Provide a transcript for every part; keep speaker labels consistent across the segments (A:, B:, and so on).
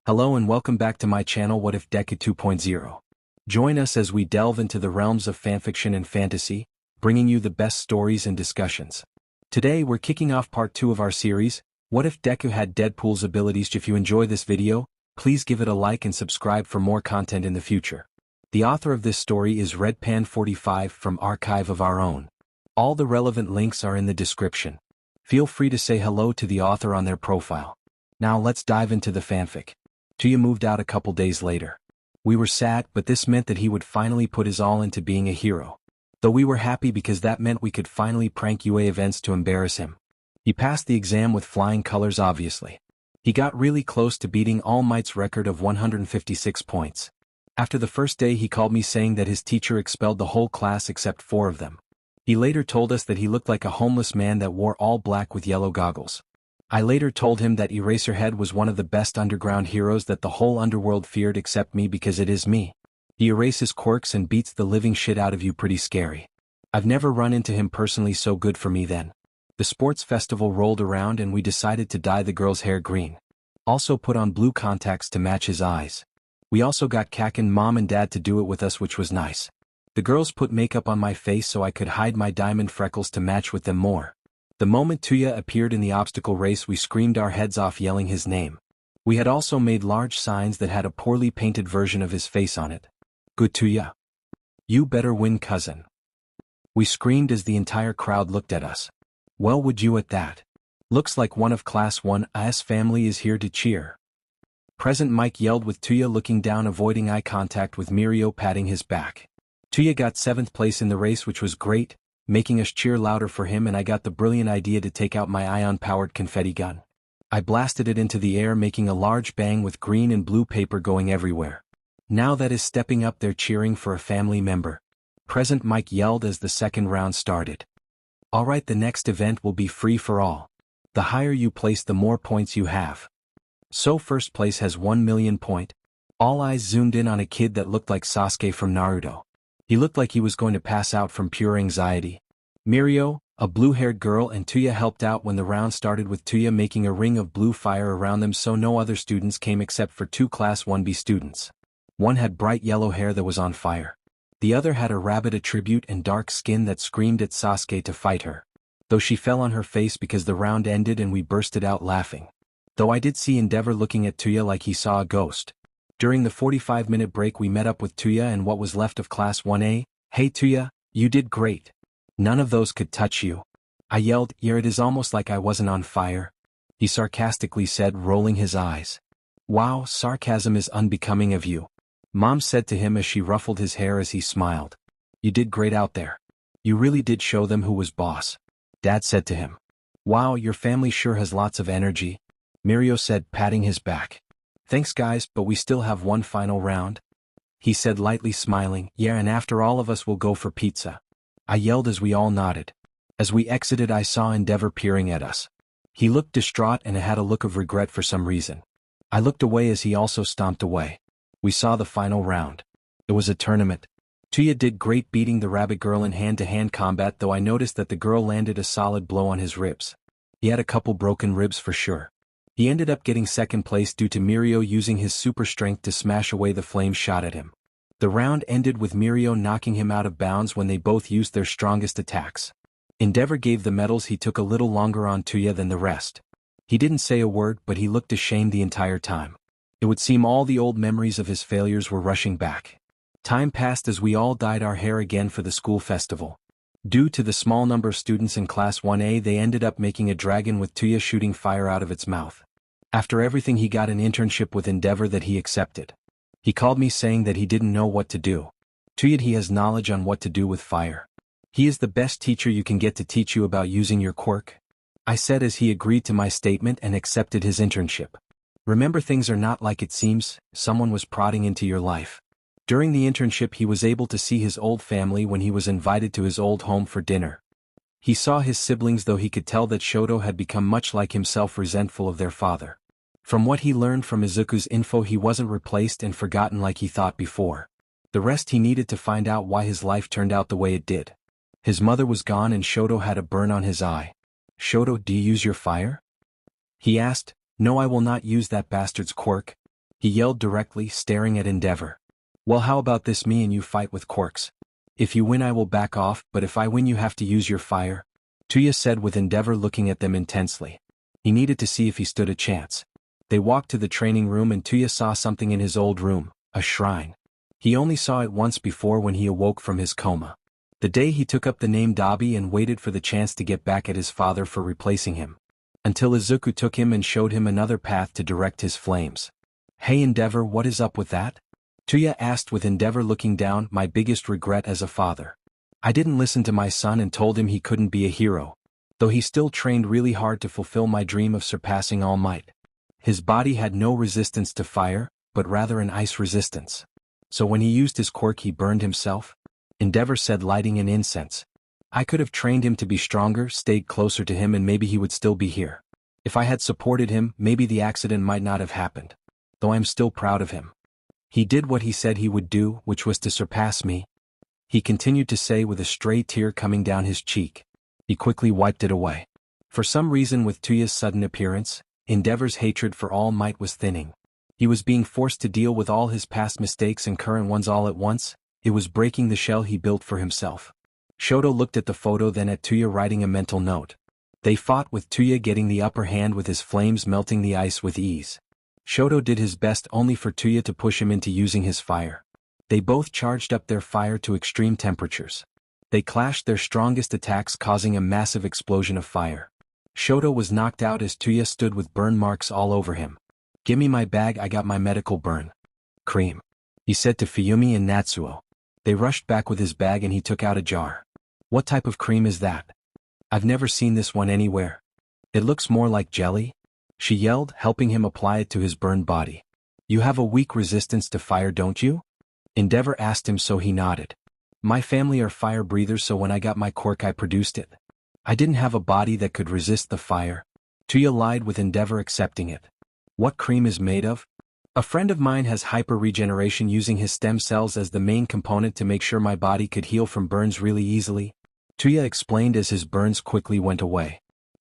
A: Hello and welcome back to my channel What If Deku 2.0. Join us as we delve into the realms of fanfiction and fantasy, bringing you the best stories and discussions. Today we're kicking off part 2 of our series, What If Deku Had Deadpool's Abilities. If you enjoy this video, please give it a like and subscribe for more content in the future. The author of this story is Redpan45 from Archive of Our Own. All the relevant links are in the description. Feel free to say hello to the author on their profile. Now let's dive into the fanfic. Tuya moved out a couple days later. We were sad, but this meant that he would finally put his all into being a hero. Though we were happy because that meant we could finally prank UA events to embarrass him. He passed the exam with flying colors obviously. He got really close to beating All Might's record of 156 points. After the first day he called me saying that his teacher expelled the whole class except 4 of them. He later told us that he looked like a homeless man that wore all black with yellow goggles. I later told him that Eraserhead was one of the best underground heroes that the whole underworld feared except me because it is me. He erases quirks and beats the living shit out of you, pretty scary. I've never run into him personally, so good for me then. The sports festival rolled around and we decided to dye the girl's hair green. Also put on blue contacts to match his eyes. We also got Kakin mom and dad to do it with us, which was nice. The girls put makeup on my face so I could hide my diamond freckles to match with them more. The moment Tuya appeared in the obstacle race we screamed our heads off yelling his name. We had also made large signs that had a poorly painted version of his face on it. Good Tuya. You better win, cousin. We screamed as the entire crowd looked at us. Well, would you at that? Looks like one of Class 1A's family is here to cheer. Present Mike yelled with Tuya looking down, avoiding eye contact with Mirio patting his back. Tuya got 7th place in the race, which was great, making us cheer louder for him, and I got the brilliant idea to take out my ion-powered confetti gun. I blasted it into the air, making a large bang with green and blue paper going everywhere. Now that is stepping up their cheering for a family member. Present Mike yelled as the second round started. Alright, the next event will be free for all. The higher you place, the more points you have. So first place has 1 million point. All eyes zoomed in on a kid that looked like Sasuke from Naruto. He looked like he was going to pass out from pure anxiety. Mirio, a blue-haired girl, and Tuya helped out when the round started, with Tuya making a ring of blue fire around them so no other students came except for 2 Class 1B students. One had bright yellow hair that was on fire. The other had a rabbit attribute and dark skin that screamed at Sasuke to fight her. Though she fell on her face because the round ended and we bursted out laughing. Though I did see Endeavor looking at Tuya like he saw a ghost. During the 45-minute break we met up with Tuya and what was left of Class 1A. Hey Tuya, you did great. None of those could touch you. I yelled. Yeah, it is almost like I wasn't on fire. He sarcastically said, rolling his eyes. Wow, sarcasm is unbecoming of you. Mom said to him as she ruffled his hair as he smiled. You did great out there. You really did show them who was boss. Dad said to him. Wow, your family sure has lots of energy. Mirio said, patting his back. Thanks guys, but we still have one final round. He said, lightly smiling. Yeah, and after all of us will go for pizza. I yelled as we all nodded. As we exited I saw Endeavor peering at us. He looked distraught and had a look of regret for some reason. I looked away as he also stomped away. We saw the final round. It was a tournament. Tuya did great beating the rabbit girl in hand-to-hand combat, though I noticed that the girl landed a solid blow on his ribs. He had a couple broken ribs for sure. He ended up getting 2nd place due to Mirio using his super strength to smash away the flame shot at him. The round ended with Mirio knocking him out of bounds when they both used their strongest attacks. Endeavor gave the medals. He took a little longer on Tuya than the rest. He didn't say a word, but he looked ashamed the entire time. It would seem all the old memories of his failures were rushing back. Time passed as we all dyed our hair again for the school festival. Due to the small number of students in Class 1A, they ended up making a dragon with Tuya shooting fire out of its mouth. After everything he got an internship with Endeavor that he accepted. He called me saying that he didn't know what to do. Tuya, he has knowledge on what to do with fire. He is the best teacher you can get to teach you about using your quirk. I said as he agreed to my statement and accepted his internship. Remember, things are not like it seems. Someone was prodding into your life. During the internship he was able to see his old family when he was invited to his old home for dinner. He saw his siblings, though he could tell that Shoto had become much like himself, resentful of their father. From what he learned from Izuku's info, he wasn't replaced and forgotten like he thought before. The rest he needed to find out why his life turned out the way it did. His mother was gone and Shoto had a burn on his eye. Shoto, do you use your fire? He asked. No, I will not use that bastard's quirk. He yelled directly, staring at Endeavor. Well, how about this, me and you fight with quirks? If you win I will back off, but if I win you have to use your fire, Tuya said with Endeavor looking at them intensely. He needed to see if he stood a chance. They walked to the training room and Tuya saw something in his old room, a shrine. He only saw it once before when he awoke from his coma. The day he took up the name Dabi and waited for the chance to get back at his father for replacing him. Until Izuku took him and showed him another path to direct his flames. Hey Endeavor, what is up with that? Tuya asked with Endeavor looking down. My biggest regret as a father. I didn't listen to my son and told him he couldn't be a hero. Though he still trained really hard to fulfill my dream of surpassing All Might. His body had no resistance to fire, but rather an ice resistance. So when he used his quirk he burned himself? Endeavor said, lighting an incense. I could have trained him to be stronger, stayed closer to him, and maybe he would still be here. If I had supported him, maybe the accident might not have happened. Though I'm still proud of him. He did what he said he would do, which was to surpass me. He continued to say with a stray tear coming down his cheek. He quickly wiped it away. For some reason, with Tuya's sudden appearance, Endeavor's hatred for All Might was thinning. He was being forced to deal with all his past mistakes and current ones all at once. It was breaking the shell he built for himself. Shoto looked at the photo, then at Tuya, writing a mental note. They fought, with Tuya getting the upper hand with his flames melting the ice with ease. Shoto did his best only for Tuya to push him into using his fire. They both charged up their fire to extreme temperatures. They clashed their strongest attacks, causing a massive explosion of fire. Shoto was knocked out as Tuya stood with burn marks all over him. Gimme my bag, I got my medical burn cream, he said to Fuyumi and Natsuo. They rushed back with his bag and he took out a jar. What type of cream is that? I've never seen this one anywhere. It looks more like jelly, she yelled, helping him apply it to his burned body. You have a weak resistance to fire, don't you? Endeavor asked him, so he nodded. My family are fire breathers, so when I got my quirk I produced it. I didn't have a body that could resist the fire. Tuya lied, with Endeavor accepting it. What cream is made of? A friend of mine has hyper-regeneration, using his stem cells as the main component to make sure my body could heal from burns really easily. Tuya explained as his burns quickly went away.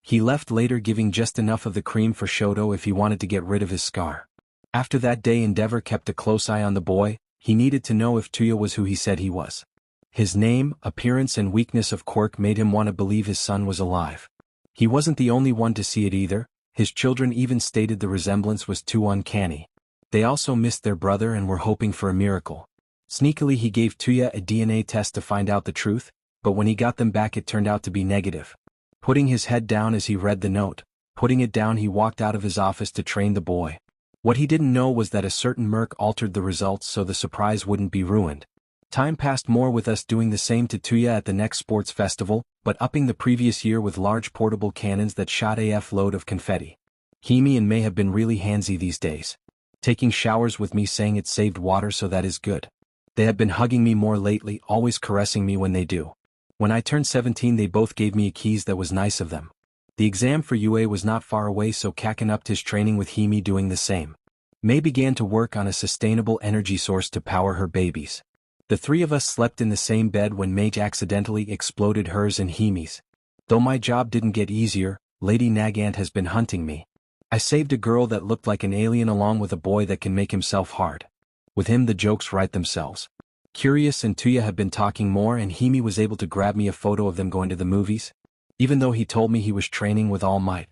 A: He left later, giving just enough of the cream for Shoto if he wanted to get rid of his scar. After that day Endeavor kept a close eye on the boy. He needed to know if Tuya was who he said he was. His name, appearance and weakness of quirk made him want to believe his son was alive. He wasn't the only one to see it either. His children even stated the resemblance was too uncanny. They also missed their brother and were hoping for a miracle. Sneakily he gave Tuya a DNA test to find out the truth, but when he got them back it turned out to be negative. Putting his head down as he read the note, putting it down, he walked out of his office to train the boy. What he didn't know was that a certain merc altered the results so the surprise wouldn't be ruined. Time passed more with us doing the same to Tuya at the next sports festival, but upping the previous year with large portable cannons that shot AF load of confetti. Himi and May have been really handsy these days. Taking showers with me, saying it saved water, so that is good. They have been hugging me more lately, always caressing me when they do. When I turned 17 they both gave me keys, that was nice of them. The exam for UA was not far away, so Kaken upped his training with Himi doing the same. May began to work on a sustainable energy source to power her babies. The three of us slept in the same bed when Mage accidentally exploded hers and Himi's. Though my job didn't get easier, Lady Nagant has been hunting me. I saved a girl that looked like an alien along with a boy that can make himself hard. With him the jokes write themselves. Curious and Tuya have been talking more, and Himi was able to grab me a photo of them going to the movies. Even though he told me he was training with All Might.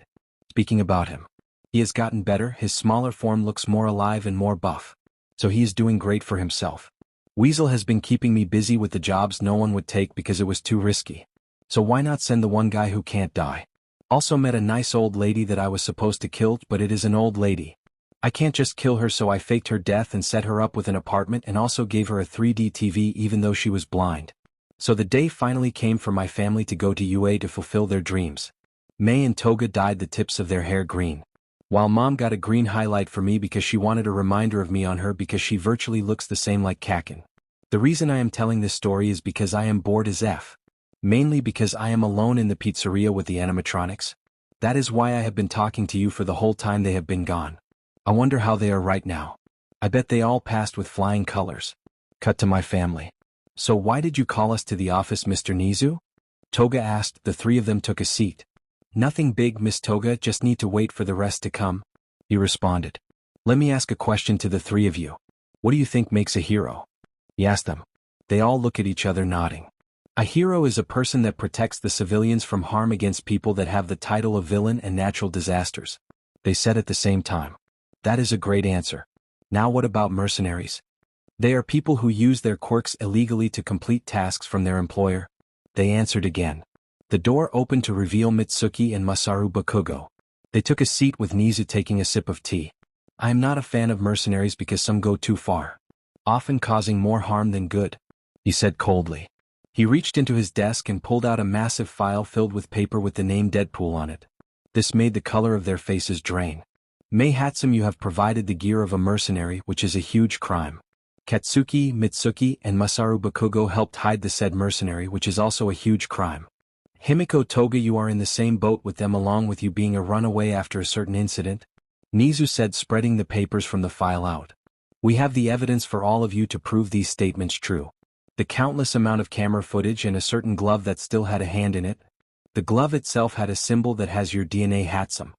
A: Speaking about him. He has gotten better, his smaller form looks more alive and more buff. So he is doing great for himself. Weasel has been keeping me busy with the jobs no one would take because it was too risky. So why not send the one guy who can't die? Also met a nice old lady that I was supposed to kill, but it is an old lady. I can't just kill her, so I faked her death and set her up with an apartment and also gave her a 3D TV even though she was blind. So the day finally came for my family to go to UA to fulfill their dreams. May and Toga dyed the tips of their hair green. While Mom got a green highlight for me because she wanted a reminder of me on her because she virtually looks the same like Kaken. The reason I am telling this story is because I am bored as F. Mainly because I am alone in the pizzeria with the animatronics. That is why I have been talking to you for the whole time they have been gone. I wonder how they are right now. I bet they all passed with flying colors. Cut to my family. So why did you call us to the office, Mr. Nezu? Toga asked. The three of them took a seat. Nothing big, Miss Toga, just need to wait for the rest to come, he responded. Let me ask a question to the three of you. What do you think makes a hero? He asked them. They all look at each other nodding. A hero is a person that protects the civilians from harm against people that have the title of villain and natural disasters. They said at the same time. That is a great answer. Now what about mercenaries? They are people who use their quirks illegally to complete tasks from their employer. They answered again. The door opened to reveal Mitsuki and Masaru Bakugo. They took a seat with Nezu taking a sip of tea. I am not a fan of mercenaries because some go too far, often causing more harm than good, he said coldly. He reached into his desk and pulled out a massive file filled with paper with the name Deadpool on it. This made the color of their faces drain. Mayhatsum, you have provided the gear of a mercenary, which is a huge crime. Katsuki, Mitsuki, and Masaru Bakugo helped hide the said mercenary, which is also a huge crime. Himiko Toga, you are in the same boat with them along with you being a runaway after a certain incident, Nezu said, spreading the papers from the file out. We have the evidence for all of you to prove these statements true. The countless amount of camera footage and a certain glove that still had a hand in it. The glove itself had a symbol that has your DNA Hatsum.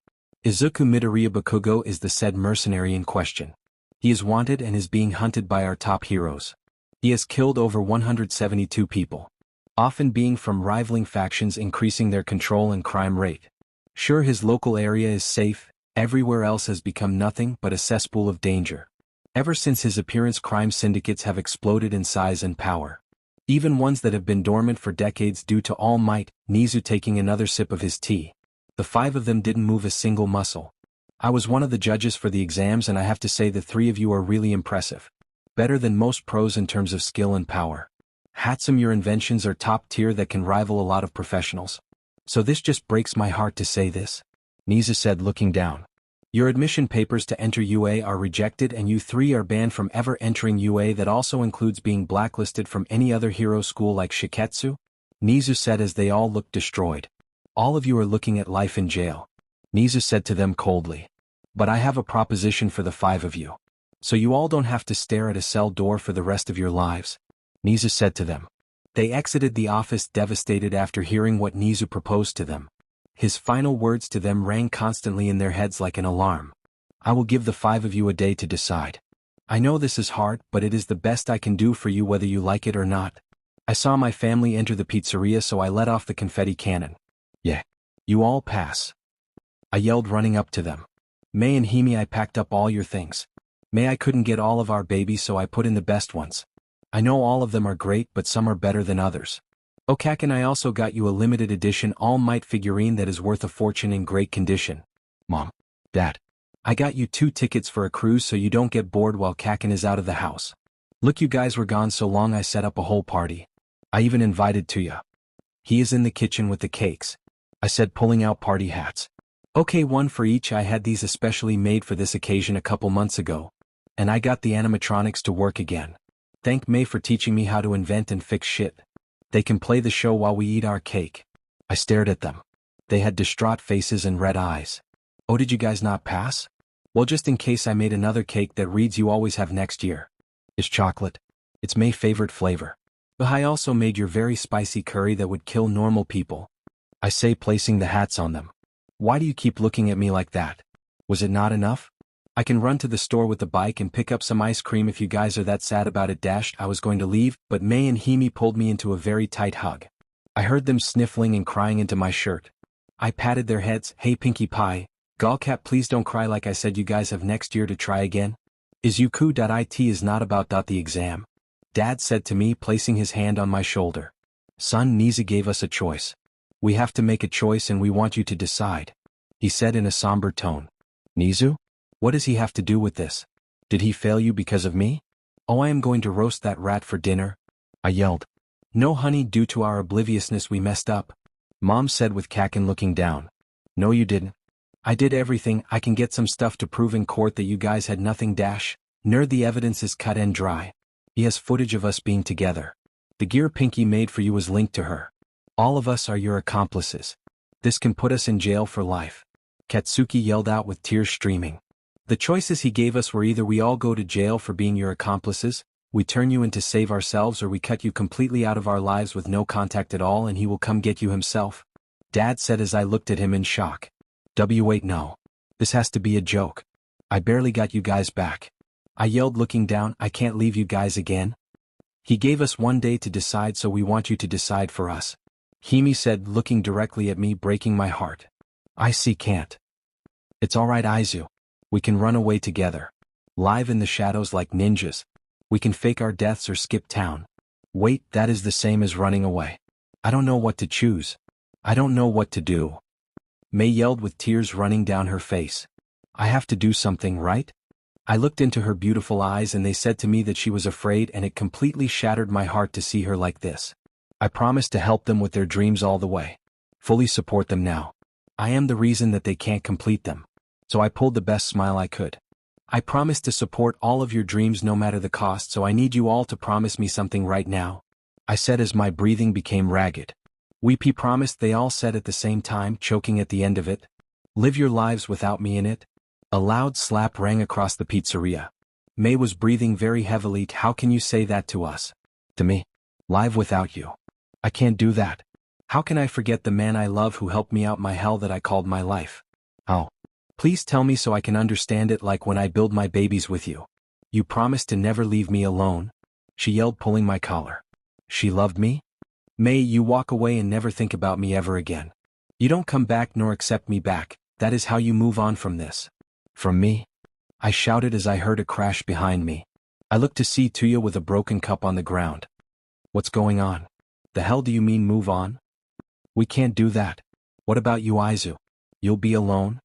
A: Izuku Midoriya Bakugo is the said mercenary in question. He is wanted and is being hunted by our top heroes. He has killed over 172 people, often being from rivaling factions, increasing their control and crime rate. Sure, his local area is safe, everywhere else has become nothing but a cesspool of danger. Ever since his appearance, crime syndicates have exploded in size and power. Even ones that have been dormant for decades due to All Might. Nezu taking another sip of his tea. The five of them didn't move a single muscle. I was one of the judges for the exams and I have to say the three of you are really impressive. Better than most pros in terms of skill and power. Hatsum, your inventions are top tier that can rival a lot of professionals. So this just breaks my heart to say this, Nezu said, looking down. Your admission papers to enter UA are rejected and you three are banned from ever entering UA. That also includes being blacklisted from any other hero school like Shiketsu, Nezu said as they all looked destroyed. All of you are looking at life in jail, Nezu said to them coldly. But I have a proposition for the five of you. So you all don't have to stare at a cell door for the rest of your lives, Nezu said to them. They exited the office devastated after hearing what Nezu proposed to them. His final words to them rang constantly in their heads like an alarm. I will give the five of you a day to decide. I know this is hard, but it is the best I can do for you whether you like it or not. I saw my family enter the pizzeria, so I let off the confetti cannon. Yeah. You all pass, I yelled, running up to them. May and Hime, I packed up all your things. May, I couldn't get all of our babies, so I put in the best ones. I know all of them are great, but some are better than others. Okakin, I also got you a limited edition All Might figurine that is worth a fortune in great condition. Mom. Dad. I got you 2 tickets for a cruise so you don't get bored while Kakin is out of the house. Look, you guys were gone so long I set up a whole party. I even invited Tuya. He is in the kitchen with the cakes, I said, pulling out party hats. Okay, 1 for each. I had these especially made for this occasion a couple months ago. And I got the animatronics to work again. Thank May for teaching me how to invent and fix shit. They can play the show while we eat our cake. I stared at them. They had distraught faces and red eyes. Oh, did you guys not pass? Well, just in case, I made another cake that reads you always have next year. It's chocolate. It's May's favorite flavor. But I also made your very spicy curry that would kill normal people, I say, placing the hats on them. Why do you keep looking at me like that? Was it not enough? I can run to the store with the bike and pick up some ice cream if you guys are that sad about it. I was going to leave, but May and Hime pulled me into a very tight hug. I heard them sniffling and crying into my shirt. I patted their heads. Hey Pinkie Pie, Gallcap, please don't cry. Like I said, you guys have next year to try again. Izuku.it is not about the exam, Dad said to me, placing his hand on my shoulder. Son, Nezu gave us a choice. We have to make a choice and we want you to decide, he said in a somber tone. Nezu? What does he have to do with this? Did he fail you because of me? Oh, I am going to roast that rat for dinner, I yelled. No honey, due to our obliviousness we messed up, Mom said with Kakin looking down. No you didn't. I did everything. I can get some stuff to prove in court that you guys had nothing. Nerd, the evidence is cut and dry. He has footage of us being together. The gear Pinkie made for you was linked to her. All of us are your accomplices. This can put us in jail for life, Katsuki yelled out with tears streaming. The choices he gave us were either we all go to jail for being your accomplices, we turn you in to save ourselves, or we cut you completely out of our lives with no contact at all and he will come get you himself, Dad said as I looked at him in shock. Wait, no. This has to be a joke. I barely got you guys back. I yelled looking down, I can't leave you guys again. He gave us one day to decide, so we want you to decide for us. Hime said, looking directly at me, breaking my heart. I see can't. It's alright, Izu. We can run away together. Live in the shadows like ninjas. We can fake our deaths or skip town. Wait, that is the same as running away. I don't know what to choose. I don't know what to do. Mei yelled with tears running down her face. I have to do something, right? I looked into her beautiful eyes and they said to me that she was afraid, and it completely shattered my heart to see her like this. I promised to help them with their dreams all the way. Fully support them now. I am the reason that they can't complete them. So I pulled the best smile I could. I promised to support all of your dreams no matter the cost, so I need you all to promise me something right now. I said as my breathing became ragged. Weepy promised, they all said at the same time, choking at the end of it. Live your lives without me in it. A loud slap rang across the pizzeria. Mei was breathing very heavily. How can you say that to us? To me? Live without you. I can't do that. How can I forget the man I love who helped me out my hell that I called my life? Oh. Please tell me so I can understand it, like when I build my babies with you. You promised to never leave me alone? She yelled, pulling my collar. She loved me? Mei, you walk away and never think about me ever again. You don't come back nor accept me back. That is how you move on from this. From me? I shouted as I heard a crash behind me. I looked to see Tuya with a broken cup on the ground. What's going on? The hell do you mean move on? We can't do that. What about you, Izu? You'll be alone?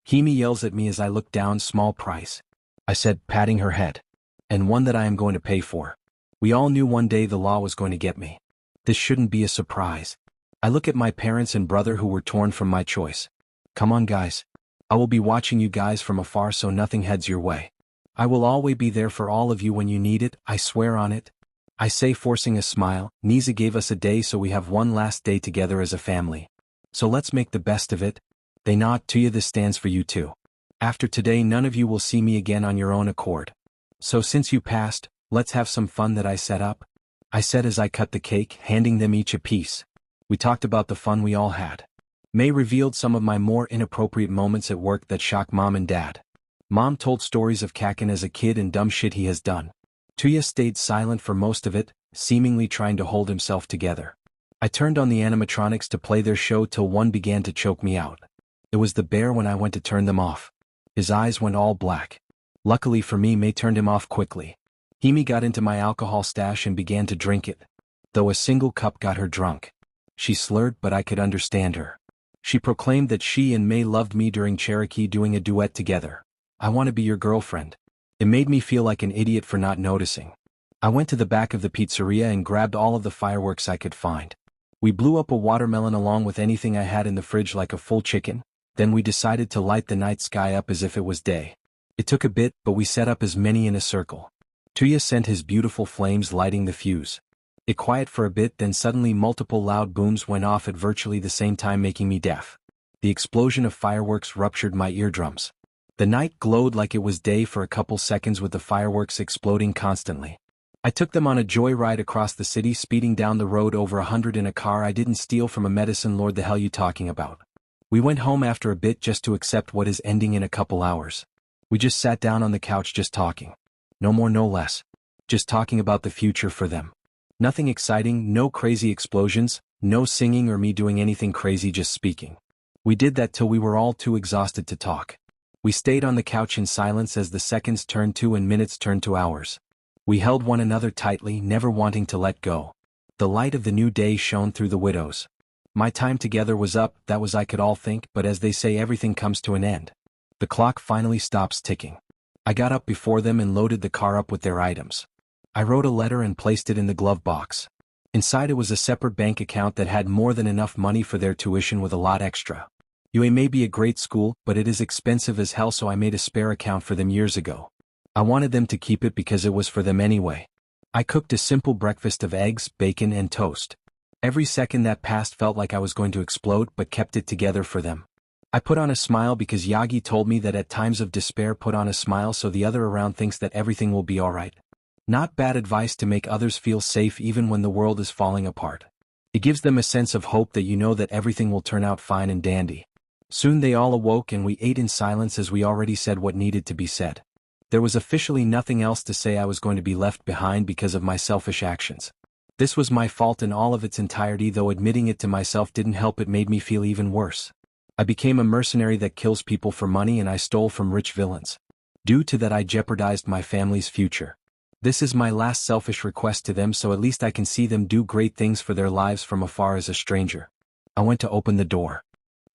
A: Hime yells at me as I look down. Small price. I said, patting her head. And one that I am going to pay for. We all knew one day the law was going to get me. This shouldn't be a surprise. I look at my parents and brother who were torn from my choice. Come on, guys. I will be watching you guys from afar so nothing heads your way. I will always be there for all of you when you need it, I swear on it. I say, forcing a smile. Nezu gave us a day, so we have one last day together as a family. So let's make the best of it. They nod. Tuya, this stands for you too. After today none of you will see me again on your own accord. So since you passed, let's have some fun that I set up. I said as I cut the cake, handing them each a piece. We talked about the fun we all had. Mei revealed some of my more inappropriate moments at work that shocked Mom and Dad. Mom told stories of Kaken as a kid and dumb shit he has done. Tuya stayed silent for most of it, seemingly trying to hold himself together. I turned on the animatronics to play their show till one began to choke me out. It was the bear when I went to turn them off. His eyes went all black. Luckily for me, Mei turned him off quickly. Hime got into my alcohol stash and began to drink it. Though a single cup got her drunk. She slurred, but I could understand her. She proclaimed that she and Mei loved me during Cherokee doing a duet together. I want to be your girlfriend. It made me feel like an idiot for not noticing. I went to the back of the pizzeria and grabbed all of the fireworks I could find. We blew up a watermelon along with anything I had in the fridge like a full chicken. Then we decided to light the night sky up as if it was day. It took a bit, but we set up as many in a circle. Tuya sent his beautiful flames lighting the fuse. It quiet for a bit, then suddenly multiple loud booms went off at virtually the same time, making me deaf. The explosion of fireworks ruptured my eardrums. The night glowed like it was day for a couple seconds with the fireworks exploding constantly. I took them on a joyride across the city, speeding down the road over 100 in a car I didn't steal from a medicine lord. The hell you talking about? We went home after a bit just to accept what is ending in a couple hours. We just sat down on the couch just talking. No more, no less. Just talking about the future for them. Nothing exciting, no crazy explosions, no singing or me doing anything crazy, just speaking. We did that till we were all too exhausted to talk. We stayed on the couch in silence as the seconds turned to and minutes turned to hours. We held one another tightly, never wanting to let go. The light of the new day shone through the windows. My time together was up, that was I could all think, but as they say, everything comes to an end. The clock finally stops ticking. I got up before them and loaded the car up with their items. I wrote a letter and placed it in the glove box. Inside it was a separate bank account that had more than enough money for their tuition with a lot extra. UA may be a great school, but it is expensive as hell, so I made a spare account for them years ago. I wanted them to keep it because it was for them anyway. I cooked a simple breakfast of eggs, bacon, and toast. Every second that passed felt like I was going to explode, but kept it together for them. I put on a smile because Yagi told me that at times of despair put on a smile so the other around thinks that everything will be alright. Not bad advice to make others feel safe even when the world is falling apart. It gives them a sense of hope that you know that everything will turn out fine and dandy. Soon they all awoke and we ate in silence as we already said what needed to be said. There was officially nothing else to say. I was going to be left behind because of my selfish actions. This was my fault in all of its entirety, though admitting it to myself didn't help. It made me feel even worse. I became a mercenary that kills people for money, and I stole from rich villains. Due to that, I jeopardized my family's future. This is my last selfish request to them, so at least I can see them do great things for their lives from afar as a stranger. I went to open the door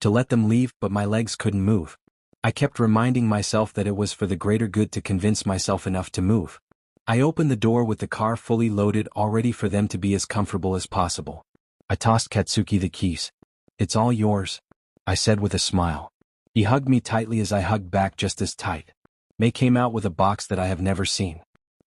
A: to let them leave, but my legs couldn't move. I kept reminding myself that it was for the greater good to convince myself enough to move. I opened the door with the car fully loaded, all ready for them to be as comfortable as possible. I tossed Katsuki the keys. "It's all yours," I said with a smile. He hugged me tightly as I hugged back just as tight. May came out with a box that I have never seen.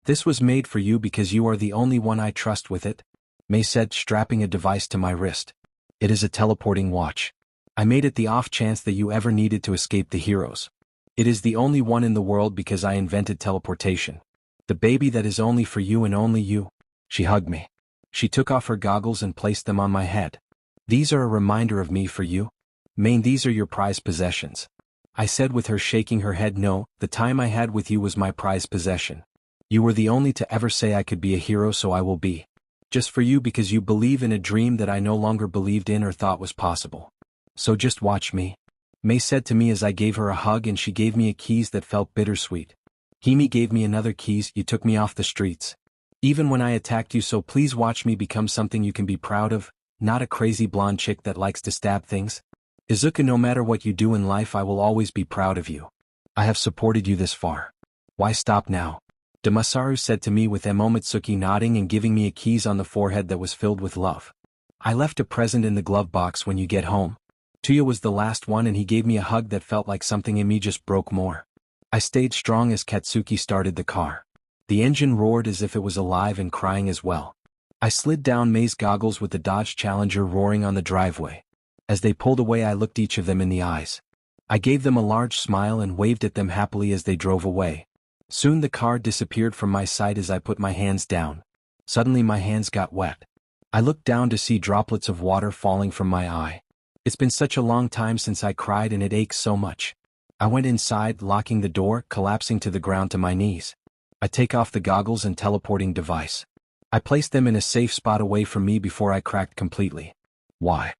A: "This was made for you because you are the only one I trust with it," May said, strapping a device to my wrist. "It is a teleporting watch. I made it the off chance that you ever needed to escape the heroes. It is the only one in the world because I invented teleportation. The baby that is only for you and only you." She hugged me. She took off her goggles and placed them on my head. "These are a reminder of me for you. Maine, these are your prized possessions," I said with her shaking her head. "No, the time I had with you was my prized possession. You were the only to ever say I could be a hero, so I will be. Just for you, because you believe in a dream that I no longer believed in or thought was possible. So just watch me," May said to me as I gave her a hug, and she gave me a keys that felt bittersweet. "Himi gave me another keys. You took me off the streets. Even when I attacked you, so please watch me become something you can be proud of, not a crazy blonde chick that likes to stab things. Izuku, no matter what you do in life, I will always be proud of you. I have supported you this far. Why stop now?" Demasaru said to me with Emomitsuki nodding and giving me a keys on the forehead that was filled with love. "I left a present in the glove box when you get home. Tuya was the last one, and he gave me a hug that felt like something in me just broke more." I stayed strong as Katsuki started the car. The engine roared as if it was alive and crying as well. I slid down May's goggles with the Dodge Challenger roaring on the driveway. As they pulled away, I looked each of them in the eyes. I gave them a large smile and waved at them happily as they drove away. Soon the car disappeared from my sight as I put my hands down. Suddenly my hands got wet. I looked down to see droplets of water falling from my eye. It's been such a long time since I cried, and it aches so much. I went inside, locking the door, collapsing to the ground to my knees. I take off the goggles and teleporting device. I placed them in a safe spot away from me before I cracked completely. "Why?"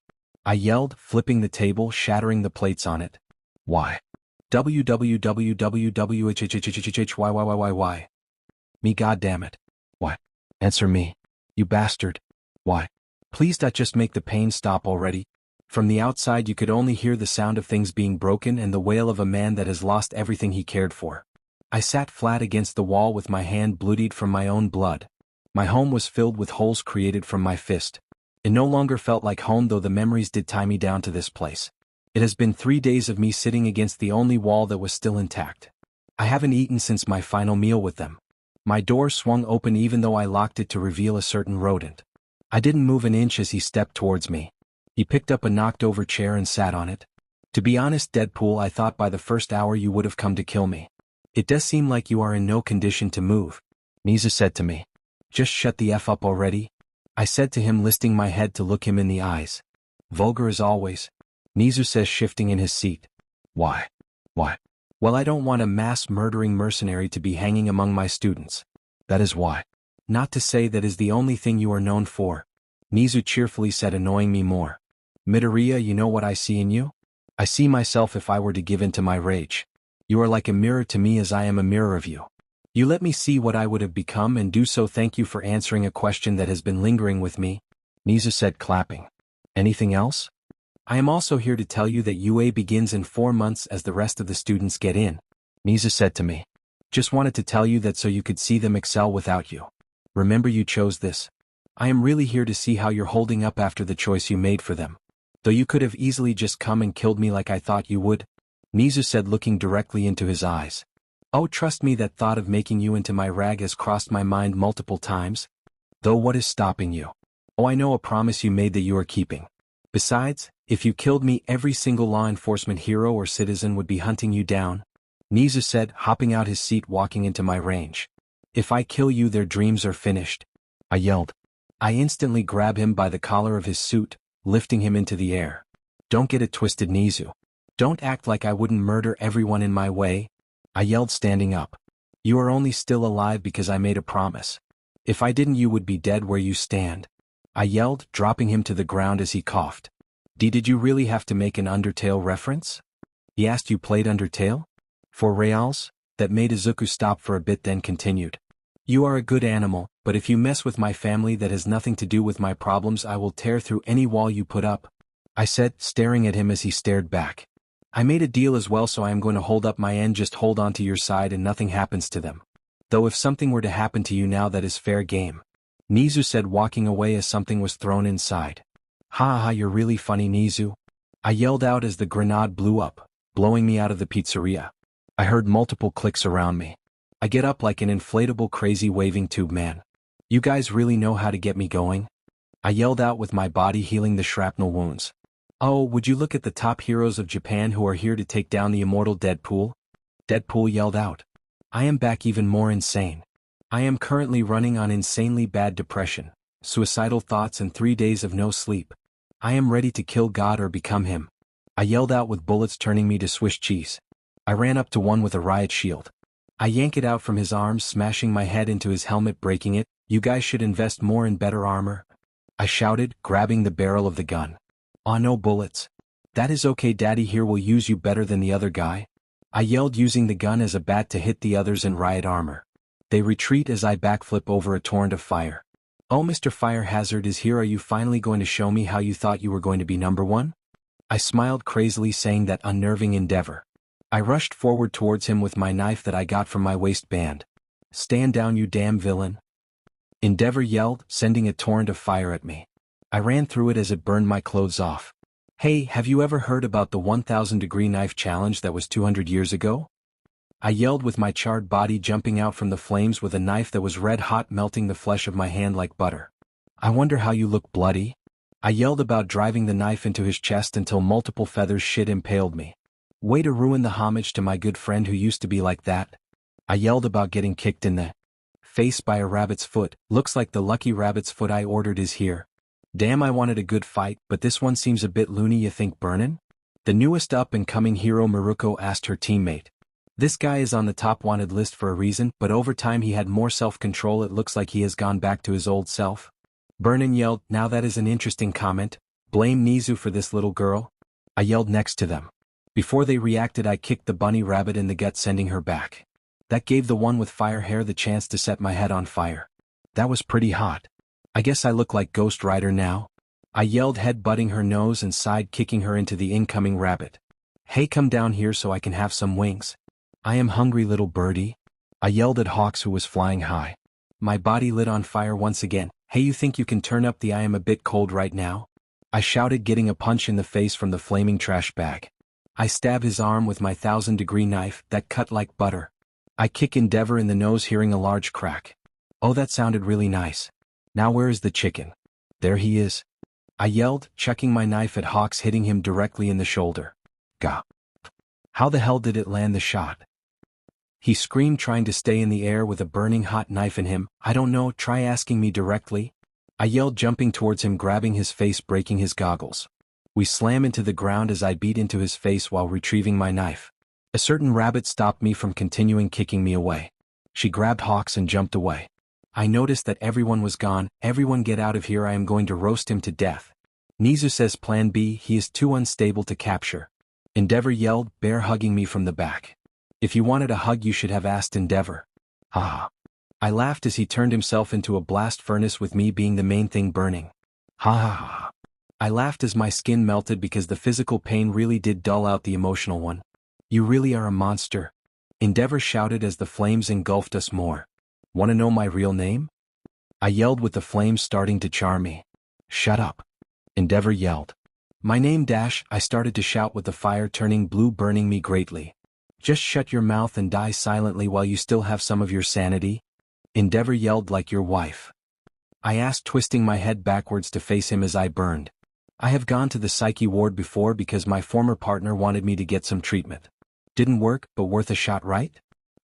A: I yelled, flipping the table, shattering the plates on it. "Why? Why? Me, goddammit. Why? Answer me. You bastard. Why? Please just make the pain stop already." From the outside you could only hear the sound of things being broken and the wail of a man that has lost everything he cared for. I sat flat against the wall with my hand bloodied from my own blood. My home was filled with holes created from my fist. It no longer felt like home, though the memories did tie me down to this place. It has been 3 days of me sitting against the only wall that was still intact. I haven't eaten since my final meal with them. My door swung open even though I locked it to reveal a certain rodent. I didn't move an inch as he stepped towards me. He picked up a knocked-over chair and sat on it. "To be honest, Deadpool, I thought by the first hour you would have come to kill me. It does seem like you are in no condition to move," Nezu said to me. "Just shut the F up already," I said to him, lifting my head to look him in the eyes. "Vulgar as always," Nezu says, shifting in his seat. "Why? Why?" "Well, I don't want a mass-murdering mercenary to be hanging among my students. That is why. Not to say that is the only thing you are known for," Nezu cheerfully said, annoying me more. "Midoriya, you know what I see in you? I see myself if I were to give in to my rage. You are like a mirror to me as I am a mirror of you. You let me see what I would have become and do so. Thank you for answering a question that has been lingering with me," Nezu said, clapping. "Anything else?" "I am also here to tell you that UA begins in 4 months as the rest of the students get in," Nezu said to me. "Just wanted to tell you that so you could see them excel without you. Remember, you chose this. I am really here to see how you're holding up after the choice you made for them. Though you could have easily just come and killed me like I thought you would," Nezu said, looking directly into his eyes. "Oh, trust me, that thought of making you into my rag has crossed my mind multiple times. Though what is stopping you? Oh, I know, a promise you made that you are keeping. Besides, if you killed me, every single law enforcement hero or citizen would be hunting you down," Nezu said, hopping out his seat, walking into my range. "If I kill you, their dreams are finished," I yelled. I instantly grabbed him by the collar of his suit, lifting him into the air. "Don't get it twisted, Nezu. Don't act like I wouldn't murder everyone in my way, I yelled standing up. You are only still alive because I made a promise. If I didn't you would be dead where you stand. I yelled, dropping him to the ground as he coughed. Did you really have to make an Undertale reference? He asked. You played Undertale? For reals? That made Izuku stop for a bit then continued. You are a good animal, but if you mess with my family that has nothing to do with my problems I will tear through any wall you put up. I said, staring at him as he stared back. I made a deal as well so I am going to hold up my end. Just hold on to your side and nothing happens to them. Though if something were to happen to you now that is fair game. Nezu said, walking away as something was thrown inside. Ha ha, you're really funny, Nezu. I yelled out as the grenade blew up, blowing me out of the pizzeria. I heard multiple clicks around me. I get up like an inflatable crazy waving tube man. You guys really know how to get me going? I yelled out with my body healing the shrapnel wounds. Oh, would you look at the top heroes of Japan who are here to take down the immortal Deadpool? Deadpool yelled out. I am back even more insane. I am currently running on insanely bad depression, suicidal thoughts and 3 days of no sleep. I am ready to kill God or become him. I yelled out with bullets turning me to Swiss cheese. I ran up to one with a riot shield. I yank it out from his arms, smashing my head into his helmet, breaking it. You guys should invest more in better armor. I shouted, grabbing the barrel of the gun. Aw, no bullets. That is okay, Daddy here will use you better than the other guy. I yelled, using the gun as a bat to hit the others in riot armor. They retreat as I backflip over a torrent of fire. Oh, Mr. Fire Hazard is here. Are you finally going to show me how you thought you were going to be number one? I smiled crazily, saying that unnerving endeavor. I rushed forward towards him with my knife that I got from my waistband. Stand down, you damn villain. Endeavor yelled, sending a torrent of fire at me. I ran through it as it burned my clothes off. Hey, have you ever heard about the 1000-degree knife challenge that was 200 years ago? I yelled with my charred body jumping out from the flames with a knife that was red hot, melting the flesh of my hand like butter. I wonder how you look, bloody. I yelled about driving the knife into his chest until multiple feathers shit impaled me. Way to ruin the homage to my good friend who used to be like that. I yelled about getting kicked in the face by a rabbit's foot. Looks like the lucky rabbit's foot I ordered is here. Damn, I wanted a good fight, but this one seems a bit loony. You think, Burnin'? The newest up-and-coming hero Maruko asked her teammate. This guy is on the top wanted list for a reason, but over time he had more self-control. It looks like he has gone back to his old self. Burnin' yelled, now that is an interesting comment. Blame Nezu for this little girl. I yelled next to them. Before they reacted, I kicked the bunny rabbit in the gut, sending her back. That gave the one with fire hair the chance to set my head on fire. That was pretty hot. I guess I look like Ghost Rider now. I yelled, head-butting her nose and side-kicking her into the incoming rabbit. Hey, come down here so I can have some wings. I am hungry, little birdie. I yelled at Hawks, who was flying high. My body lit on fire once again. Hey, you think you can turn up the I am a bit cold right now? I shouted, getting a punch in the face from the flaming trash bag. I stab his arm with my 1000-degree knife that cut like butter. I kick Endeavor in the nose, hearing a large crack. Oh, that sounded really nice. Now where is the chicken? There he is. I yelled, chucking my knife at Hawks, hitting him directly in the shoulder. Gah. How the hell did it land the shot? He screamed, trying to stay in the air with a burning hot knife in him. I don't know, try asking me directly. I yelled, jumping towards him, grabbing his face, breaking his goggles. We slam into the ground as I beat into his face while retrieving my knife. A certain rabbit stopped me from continuing kicking me away. She grabbed Hawks and jumped away. I noticed that everyone was gone. Everyone get out of here, I am going to roast him to death. Nezu says plan B, he is too unstable to capture. Endeavor yelled, bear hugging me from the back. If you wanted a hug you should have asked Endeavor. Ha. I laughed as he turned himself into a blast furnace with me being the main thing burning. Ha ha ha. I laughed as my skin melted because the physical pain really did dull out the emotional one. You really are a monster. Endeavor shouted as the flames engulfed us more. Wanna know my real name? I yelled with the flames starting to char me. Shut up. Endeavor yelled. My name dash, I started to shout with the fire turning blue, burning me greatly. Just shut your mouth and die silently while you still have some of your sanity. Endeavor yelled, like your wife. I asked, twisting my head backwards to face him as I burned. I have gone to the psyche ward before because my former partner wanted me to get some treatment. Didn't work, but worth a shot, right?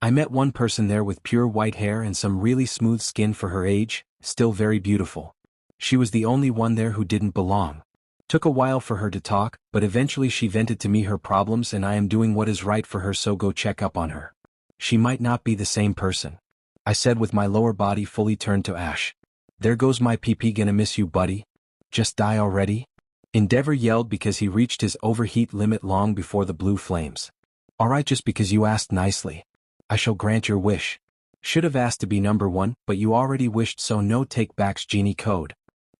A: I met one person there with pure white hair and some really smooth skin for her age, still very beautiful. She was the only one there who didn't belong. Took a while for her to talk, but eventually she vented to me her problems and I am doing what is right for her, so go check up on her. She might not be the same person, I said with my lower body fully turned to ash. There goes my PP, gonna miss you, buddy. Just die already? Endeavor yelled because he reached his overheat limit long before the blue flames. Alright, just because you asked nicely. I shall grant your wish. Should have asked to be number one, but you already wished, so no take-backs, genie code.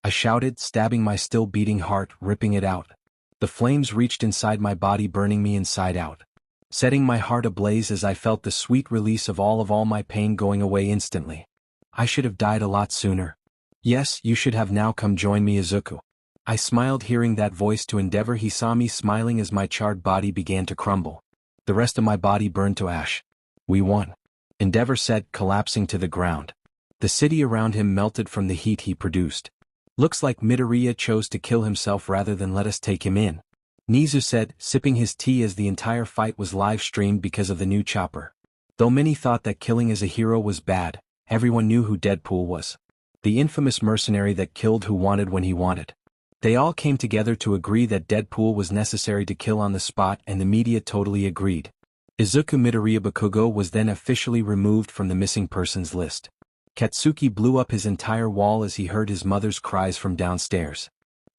A: I shouted, stabbing my still beating heart, ripping it out. The flames reached inside my body, burning me inside out, setting my heart ablaze as I felt the sweet release of all my pain going away instantly. I should have died a lot sooner. Yes, you should have. Now come join me, Izuku. I smiled, hearing that voice to Endeavor. He saw me smiling as my charred body began to crumble. The rest of my body burned to ash. We won, Endeavor said, collapsing to the ground. The city around him melted from the heat he produced. Looks like Midoriya chose to kill himself rather than let us take him in, Nezu said, sipping his tea as the entire fight was live-streamed because of the new chopper. Though many thought that killing as a hero was bad, everyone knew who Deadpool was. The infamous mercenary that killed who wanted when he wanted. They all came together to agree that Deadpool was necessary to kill on the spot, and the media totally agreed. Izuku Midoriya Bakugo was then officially removed from the missing persons list. Katsuki blew up his entire wall as he heard his mother's cries from downstairs.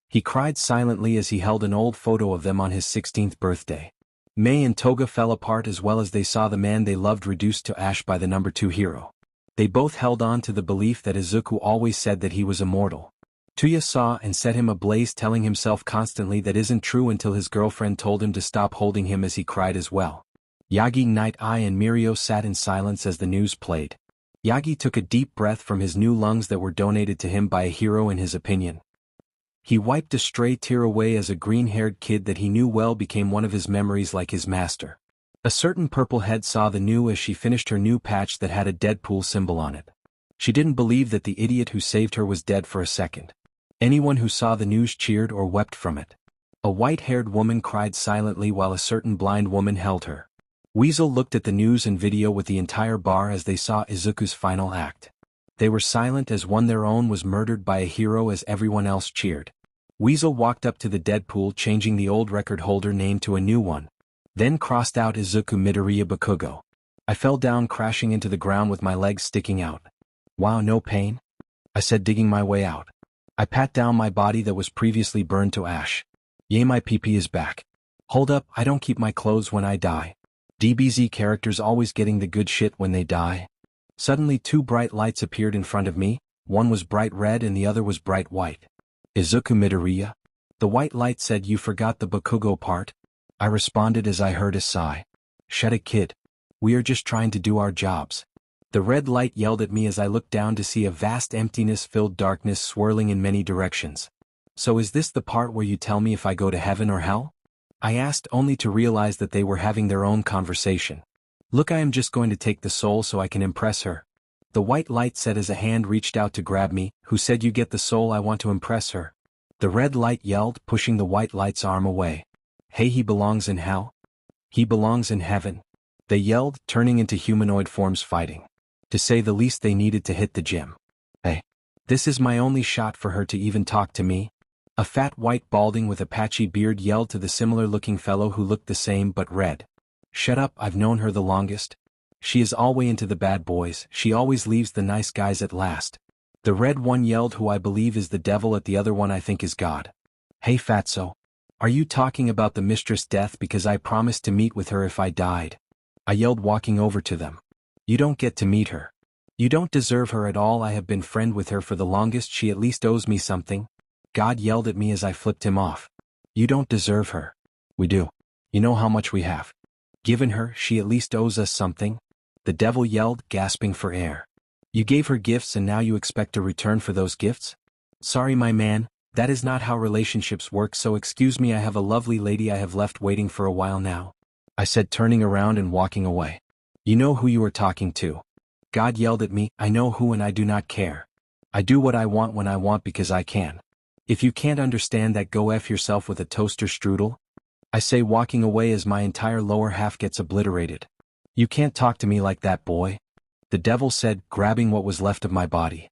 A: He cried silently as he held an old photo of them on his 16th birthday. Mei and Toga fell apart as well as they saw the man they loved reduced to ash by the number 2 hero. They both held on to the belief that Izuku always said that he was immortal. Tuya saw and set him ablaze, telling himself constantly that isn't true until his girlfriend told him to stop holding him as he cried as well. Yagi, Night Eye and Mirio sat in silence as the news played. Yagi took a deep breath from his new lungs that were donated to him by a hero in his opinion. He wiped a stray tear away as a green-haired kid that he knew well became one of his memories, like his master. A certain purple head saw the new as she finished her new patch that had a Deadpool symbol on it. She didn't believe that the idiot who saved her was dead for a second. Anyone who saw the news cheered or wept from it. A white-haired woman cried silently while a certain blind woman held her. Weasel looked at the news and video with the entire bar as they saw Izuku's final act. They were silent as one their own was murdered by a hero as everyone else cheered. Weasel walked up to the Deadpool, changing the old record holder name to a new one, then crossed out Izuku Midoriya Bakugo. I fell down, crashing into the ground with my legs sticking out. Wow, no pain? I said, digging my way out. I pat down my body that was previously burned to ash. Yay, my PP is back. Hold up, I don't keep my clothes when I die. DBZ characters always getting the good shit when they die. Suddenly 2 bright lights appeared in front of me, one was bright red and the other was bright white. Izuku Midoriya? The white light said, you forgot the Bakugo part? I responded as I heard a sigh. Shut it, kid. We are just trying to do our jobs. The red light yelled at me as I looked down to see a vast emptiness-filled darkness swirling in many directions. So is this the part where you tell me if I go to heaven or hell? I asked, only to realize that they were having their own conversation. Look, I am just going to take the soul so I can impress her. The white light said as a hand reached out to grab me. Who said you get the soul? I want to impress her. The red light yelled, pushing the white light's arm away. Hey, he belongs in hell? He belongs in heaven. They yelled, turning into humanoid forms fighting. To say the least, they needed to hit the gym. Hey. This is my only shot for her to even talk to me. A fat white balding with a patchy beard yelled to the similar-looking fellow who looked the same but red. Shut up, I've known her the longest. She is always into the bad boys, she always leaves the nice guys at last. The red one yelled, who I believe is the devil, at the other one I think is God. Hey fatso. Are you talking about the Mistress Death? Because I promised to meet with her if I died. I yelled, walking over to them. You don't get to meet her. You don't deserve her at all. I have been friend with her for the longest, she at least owes me something. God yelled at me as I flipped him off. You don't deserve her. We do. You know how much we have given her, she at least owes us something. The devil yelled, gasping for air. You gave her gifts and now you expect a return for those gifts? Sorry my man, that is not how relationships work, so excuse me, I have a lovely lady I have left waiting for a while now. I said, turning around and walking away. You know who you are talking to. God yelled at me, I know who and I do not care. I do what I want when I want because I can. If you can't understand that, go F yourself with a toaster strudel. I say, walking away as my entire lower half gets obliterated. You can't talk to me like that, boy. The devil said, grabbing what was left of my body.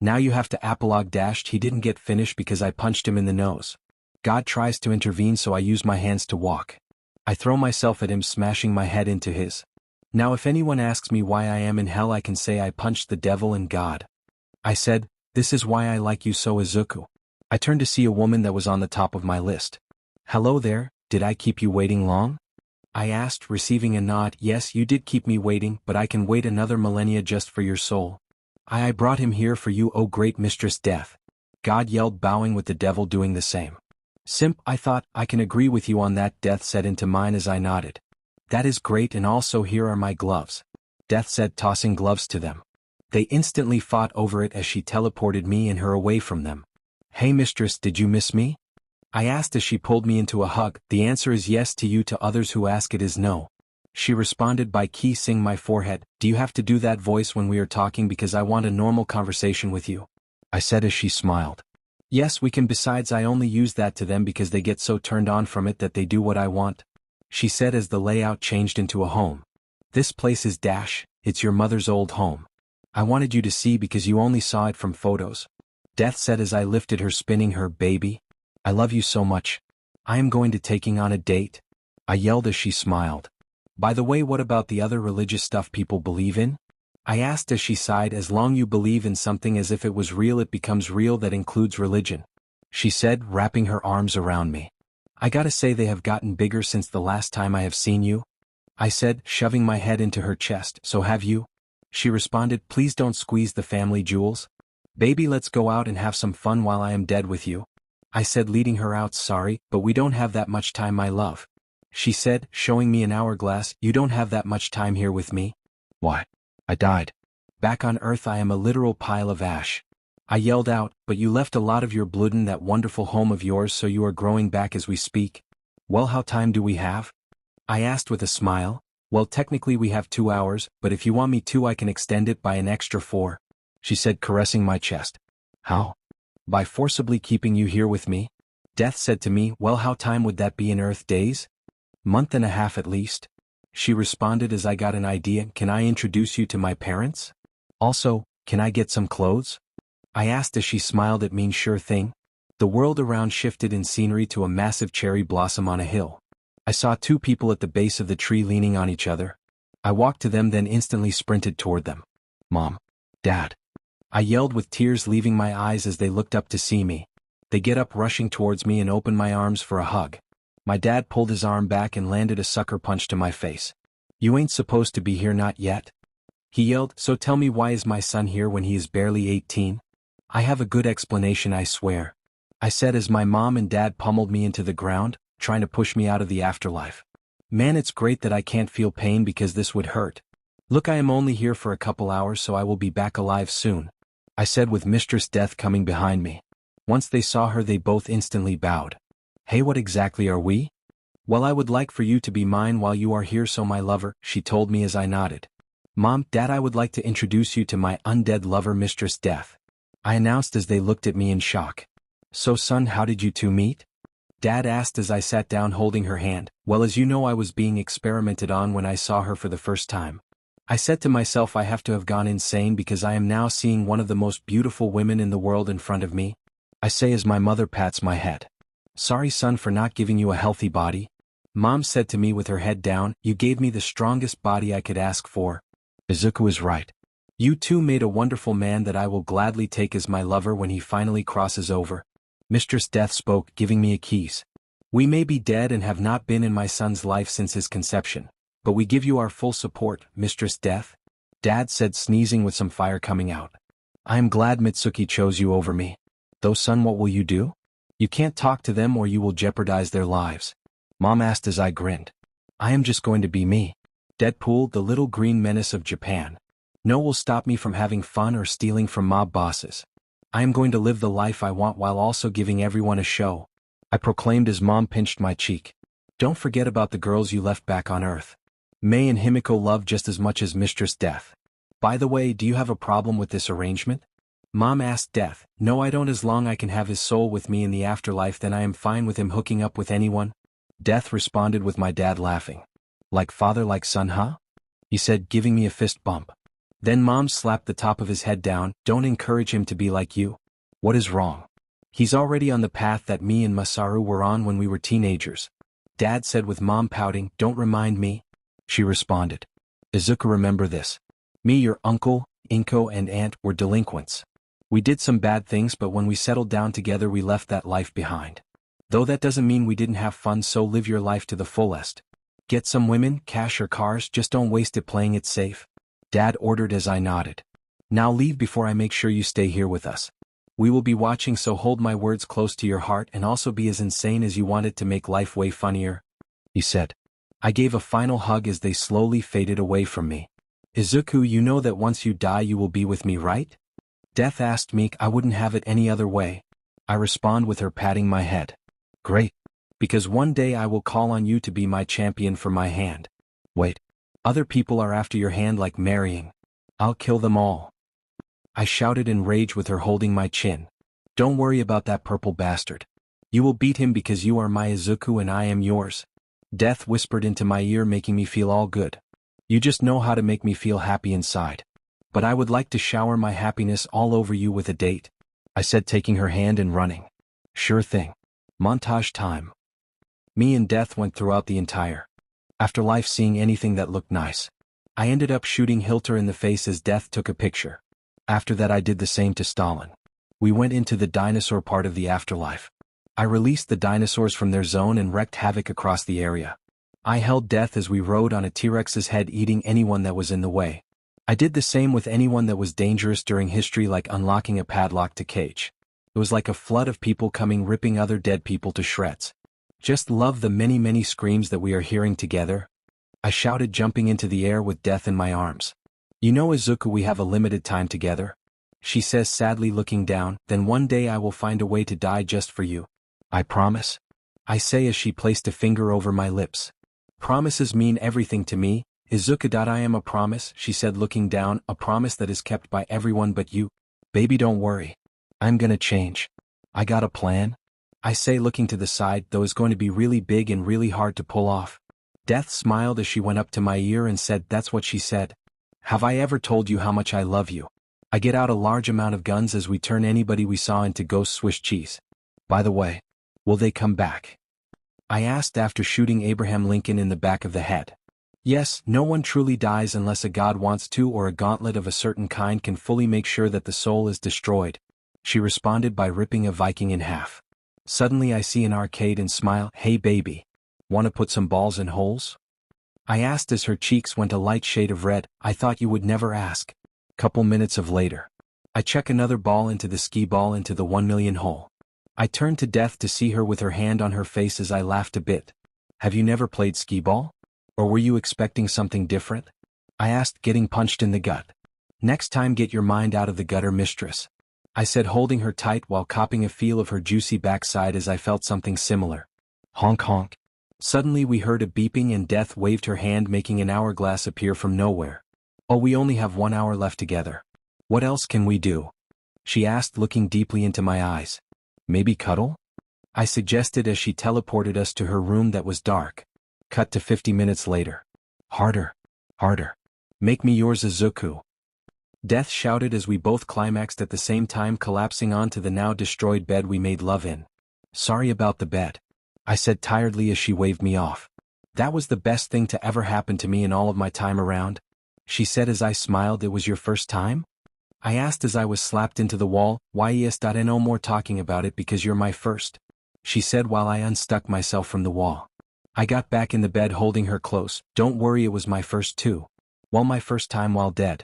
A: Now you have to apologue. He didn't get finished because I punched him in the nose. God tries to intervene, so I use my hands to walk. I throw myself at him, smashing my head into his. Now if anyone asks me why I am in hell, I can say I punched the devil and God. I said, this is why I like you so, Izuku. I turned to see a woman that was on the top of my list. Hello there, did I keep you waiting long? I asked, receiving a nod. Yes, you did keep me waiting, but I can wait another millennia just for your soul. I brought him here for you, O great Mistress Death. God yelled, bowing with the devil doing the same. Simp, I thought, I can agree with you on that, Death said into mine as I nodded. That is great, and also here are my gloves. Death said, tossing gloves to them. They instantly fought over it as she teleported me and her away from them. Hey mistress, did you miss me? I asked as she pulled me into a hug. The answer is yes, to you. To others who ask, it is no. She responded by kissing my forehead. Do you have to do that voice when we are talking? Because I want a normal conversation with you. I said as she smiled. Yes, we can. Besides, I only use that to them because they get so turned on from it that they do what I want. She said as the layout changed into a home. This place is it's your mother's old home. I wanted you to see because you only saw it from photos. Death said as I lifted her, spinning her. Baby, I love you so much. I am going to taking on a date. I yelled as she smiled. By the way, what about the other religious stuff people believe in? I asked as she sighed. As long you believe in something as if it was real, it becomes real. That includes religion. She said, wrapping her arms around me. I gotta say they have gotten bigger since the last time I have seen you. I said, shoving my head into her chest. So have you? She responded, please don't squeeze the family jewels. Baby, let's go out and have some fun while I am dead with you. I said, leading her out. Sorry, but we don't have that much time, my love. She said, showing me an hourglass. You don't have that much time here with me? Why? I died. Back on Earth I am a literal pile of ash. I yelled out, but you left a lot of your blood in that wonderful home of yours, so you are growing back as we speak. Well, how time do we have? I asked with a smile. Well, technically we have 2 hours, but if you want me to, I can extend it by an extra 4. She said, caressing my chest. How? By forcibly keeping you here with me? Death said to me. Well, how time would that be in Earth days? Month and a half at least. She responded as I got an idea. Can I introduce you to my parents? Also, can I get some clothes? I asked as she smiled at me. Sure thing. The world around shifted in scenery to a massive cherry blossom on a hill. I saw 2 people at the base of the tree leaning on each other. I walked to them, then instantly sprinted toward them. Mom. Dad. I yelled with tears leaving my eyes as they looked up to see me. They get up, rushing towards me, and opened my arms for a hug. My dad pulled his arm back and landed a sucker punch to my face. You ain't supposed to be here, not yet. He yelled. So tell me, why is my son here when he is barely 18? I have a good explanation, I swear. I said as my mom and dad pummeled me into the ground, trying to push me out of the afterlife. Man, it's great that I can't feel pain because this would hurt. Look, I am only here for a couple hours, so I will be back alive soon. I said with Mistress Death coming behind me. Once they saw her, they both instantly bowed. Hey, what exactly are we? Well, I would like for you to be mine while you are here, so my lover, she told me as I nodded. Mom, Dad, I would like to introduce you to my undead lover, Mistress Death. I announced as they looked at me in shock. So son, how did you 2 meet? Dad asked as I sat down holding her hand. Well, as you know, I was being experimented on when I saw her for the first time. I said to myself, I have to have gone insane because I am now seeing one of the most beautiful women in the world in front of me. I say as my mother pats my head. Sorry son for not giving you a healthy body. Mom said to me with her head down, you gave me the strongest body I could ask for. Izuku is right. You 2 made a wonderful man that I will gladly take as my lover when he finally crosses over. Mistress Death spoke, giving me a kiss. We may be dead and have not been in my son's life since his conception, but we give you our full support, Mistress Death. Dad said, sneezing with some fire coming out. I am glad Mitsuki chose you over me. Though son, what will you do? You can't talk to them or you will jeopardize their lives. Mom asked as I grinned. I am just going to be me. Deadpool, the little green menace of Japan. No will stop me from having fun or stealing from mob bosses. I am going to live the life I want while also giving everyone a show. I proclaimed as Mom pinched my cheek. Don't forget about the girls you left back on Earth. May and Himiko love just as much as Mistress Death. By the way, do you have a problem with this arrangement? Mom asked Death. No, I don't. As long I can have his soul with me in the afterlife, then I am fine with him hooking up with anyone. Death responded with my dad laughing. Like father, like son, huh? He said, giving me a fist bump. Then Mom slapped the top of his head down. Don't encourage him to be like you. What is wrong? He's already on the path that me and Masaru were on when we were teenagers. Dad said with Mom pouting, "Don't remind me." She responded. Izuku, remember this. Me, your uncle, Inko and aunt were delinquents. We did some bad things, but when we settled down together we left that life behind. Though that doesn't mean we didn't have fun, so live your life to the fullest. Get some women, cash or cars, just don't waste it playing it safe. Dad ordered as I nodded. Now leave before I make sure you stay here with us. We will be watching, so hold my words close to your heart and also be as insane as you want it to make life way funnier, he said. I gave a final hug as they slowly faded away from me. Izuku, you know that once you die you will be with me, right? Death asked me. I wouldn't have it any other way. I respond with her patting my head. Great. Because one day I will call on you to be my champion for my hand. Wait. Other people are after your hand like marrying. I'll kill them all. I shouted in rage with her holding my chin. Don't worry about that purple bastard. You will beat him because you are my Izuku and I am yours. Death whispered into my ear, making me feel all good. You just know how to make me feel happy inside. But I would like to shower my happiness all over you with a date, I said, taking her hand and running. Sure thing. Montage time. Me and Death went throughout the entire afterlife, seeing anything that looked nice. I ended up shooting Hilter in the face as Death took a picture. After that I did the same to Stalin. We went into the dinosaur part of the afterlife. I released the dinosaurs from their zone and wreaked havoc across the area. I held Death as we rode on a T-Rex's head, eating anyone that was in the way. I did the same with anyone that was dangerous during history, like unlocking a padlock to cage. It was like a flood of people coming, ripping other dead people to shreds. Just love the many screams that we are hearing together, I shouted, jumping into the air with Death in my arms. You know, Izuku, we have a limited time together, she says sadly, looking down. Then one day I will find a way to die just for you. I promise, I say as she placed a finger over my lips. Promises mean everything to me, Izuku. I am a promise, she said, looking down, a promise that is kept by everyone but you. Baby, don't worry. I'm gonna change. I got a plan, I say, looking to the side, though it's going to be really big and really hard to pull off. Death smiled as she went up to my ear and said, that's what she said. Have I ever told you how much I love you? I get out a large amount of guns as we turn anybody we saw into ghost Swiss cheese. By the way, will they come back? I asked after shooting Abraham Lincoln in the back of the head. Yes, no one truly dies unless a god wants to, or a gauntlet of a certain kind can fully make sure that the soul is destroyed, she responded by ripping a Viking in half. Suddenly I see an arcade and smile. Hey baby, wanna put some balls in holes? I asked as her cheeks went a light shade of red. I thought you would never ask. Couple minutes of later, I check another ball into the ski ball into the 1 million hole. I turned to Death to see her with her hand on her face as I laughed a bit. Have you never played skee ball? Or were you expecting something different? I asked, getting punched in the gut. Next time get your mind out of the gutter, mistress, I said, holding her tight while copping a feel of her juicy backside as I felt something similar. Honk honk. Suddenly we heard a beeping and Death waved her hand, making an hourglass appear from nowhere. Oh, we only have 1 hour left together. What else can we do? She asked, looking deeply into my eyes. Maybe cuddle? I suggested as she teleported us to her room that was dark. Cut to 50 minutes later. Harder. Harder. Make me yours, Izuku. Death shouted as we both climaxed at the same time, collapsing onto the now destroyed bed we made love in. Sorry about the bed, I said tiredly as she waved me off. That was the best thing to ever happen to me in all of my time around, she said as I smiled. It was your first time? I asked as I was slapped into the wall. Yes. No more talking about it because you're my first, she said while I unstuck myself from the wall. I got back in the bed holding her close. Don't worry, it was my first too. Well, my first time while dead.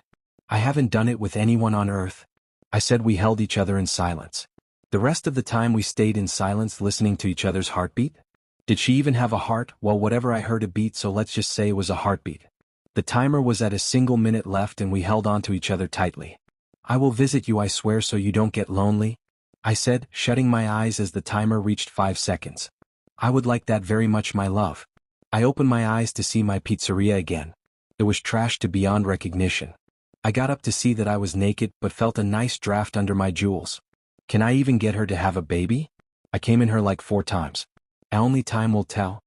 A: I haven't done it with anyone on earth, I said. We held each other in silence. The rest of the time we stayed in silence, listening to each other's heartbeat. Did she even have a heart? Well, whatever, I heard a beat, so let's just say it was a heartbeat. The timer was at a single minute left and we held on to each other tightly. I will visit you, I swear, so you don't get lonely, I said, shutting my eyes as the timer reached 5 seconds. I would like that very much, my love. I opened my eyes to see my pizzeria again. It was trashed to beyond recognition. I got up to see that I was naked but felt a nice draft under my jewels. Can I even get her to have a baby? I came in her like 4 times. Only time will tell.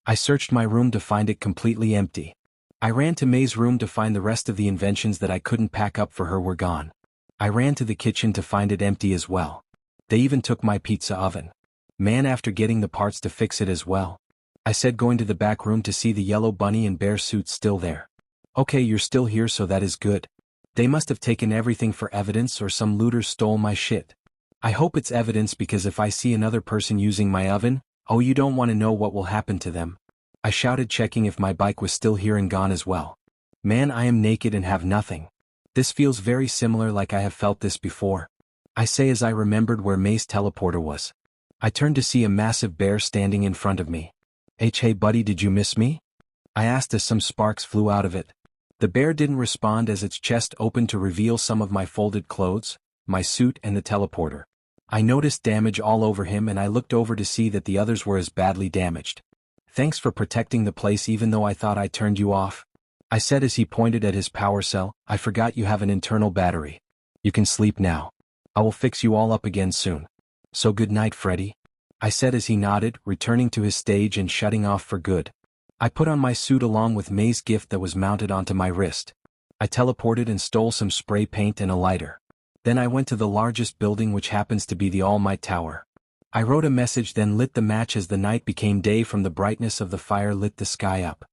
A: I searched my room to find it completely empty. I ran to May's room to find the rest of the inventions that I couldn't pack up for her were gone. I ran to the kitchen to find it empty as well. They even took my pizza oven. Man, after getting the parts to fix it as well. I said, going to the back room to see the yellow bunny and bear suits still there. Okay, you're still here, so that is good. They must have taken everything for evidence, or some looters stole my shit. I hope it's evidence, because if I see another person using my oven, oh, you don't want to know what will happen to them. I shouted, checking if my bike was still here and gone as well. Man, I am naked and have nothing. This feels very similar, like I have felt this before. I say as I remembered where May's teleporter was. I turned to see a massive bear standing in front of me. Hey buddy, did you miss me? I asked as some sparks flew out of it. The bear didn't respond as its chest opened to reveal some of my folded clothes, my suit and the teleporter. I noticed damage all over him, and I looked over to see that the others were as badly damaged. Thanks for protecting the place even though I thought I turned you off. I said as he pointed at his power cell. I forgot you have an internal battery. You can sleep now. I will fix you all up again soon. So good night, Freddy. I said as he nodded, returning to his stage and shutting off for good. I put on my suit along with May's gift that was mounted onto my wrist. I teleported and stole some spray paint and a lighter. Then I went to the largest building, which happens to be the All Might Tower. I wrote a message, then lit the match as the night became day from the brightness of the fire lit the sky up.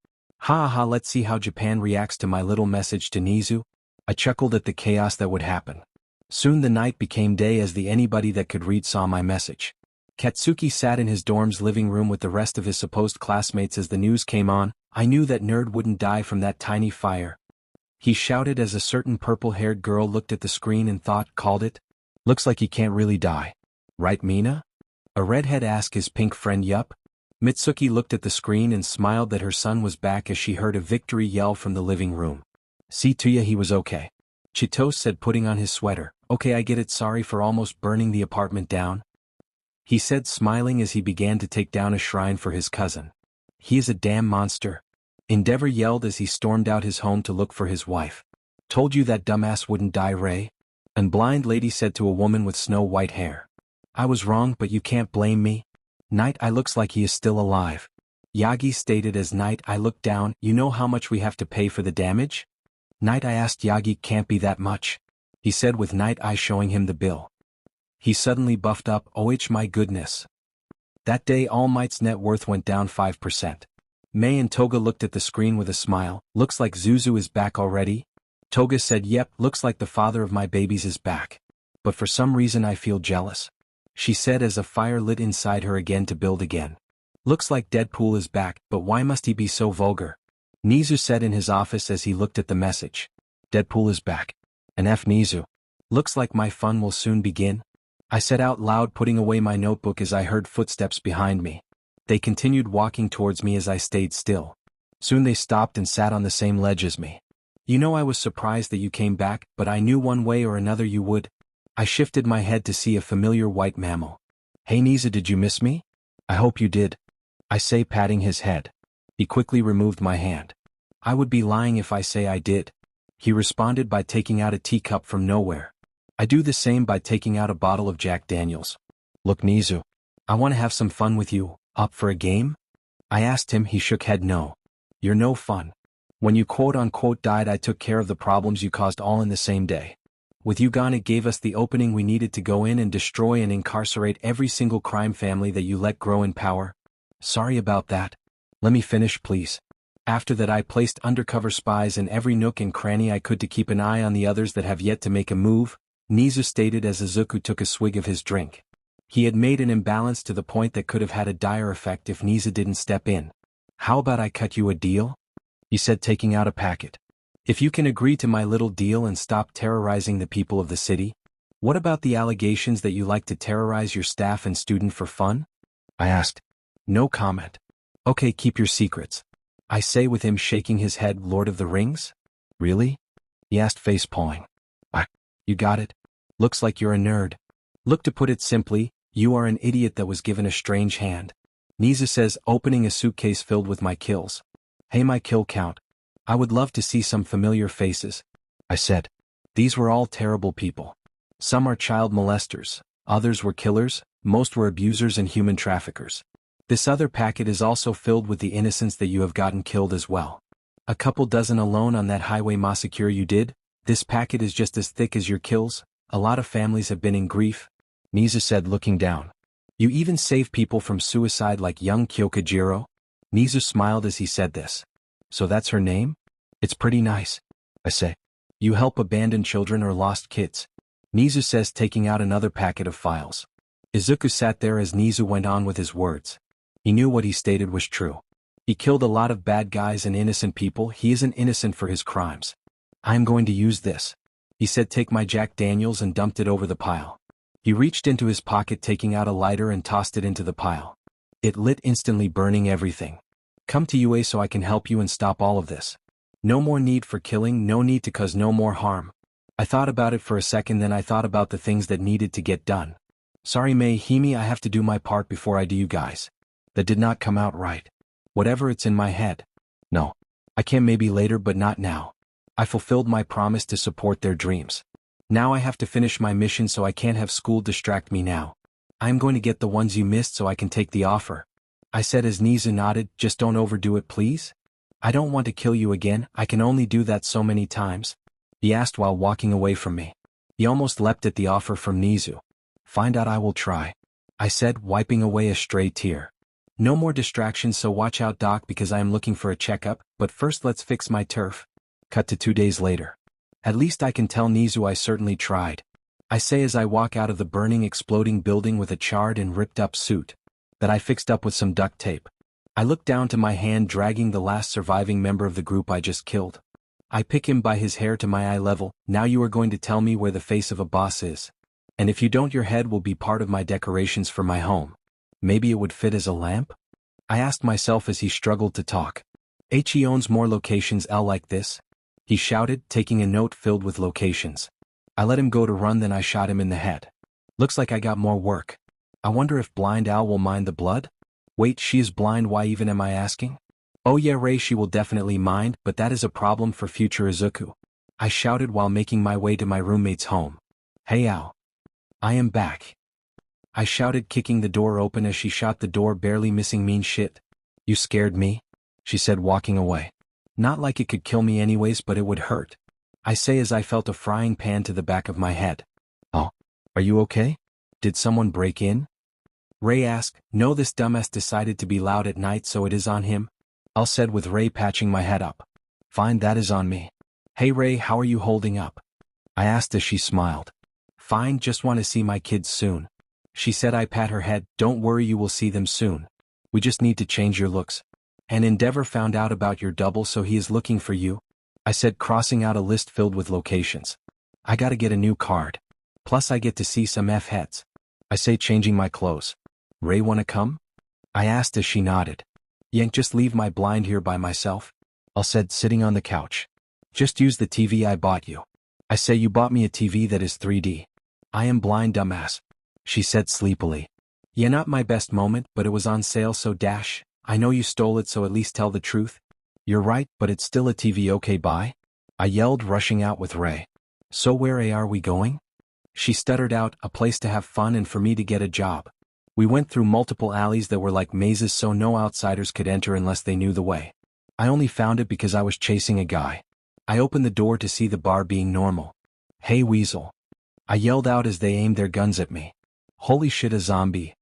A: Ha ha, let's see how Japan reacts to my little message to Nezu. I chuckled at the chaos that would happen. Soon the night became day as the anybody that could read saw my message. Katsuki sat in his dorm's living room with the rest of his supposed classmates as the news came on. I knew that nerd wouldn't die from that tiny fire. He shouted as a certain purple-haired girl looked at the screen and called it. Looks like he can't really die. Right, Mina? A redhead asked his pink friend. Yup. Mitsuki looked at the screen and smiled that her son was back as she heard a victory yell from the living room. See to ya, he was okay. Chito said, putting on his sweater. Okay, I get it, sorry for almost burning the apartment down. He said, smiling as he began to take down a shrine for his cousin. He is a damn monster. Endeavor yelled as he stormed out his home to look for his wife. Told you that dumbass wouldn't die, Ray? An blind lady said to a woman with snow-white hair. I was wrong, but you can't blame me. Night, I looks like he is still alive. Yagi stated as Night, I looked down. You know how much we have to pay for the damage? Night, I asked Yagi. Can't be that much. He said with Night Eye showing him the bill. He suddenly buffed up. Oh my goodness. That day All Might's net worth went down 5%. May and Toga looked at the screen with a smile. Looks like Zuzu is back already? Toga said, yep, looks like the father of my babies is back. But for some reason I feel jealous. She said as a fire lit inside her again to build again. Looks like Deadpool is back, but why must he be so vulgar? Nezu said in his office as he looked at the message. Deadpool is back. And F Nezu. Looks like my fun will soon begin. I said out loud, putting away my notebook as I heard footsteps behind me. They continued walking towards me as I stayed still. Soon they stopped and sat on the same ledge as me. You know, I was surprised that you came back, but I knew one way or another you would. I shifted my head to see a familiar white mammal. Hey Nezu, did you miss me? I hope you did. I say, patting his head. He quickly removed my hand. I would be lying if I say I did. He responded by taking out a teacup from nowhere. I do the same by taking out a bottle of Jack Daniels. Look Nezu, I want to have some fun with you. Up for a game? I asked him. He shook head. No. You're no fun. When you quote-unquote died, I took care of the problems you caused all in the same day. With you gone, it gave us the opening we needed to go in and destroy and incarcerate every single crime family that you let grow in power. Sorry about that. Let me finish, please. After that, I placed undercover spies in every nook and cranny I could to keep an eye on the others that have yet to make a move, Nezu stated as Izuku took a swig of his drink. He had made an imbalance to the point that could have had a dire effect if Nezu didn't step in. How about I cut you a deal? He said, taking out a packet. If you can agree to my little deal and stop terrorizing the people of the city. What about the allegations that you like to terrorize your staff and student for fun? I asked. No comment. Okay, keep your secrets. I say with him shaking his head. Lord of the Rings? Really? He asked, face pawing. You got it. Looks like you're a nerd. Look, to put it simply, you are an idiot that was given a strange hand. Nezu says, opening a suitcase filled with my kills. Hey, my kill count. I would love to see some familiar faces. I said. These were all terrible people. Some are child molesters, others were killers, most were abusers and human traffickers. This other packet is also filled with the innocents that you have gotten killed as well. A couple dozen alone on that highway massacre you did. This packet is just as thick as your kills. A lot of families have been in grief. Nezu said looking down. You even save people from suicide like young Kyokujiro? Nezu smiled as he said this. So that's her name? It's pretty nice. I say. You help abandoned children or lost kids. Nezu says taking out another packet of files. Izuku sat there as Nezu went on with his words. He knew what he stated was true. He killed a lot of bad guys and innocent people. He isn't innocent for his crimes. I am going to use this. He said take my Jack Daniels and dumped it over the pile. He reached into his pocket taking out a lighter and tossed it into the pile. It lit instantly burning everything. Come to UA so I can help you and stop all of this. No more need for killing, no need to cause no more harm. I thought about it for a second, then I thought about the things that needed to get done. Sorry Hime, I have to do my part before I do you guys. That did not come out right. Whatever, it's in my head. No. I can maybe later but not now. I fulfilled my promise to support their dreams. Now I have to finish my mission so I can't have school distract me now. I am going to get the ones you missed so I can take the offer. I said as Nezu nodded, just don't overdo it please. I don't want to kill you again, I can only do that so many times. He asked while walking away from me. He almost leapt at the offer from Nezu. Find out, I will try. I said, wiping away a stray tear. No more distractions, so watch out Doc, because I am looking for a checkup, but first let's fix my turf. Cut to 2 days later. At least I can tell Nezu I certainly tried. I say as I walk out of the burning exploding building with a charred and ripped up suit that I fixed up with some duct tape. I look down to my hand dragging the last surviving member of the group I just killed. I pick him by his hair to my eye level. Now you are going to tell me where the face of a boss is. And if you don't, your head will be part of my decorations for my home. Maybe it would fit as a lamp? I asked myself as he struggled to talk. He owns more locations L like this? He shouted, taking a note filled with locations. I let him go to run, then I shot him in the head. Looks like I got more work. I wonder if Blind Al will mind the blood? Wait, she is blind, why even am I asking? Oh yeah Ray, she will definitely mind, but that is a problem for future Izuku. I shouted while making my way to my roommate's home. Hey Al. I am back. I shouted, kicking the door open as she shot the door, barely missing. Mean shit. You scared me? She said, walking away. Not like it could kill me anyways, but it would hurt. I say as I felt a frying pan to the back of my head. Oh. Are you okay? Did someone break in? Ray asked. No, this dumbass decided to be loud at night, so it is on him. Al said with Ray patching my head up. Fine, that is on me. Hey Ray, how are you holding up? I asked as she smiled. Fine, just want to see my kids soon. She said. I pat her head. Don't worry, you will see them soon. We just need to change your looks. And Endeavor found out about your double, so he is looking for you. I said, crossing out a list filled with locations. I gotta get a new card. Plus I get to see some F-heads. I say, changing my clothes. Ray wanna come? I asked as she nodded. Yank, just leave my blind here by myself. Al said, sitting on the couch. Just use the TV I bought you. I say, you bought me a TV that is 3D. I am blind, dumbass. She said sleepily. Yeah, not my best moment, but it was on sale, so dash. I know you stole it, so at least tell the truth. You're right, but it's still a TV, okay, bye? I yelled, rushing out with Ray. So where are we going? She stuttered out, a place to have fun and for me to get a job. We went through multiple alleys that were like mazes, so no outsiders could enter unless they knew the way. I only found it because I was chasing a guy. I opened the door to see the bar being normal. Hey Weasel. I yelled out as they aimed their guns at me. Holy shit, a zombie.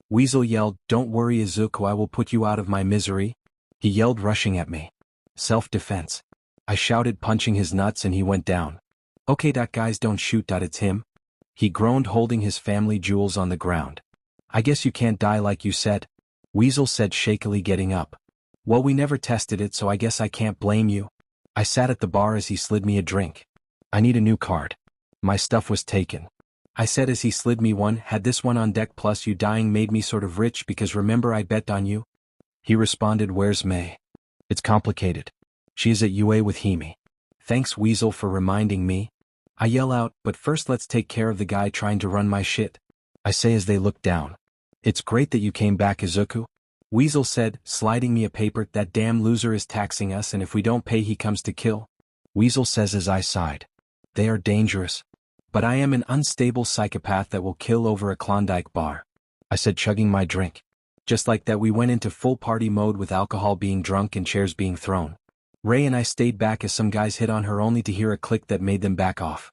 A: Weasel yelled, don't worry Izuku, I will put you out of my misery. He yelled, rushing at me. Self-defense. I shouted, punching his nuts, and he went down. Okay, that guys, don't shoot, it's him. He groaned, holding his family jewels on the ground. I guess you can't die like you said. Weasel said shakily, getting up. Well, we never tested it, so I guess I can't blame you. I sat at the bar as he slid me a drink. I need a new card. My stuff was taken. I said as he slid me one. Had this one on deck, plus you dying made me sort of rich because remember I bet on you? He responded, where's May? It's complicated. She is at UA with Hime. Thanks Weasel for reminding me. I yell out, but first let's take care of the guy trying to run my shit. I say as they look down. It's great that you came back, Izuku. Weasel said, sliding me a paper. That damn loser is taxing us, and if we don't pay he comes to kill. Weasel says as I sighed. They are dangerous. But I am an unstable psychopath that will kill over a Klondike bar. I said, chugging my drink. Just like that we went into full party mode with alcohol being drunk and chairs being thrown. Ray and I stayed back as some guys hit on her only to hear a click that made them back off.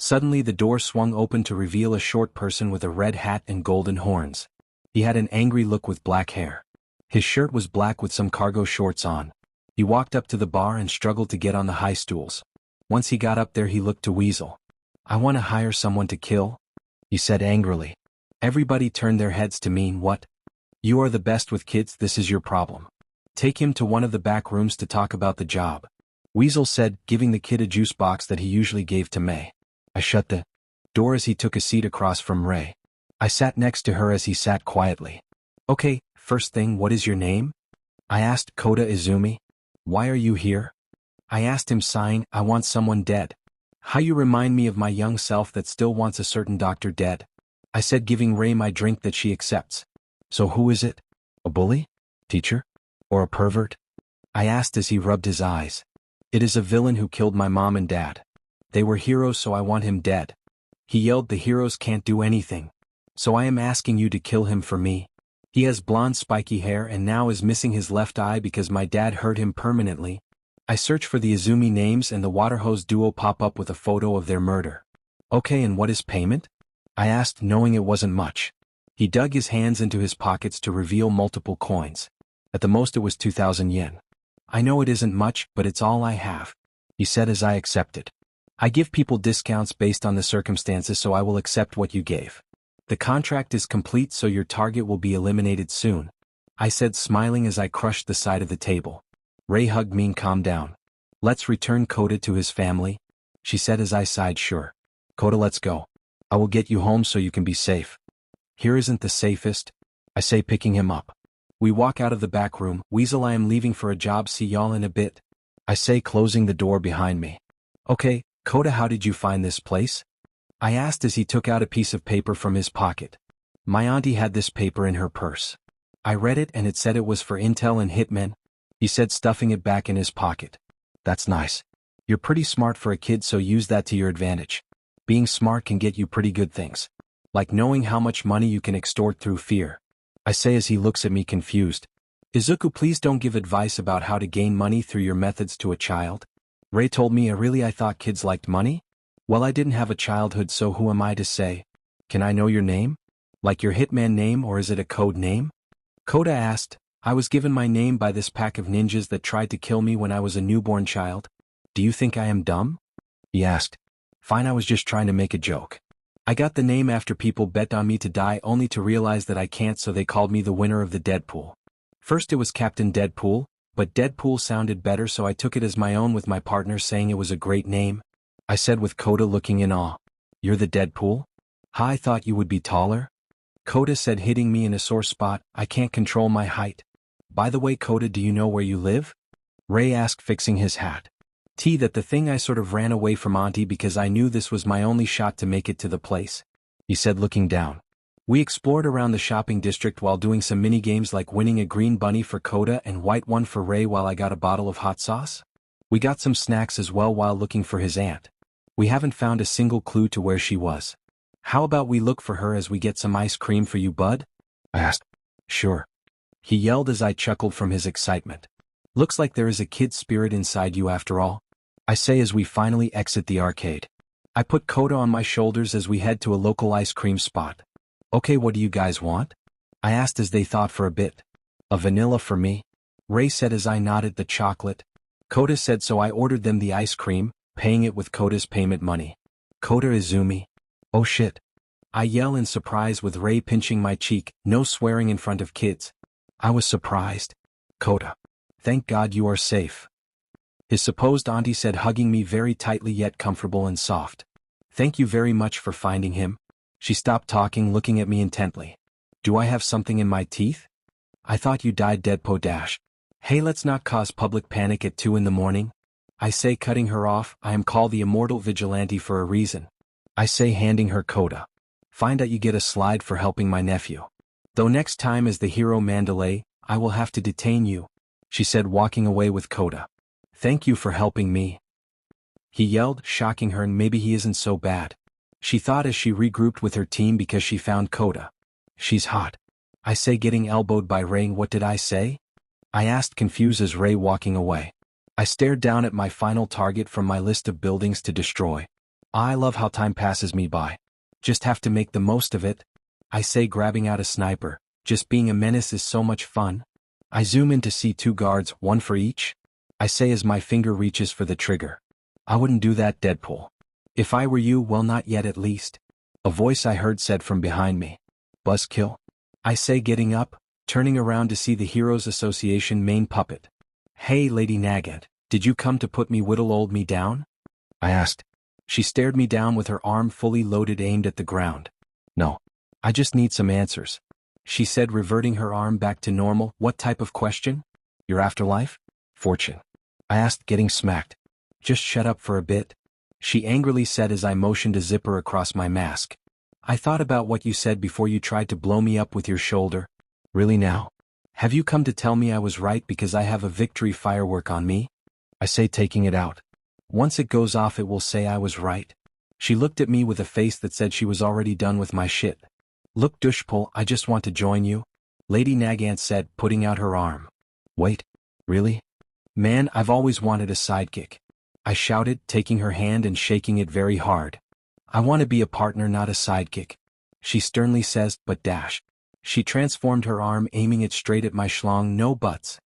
A: Suddenly the door swung open to reveal a short person with a red hat and golden horns. He had an angry look with black hair. His shirt was black with some cargo shorts on. He walked up to the bar and struggled to get on the high stools. Once he got up there he looked to Weasel. "I want to hire someone to kill," he said angrily. Everybody turned their heads to mean what? "You are the best with kids, this is your problem. Take him to one of the back rooms to talk about the job," Weasel said, giving the kid a juice box that he usually gave to May. I shut the door as he took a seat across from Ray. I sat next to her as he sat quietly. "Okay, first thing, what is your name?" I asked. "Kota Izumi." "Why are you here?" I asked him, sighing. "I want someone dead. How you remind me of my young self that still wants a certain doctor dead," I said, giving Ray my drink that she accepts. "So who is it? A bully? Teacher? Or a pervert?" I asked as he rubbed his eyes. "It is a villain who killed my mom and dad. They were heroes, so I want him dead." He yelled, "The heroes can't do anything. So I am asking you to kill him for me. He has blonde spiky hair and now is missing his left eye because my dad hurt him permanently." I search for the Izumi names and the water hose duo pop up with a photo of their murder. "Okay, and what is payment?" I asked, knowing it wasn't much. He dug his hands into his pockets to reveal multiple coins. At the most it was 2,000 yen. "I know it isn't much, but it's all I have," he said as I accepted. "I give people discounts based on the circumstances, so I will accept what you gave. The contract is complete, so your target will be eliminated soon," I said, smiling as I crushed the side of the table. Ray hugged me and calmed down. "Let's return Kota to his family," she said as I sighed. "Sure. Kota, let's go. I will get you home so you can be safe." "Here isn't the safest," I say, picking him up. We walk out of the back room. "Weasel, I am leaving for a job, see y'all in a bit," I say, closing the door behind me. "Okay, Kota, how did you find this place?" I asked as he took out a piece of paper from his pocket. My auntie had this paper in her purse. I read it and it said it was for intel and hitmen, he said, stuffing it back in his pocket. "That's nice. You're pretty smart for a kid, so use that to your advantage. Being smart can get you pretty good things. Like knowing how much money you can extort through fear," I say as he looks at me confused. "Izuku, please don't give advice about how to gain money through your methods to a child." Ray told me, I thought kids liked money? Well, I didn't have a childhood, so who am I to say? "Can I know your name? Like your hitman name, or is it a code name?" Kota asked. "I was given my name by this pack of ninjas that tried to kill me when I was a newborn child. Do you think I am dumb?" he asked. "Fine, I was just trying to make a joke. I got the name after people bet on me to die, only to realize that I can't, so they called me the winner of the Deadpool. First it was Captain Deadpool, but Deadpool sounded better, so I took it as my own with my partner saying it was a great name," I said, with Kota looking in awe. "You're the Deadpool? Ha, I thought you would be taller." Kota said, hitting me in a sore spot. "I can't control my height. By the way, Kota, do you know where you live?" Ray asked, fixing his hat. That the thing, I sort of ran away from Auntie because I knew this was my only shot to make it to the place," he said, looking down. We explored around the shopping district while doing some mini games like winning a green bunny for Kota and white one for Ray, while I got a bottle of hot sauce. We got some snacks as well while looking for his aunt. We haven't found a single clue to where she was. "How about we look for her as we get some ice cream for you, bud?" I asked. "Sure," he yelled as I chuckled from his excitement. "Looks like there is a kid spirit inside you after all," I say as we finally exit the arcade. I put Kota on my shoulders as we head to a local ice cream spot. "Okay, what do you guys want?" I asked as they thought for a bit. "A vanilla for me," Ray said as I nodded. "The chocolate," Kota said, so I ordered them the ice cream, paying it with Kota's payment money. "Kota Izumi." "Oh shit," I yell in surprise, with Ray pinching my cheek. "No swearing in front of kids." I was surprised. "Kota, thank God you are safe," his supposed auntie said, hugging me very tightly yet comfortable and soft. "Thank you very much for finding him." She stopped talking, looking at me intently. "Do I have something in my teeth?" "I thought you died, Deadpool dash." "Hey, let's not cause public panic at 2 in the morning. I say, cutting her off. "I am called the Immortal Vigilante for a reason," I say, handing her Kota. "Find out you get a slide for helping my nephew. Though next time as the hero Mandalay, I will have to detain you," she said, walking away with Kota. "Thank you for helping me," he yelled, shocking her. "And maybe he isn't so bad," she thought as she regrouped with her team because she found Kota. "She's hot," I say, getting elbowed by Ray. "What did I say?" I asked, confused, as Ray walking away. I stared down at my final target from my list of buildings to destroy. I love how time passes me by. Just have to make the most of it. I say, grabbing out a sniper. Just being a menace is so much fun. I zoom in to see 2 guards, 1 for each. I say as my finger reaches for the trigger. I wouldn't do that, Deadpool. If I were you, well, not yet at least. A voice I heard said from behind me. Buzzkill. I say, getting up, turning around to see the Heroes Association main puppet. Hey, Lady Nagant, did you come to put me whittle old me down? I asked. She stared me down with her arm fully loaded aimed at the ground. No. I just need some answers. She said, reverting her arm back to normal. What type of question? Your afterlife? Fortune. I asked, getting smacked. Just shut up for a bit. She angrily said as I motioned a zipper across my mask. I thought about what you said before you tried to blow me up with your shoulder. Really now? Have you come to tell me I was right because I have a victory firework on me? I say, taking it out. Once it goes off it will say I was right. She looked at me with a face that said she was already done with my shit. Look, Dushpul, I just want to join you. Lady Nagant said, putting out her arm. Wait. Really? Man, I've always wanted a sidekick. I shouted, taking her hand and shaking it very hard. I want to be a partner, not a sidekick. She sternly says, but dash. She transformed her arm, aiming it straight at my schlong. No buts.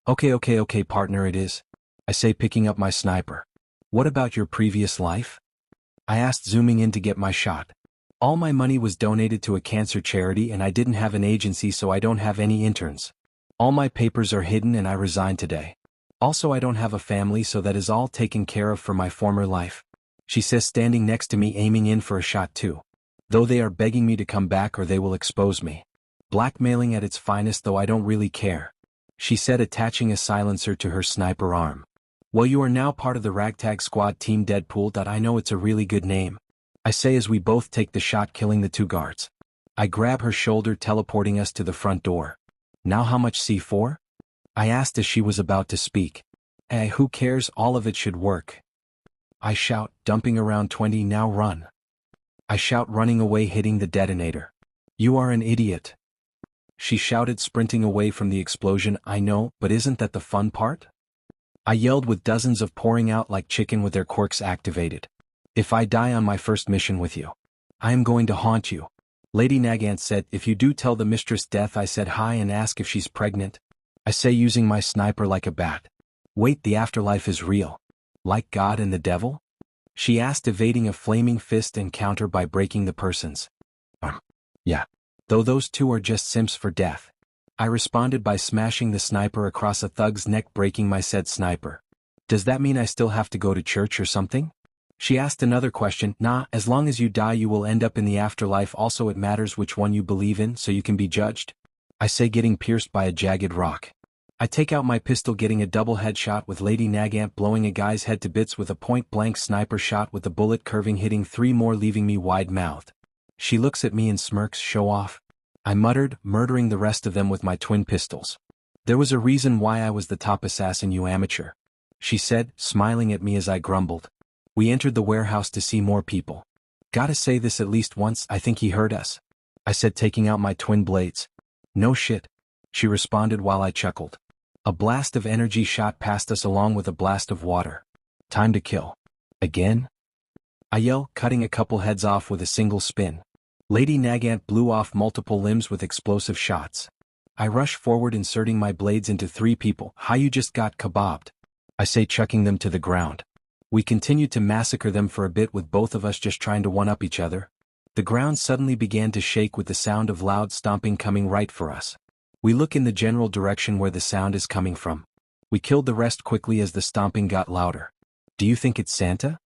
A: Okay, partner it is. I say, picking up my sniper. What about your previous life? I asked, zooming in to get my shot. All my money was donated to a cancer charity and I didn't have an agency, so I don't have any interns. All my papers are hidden and I resigned today. Also, I don't have a family, so that is all taken care of for my former life. She says, standing next to me, aiming in for a shot too. Though they are begging me to come back or they will expose me. Blackmailing at its finest, though I don't really care. She said, attaching a silencer to her sniper arm. Well, you are now part of the ragtag squad team Deadpool. I know it's a really good name. I say as we both take the shot, killing the 2 guards. I grab her shoulder, teleporting us to the front door. Now how much C4? I asked as she was about to speak. Who cares, all of it should work. I shout, dumping around 20, now run. I shout, running away, hitting the detonator. You are an idiot. She shouted, sprinting away from the explosion. I know, but isn't that the fun part? I yelled, with dozens of pouring out like chicken with their quirks activated. If I die on my first mission with you, I am going to haunt you. Lady Nagant said, if you do tell the mistress death. I said hi and ask if she's pregnant. I say, using my sniper like a bat. Wait, the afterlife is real. Like God and the devil? She asked, evading a flaming fist and counter by breaking the person's. Yeah. Though those 2 are just simps for death. I responded by smashing the sniper across a thug's neck, breaking my said sniper. Does that mean I still have to go to church or something? She asked another question. Nah, as long as you die you will end up in the afterlife. Also, it matters which one you believe in, so you can be judged. I say, getting pierced by a jagged rock. I take out my pistol, getting a double headshot with Lady Nagant, blowing a guy's head to bits with a point-blank sniper shot with the bullet curving, hitting 3 more, leaving me wide-mouthed. She looks at me and smirks. Show off. I muttered, murdering the rest of them with my twin pistols. There was a reason why I was the top assassin, you amateur. She said, smiling at me as I grumbled. We entered the warehouse to see more people. Gotta say this at least once, I think he heard us. I said, taking out my twin blades. No shit. She responded while I chuckled. A blast of energy shot past us along with a blast of water. Time to kill. Again? I yell, cutting a couple heads off with a single spin. Lady Nagant blew off multiple limbs with explosive shots. I rush forward, inserting my blades into 3 people. How you just got kebabbed? I say, chucking them to the ground. We continued to massacre them for a bit, with both of us just trying to one-up each other. The ground suddenly began to shake with the sound of loud stomping coming right for us. We look in the general direction where the sound is coming from. We killed the rest quickly as the stomping got louder. Do you think it's Santa?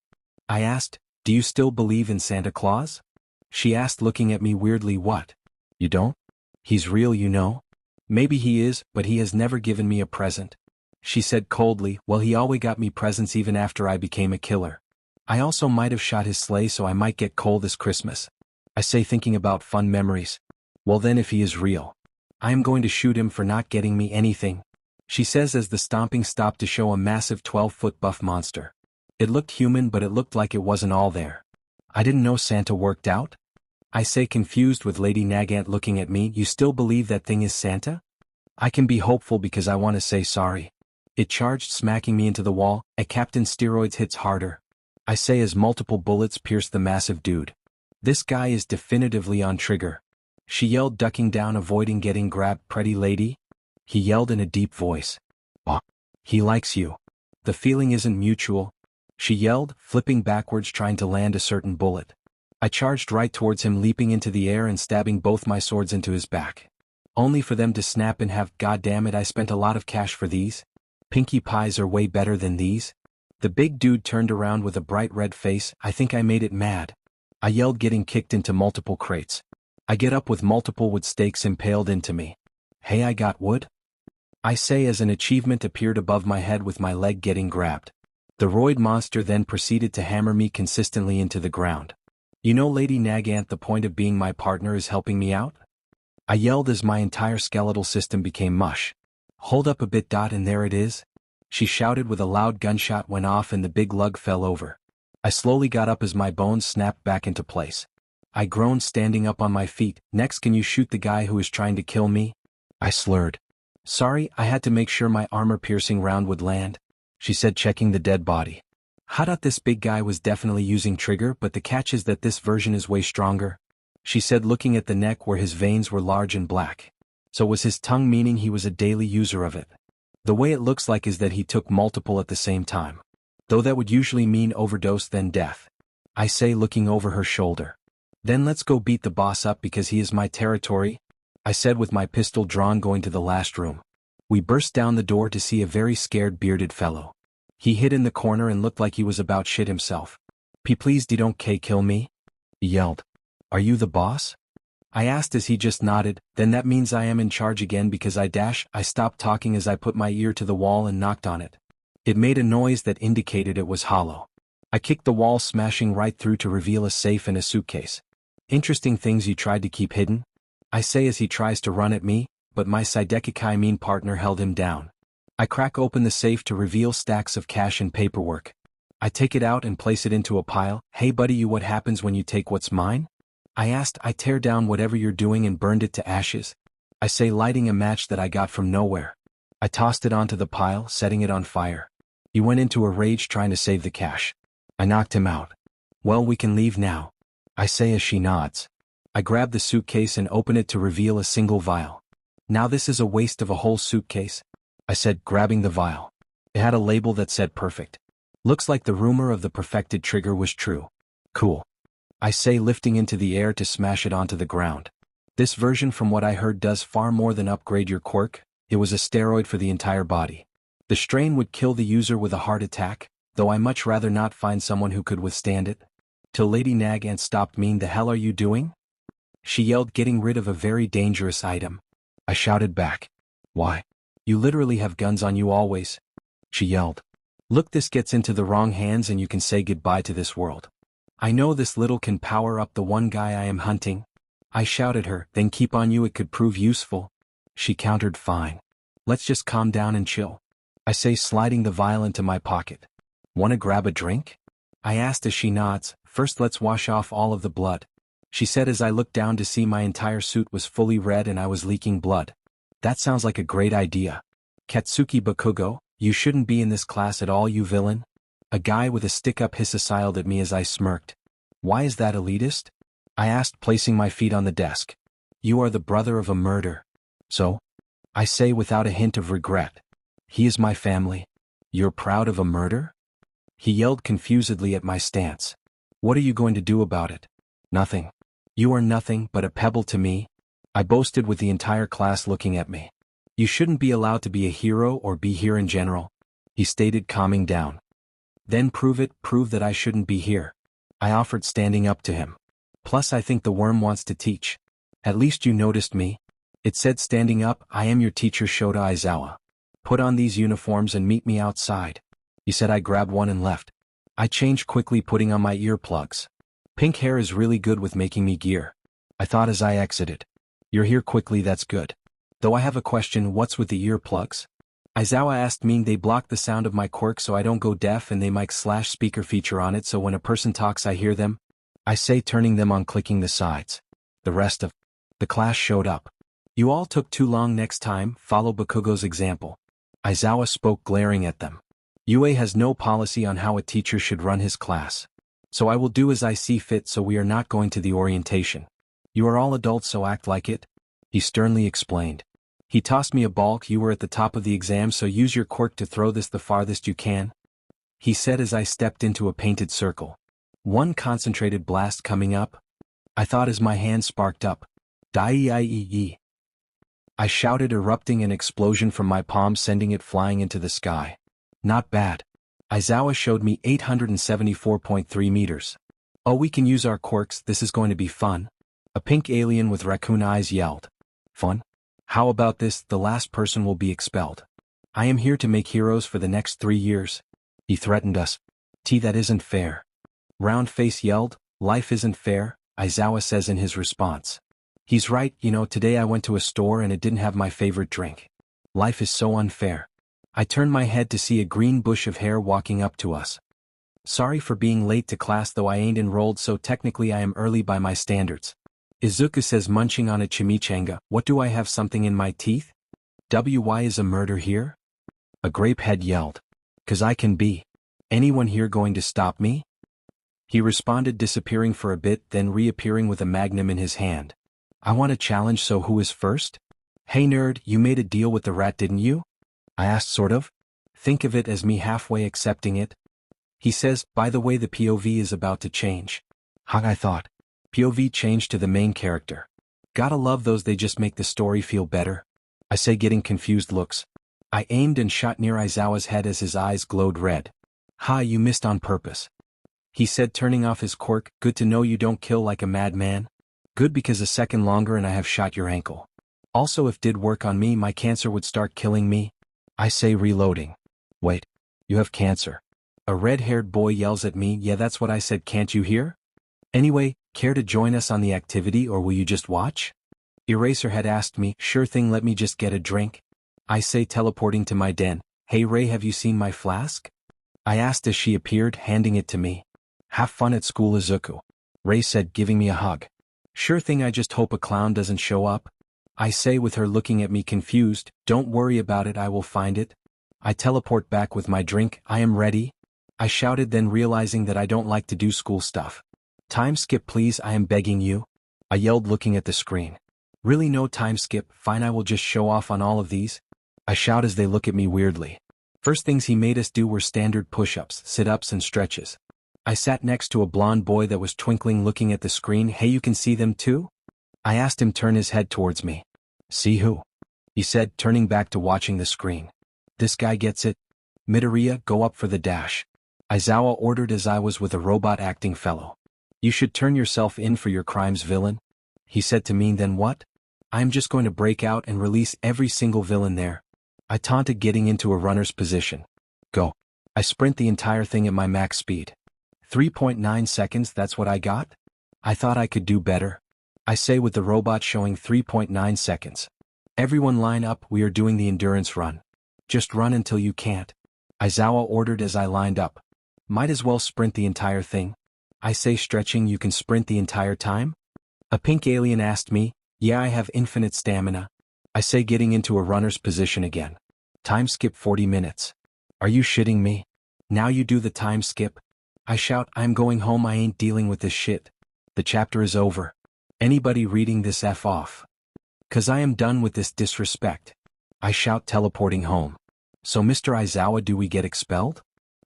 A: I asked. Do you still believe in Santa Claus? She asked, looking at me weirdly. What? You don't? He's real, you know? Maybe he is, but he has never given me a present. She said coldly. Well, he always got me presents even after I became a killer. I also might have shot his sleigh, so I might get coal this Christmas. I say, thinking about fun memories. Well then, if he is real, I am going to shoot him for not getting me anything. She says as the stomping stopped to show a massive 12-foot buff monster. It looked human, but it looked like it wasn't all there. I didn't know Santa worked out? I say, confused, with Lady Nagant looking at me. You still believe that thing is Santa? I can be hopeful because I want to say sorry. It charged, smacking me into the wall. A Captain Steroids hits harder. I say as multiple bullets pierce the massive dude. This guy is definitively on trigger. She yelled, ducking down, avoiding getting grabbed. Pretty lady? He yelled in a deep voice. Oh, he likes you. The feeling isn't mutual. She yelled, flipping backwards trying to land a certain bullet. I charged right towards him, leaping into the air and stabbing both my swords into his back. Only for them to snap in half. God damn it, I spent a lot of cash for these. Pinkie pies are way better than these. The big dude turned around with a bright red face. I think I made it mad. I yelled, getting kicked into multiple crates. I get up with multiple wood stakes impaled into me. Hey, I got wood? I say as an achievement appeared above my head with my leg getting grabbed. The roid monster then proceeded to hammer me consistently into the ground. You know, Lady Nagant, the point of being my partner is helping me out? I yelled as my entire skeletal system became mush. Hold up a bit. And there it is. She shouted with a loud gunshot went off and the big lug fell over. I slowly got up as my bones snapped back into place. I groaned, standing up on my feet. Next, can you shoot the guy who is trying to kill me? I slurred. Sorry, I had to make sure my armor-piercing round would land, she said, checking the dead body. This big guy was definitely using trigger, but the catch is that this version is way stronger, she said, looking at the neck where his veins were large and black. So was his tongue, meaning he was a daily user of it? The way it looks like is that he took multiple at the same time. Though that would usually mean overdose then death. I say, looking over her shoulder. Then let's go beat the boss up because he is my territory, I said with my pistol drawn, going to the last room. We burst down the door to see a very scared bearded fellow. He hid in the corner and looked like he was about shit himself. Please don't kill me? He yelled. Are you the boss? I asked as he just nodded. Then that means I am in charge again because I stopped talking as I put my ear to the wall and knocked on it. It made a noise that indicated it was hollow. I kicked the wall, smashing right through to reveal a safe and a suitcase. Interesting things you tried to keep hidden? I say as he tries to run at me, but my Saidekikai mean partner held him down. I crack open the safe to reveal stacks of cash and paperwork. I take it out and place it into a pile. Hey buddy, you, what happens when you take what's mine? I asked. I tear down whatever you're doing and burned it to ashes, I say, lighting a match that I got from nowhere. I tossed it onto the pile, setting it on fire. He went into a rage trying to save the cash. I knocked him out. Well, we can leave now, I say as she nods. I grab the suitcase and open it to reveal a single vial. Now this is a waste of a whole suitcase, I said, grabbing the vial. It had a label that said perfect. Looks like the rumor of the perfected trigger was true. Cool, I say, lifting into the air to smash it onto the ground. This version, from what I heard, does far more than upgrade your quirk. It was a steroid for the entire body. The strain would kill the user with a heart attack, though I much rather not find someone who could withstand it. Till Lady Nagant stopped me. The hell are you doing? She yelled, getting rid of a very dangerous item. I shouted back. Why? You literally have guns on you always, she yelled. Look, this gets into the wrong hands and you can say goodbye to this world. I know this little can power up the one guy I am hunting. I shouted her. Then keep on you, it could prove useful. She countered. Fine. Let's just calm down and chill, I say, sliding the vial into my pocket. Wanna grab a drink? I asked as she nods. First let's wash off all of the blood, she said as I looked down to see my entire suit was fully red and I was leaking blood. That sounds like a great idea. Katsuki Bakugo, you shouldn't be in this class at all, you villain. A guy with a stick-up hissile at me as I smirked. Why is that elitist? I asked, placing my feet on the desk. You are the brother of a murder. So? I say without a hint of regret. He is my family. You're proud of a murder? He yelled confusedly at my stance. What are you going to do about it? Nothing. You are nothing but a pebble to me, I boasted with the entire class looking at me. You shouldn't be allowed to be a hero or be here in general, he stated, calming down. Then prove it, prove that I shouldn't be here, I offered, standing up to him. Plus I think the worm wants to teach. At least you noticed me, it said, standing up. I am your teacher, Shota Aizawa. Put on these uniforms and meet me outside, he said. I grabbed one and left. I changed quickly, putting on my earplugs. Pink hair is really good with making me gear, I thought as I exited. You're here quickly, that's good. Though I have a question, what's with the earplugs? Aizawa asked me. They block the sound of my quirk so I don't go deaf, and they mic/speaker feature on it so when a person talks I hear them, I say, turning them on, clicking the sides. The rest of the class showed up. You all took too long, next time, follow Bakugo's example, Aizawa spoke, glaring at them. UA has no policy on how a teacher should run his class. So I will do as I see fit, so we are not going to the orientation. You are all adults, so act like it, he sternly explained. He tossed me a ball. You were at the top of the exam, so use your quirk to throw this the farthest you can, he said as I stepped into a painted circle. One concentrated blast coming up, I thought as my hand sparked up. Dai-i-e-e. I shouted, erupting an explosion from my palm, sending it flying into the sky. Not bad. Aizawa showed me 874.3 meters. Oh, we can use our quirks, this is going to be fun. A pink alien with raccoon eyes yelled. Fun? How about this, the last person will be expelled. I am here to make heroes for the next 3 years. He threatened us. That isn't fair. Roundface yelled. Life isn't fair, Aizawa says in his response. He's right, today I went to a store and it didn't have my favorite drink. Life is so unfair. I turned my head to see a green bush of hair walking up to us. Sorry for being late to class, though I ain't enrolled, so technically I am early by my standards. Izuku says, munching on a chimichanga. What, do I have something in my teeth? Why is a murder here? A grapehead yelled. 'Cause I can be. Anyone here going to stop me? He responded, disappearing for a bit, then reappearing with a magnum in his hand. I want a challenge, so who is first? Hey nerd, you made a deal with the rat, didn't you? I asked, sort of. Think of it as me halfway accepting it. He says, by the way, the POV is about to change. I thought. POV changed to the main character. Gotta love those, they just make the story feel better. I say, getting confused looks. I aimed and shot near Aizawa's head as his eyes glowed red. You missed on purpose. He said, turning off his quirk. Good to know you don't kill like a madman. Good, because a second longer and I have shot your ankle. Also, if did work on me, my cancer would start killing me. I say, reloading. Wait. You have cancer. A red-haired boy yells at me. Yeah, that's what I said, can't you hear? Anyway, care to join us on the activity, or will you just watch? Eraserhead asked me. Sure thing, let me just get a drink. I say, teleporting to my den. Hey Ray, have you seen my flask? I asked as she appeared, handing it to me. Have fun at school, Izuku. Ray said, giving me a hug. Sure thing, I just hope a clown doesn't show up. I say, with her looking at me confused. Don't worry about it, I will find it. I teleport back with my drink. I am ready. I shouted, then realizing that I don't like to do school stuff. Time skip please, I am begging you. I yelled, looking at the screen. Really, no time skip? Fine, I will just show off on all of these. I shout as they look at me weirdly. First things he made us do were standard push-ups, sit-ups and stretches. I sat next to a blonde boy that was twinkling, looking at the screen. Hey, you can see them too? I asked him, turn his head towards me. See who? He said, turning back to watching the screen. This guy gets it. Midoriya, go up for the dash. Aizawa ordered as I was with a robot acting fellow. You should turn yourself in for your crimes, villain. He said to me, then what? I am just going to break out and release every single villain there. I taunted, getting into a runner's position. Go. I sprint the entire thing at my max speed. 3.9 seconds, that's what I got? I thought I could do better. I say, with the robot showing 3.9 seconds. Everyone line up, we are doing the endurance run. Just run until you can't. Aizawa ordered as I lined up. Might as well sprint the entire thing. I say, stretching, you can sprint the entire time? A pink alien asked me. Yeah, I have infinite stamina. I say, getting into a runner's position again. Time skip 40 minutes. Are you shitting me? Now you do the time skip. I shout, I'm going home, I ain't dealing with this shit. The chapter is over. Anybody reading this F off? 'Cause I am done with this disrespect. I shout, teleporting home. So Mr. Aizawa, do we get expelled?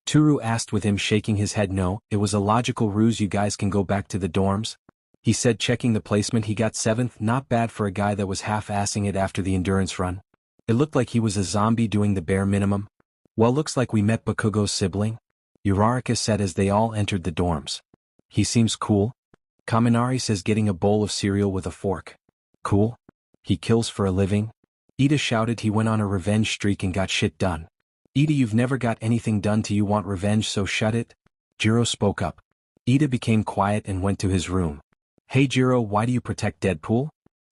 A: Toru asked, with him shaking his head. No, it was a logical ruse, you guys can go back to the dorms. He said, checking the placement. He got 7th, not bad for a guy that was half-assing it after the endurance run. It looked like he was a zombie doing the bare minimum. Well, looks like we met Bakugo's sibling. Uraraka said as they all entered the dorms. He seems cool. Kaminari says, getting a bowl of cereal with a fork. Cool. He kills for a living. Ida shouted, he went on a revenge streak and got shit done. Ida, you've never got anything done till you want revenge, so shut it. Jiro spoke up. Ida became quiet and went to his room. Hey Jiro, why do you protect Deadpool?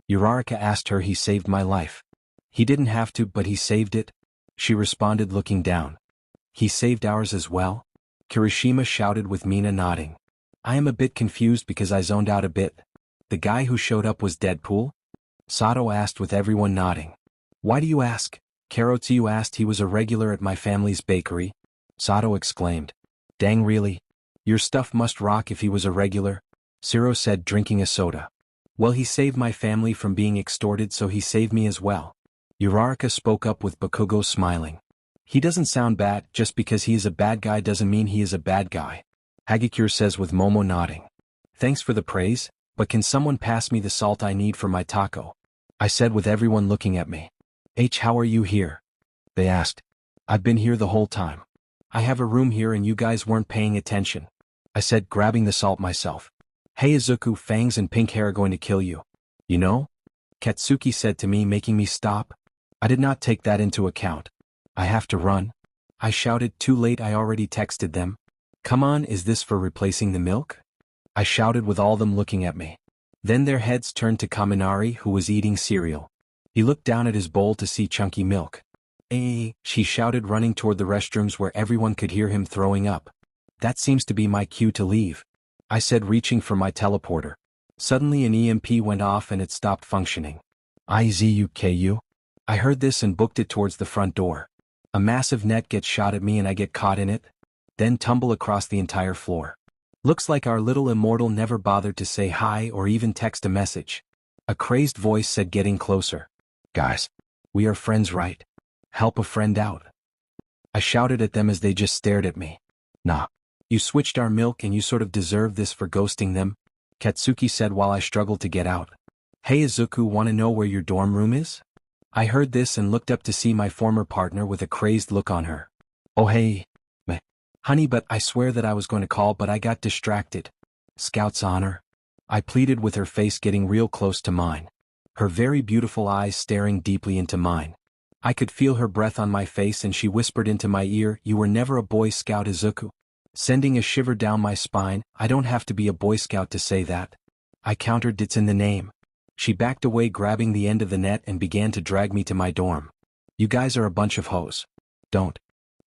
A: Uraraka asked her. He saved my life. He didn't have to, but he saved it. She responded, looking down. He saved ours as well? Kirishima shouted, with Mina nodding. I am a bit confused because I zoned out a bit. The guy who showed up was Deadpool? Sato asked, with everyone nodding. Why do you ask? Karotsu asked. He was a regular at my family's bakery. Sato exclaimed. Dang really? Your stuff must rock if he was a regular, Siro said, drinking a soda. Well, he saved my family from being extorted, so he saved me as well. Uraraka spoke up with Bakugo smiling. He doesn't sound bad. Just because he is a bad guy doesn't mean he is a bad guy, Hagakure says with Momo nodding. Thanks for the praise, but can someone pass me the salt I need for my taco? I said with everyone looking at me. How are you here? They asked. I've been here the whole time. I have a room here and you guys weren't paying attention, I said, grabbing the salt myself. Hey Izuku, fangs and pink hair are going to kill you. You know? Katsuki said to me, making me stop. I did not take that into account. I have to run. I shouted. Too late, I already texted them. Come on, is this for replacing the milk? I shouted with all them looking at me. Then their heads turned to Kaminari, who was eating cereal. He looked down at his bowl to see chunky milk. She shouted, running toward the restrooms where everyone could hear him throwing up. That seems to be my cue to leave, I said, reaching for my teleporter. Suddenly an EMP went off and it stopped functioning. Izuku? I heard this and booked it towards the front door. A massive net gets shot at me and I get caught in it, then tumble across the entire floor. Looks like our little immortal never bothered to say hi or even text a message. A crazed voice said, getting closer. Guys, we are friends, right? Help a friend out. I shouted at them as they just stared at me. Nah. You switched our milk and you sort of deserve this for ghosting them, Katsuki said while I struggled to get out. Hey Izuku, wanna know where your dorm room is? I heard this and looked up to see my former partner with a crazed look on her. Oh hey. Meh. Honey, but I swear that I was going to call but I got distracted. Scout's honor. I pleaded with her face getting real close to mine. Her very beautiful eyes staring deeply into mine. I could feel her breath on my face and she whispered into my ear, you were never a Boy Scout, Izuku. Sending a shiver down my spine. I don't have to be a Boy Scout to say that. I countered, it's in the name. She backed away, grabbing the end of the net, and began to drag me to my dorm. You guys are a bunch of hoes. Don't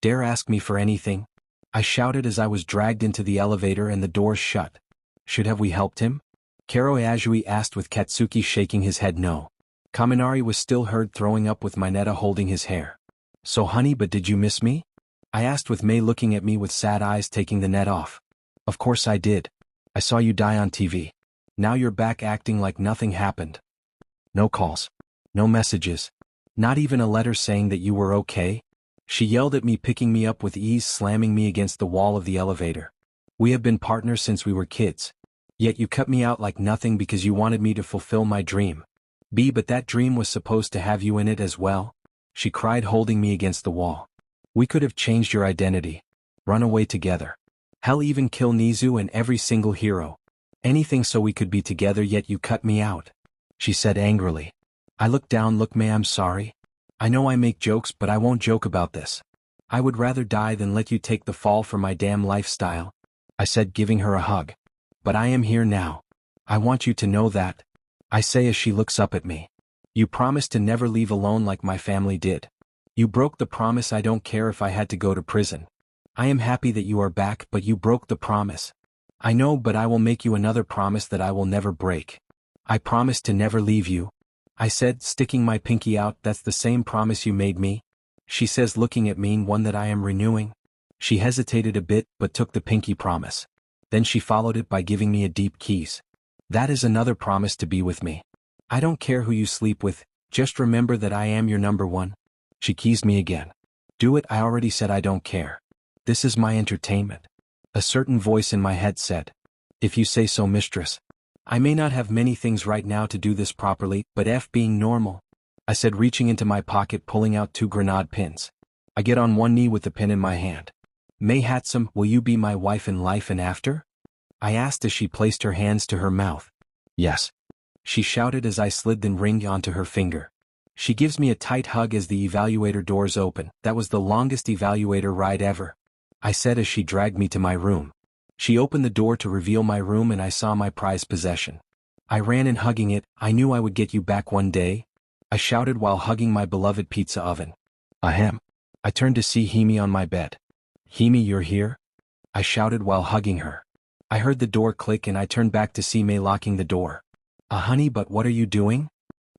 A: dare ask me for anything, I shouted as I was dragged into the elevator and the doors shut. Should have we helped him? Karo Azui asked, with Katsuki shaking his head no. Kaminari was still heard throwing up, with Mineta holding his hair. So honey, but did you miss me? I asked, with Mei looking at me with sad eyes, taking the net off. Of course I did. I saw you die on TV. Now you're back acting like nothing happened. No calls. No messages. Not even a letter saying that you were okay? She yelled at me, picking me up with ease, slamming me against the wall of the elevator. We have been partners since we were kids. Yet you cut me out like nothing because you wanted me to fulfill my dream. But that dream was supposed to have you in it as well? She cried, holding me against the wall. We could have changed your identity. Run away together. Hell, even kill Nezu and every single hero. Anything so we could be together, yet you cut me out. She said angrily. I looked down. Look, May, I'm sorry. I know I make jokes, but I won't joke about this. I would rather die than let you take the fall for my damn lifestyle, I said, giving her a hug. But I am here now. I want you to know that, I say as she looks up at me. You promised to never leave alone like my family did. You broke the promise. I don't care if I had to go to prison. I am happy that you are back, but you broke the promise. I know, but I will make you another promise that I will never break. I promise to never leave you, I said, sticking my pinky out. That's the same promise you made me, she says, looking at me. One that I am renewing. She hesitated a bit, but took the pinky promise. Then she followed it by giving me a deep kiss. That is another promise to be with me. I don't care who you sleep with, just remember that I am your number one. She kissed me again. Do it. I already said I don't care. This is my entertainment. A certain voice in my head said. If you say so, mistress. I may not have many things right now to do this properly, but F being normal, I said, reaching into my pocket, pulling out 2 grenade pins. I get on one knee with the pin in my hand. May Hatsum, will you be my wife in life and after? I asked as she placed her hands to her mouth. Yes, she shouted as I slid the ring onto her finger. She gives me a tight hug as the evaluator doors open. That was the longest evaluator ride ever, I said as she dragged me to my room. She opened the door to reveal my room and I saw my prized possession. I ran in, hugging it. I knew I would get you back one day, I shouted while hugging my beloved pizza oven. Ahem. I turned to see Himi on my bed. Himi, you're here? I shouted while hugging her. I heard the door click and I turned back to see Mei locking the door. Honey, but what are you doing?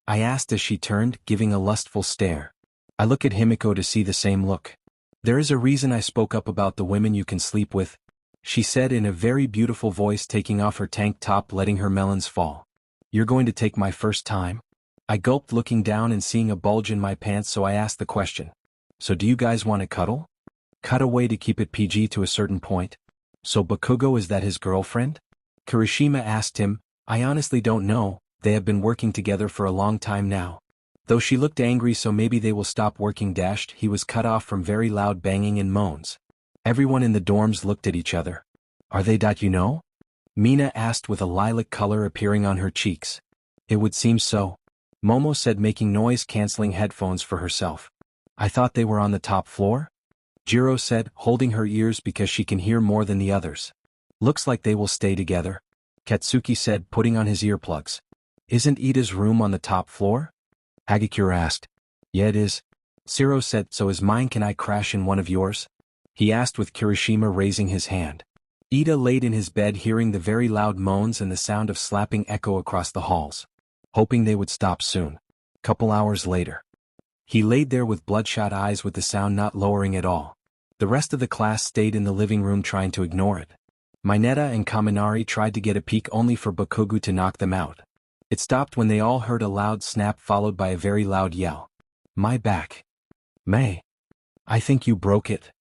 A: I asked as she turned, giving a lustful stare. I look at Himiko to see the same look. There is a reason I spoke up about the women you can sleep with, she said in a very beautiful voice, taking off her tank top, letting her melons fall. You're going to take my first time? I gulped, looking down and seeing a bulge in my pants, so I asked the question. So do you guys want to cuddle? Cut away to keep it PG to a certain point. So Bakugo, is that his girlfriend? Kirishima asked him. I honestly don't know, they have been working together for a long time now. Though she looked angry, so maybe they will stop working. He was cut off from very loud banging and moans. Everyone in the dorms looked at each other. Are they that you know? Mina asked with a lilac color appearing on her cheeks. It would seem so, Momo said, making noise-canceling headphones for herself. I thought they were on the top floor? Jiro said, holding her ears because she can hear more than the others. Looks like they will stay together, Katsuki said, putting on his earplugs. Isn't Ida's room on the top floor? Hagakure asked. Yeah, it is. Siro said, so is mine. Can I crash in one of yours? He asked with Kirishima raising his hand. Ida laid in his bed, hearing the very loud moans and the sound of slapping echo across the halls, hoping they would stop soon. Couple hours later, he laid there with bloodshot eyes, with the sound not lowering at all. The rest of the class stayed in the living room trying to ignore it. Mineta and Kaminari tried to get a peek, only for Bakugo to knock them out. It stopped when they all heard a loud snap followed by a very loud yell. My back. May. I think you broke it.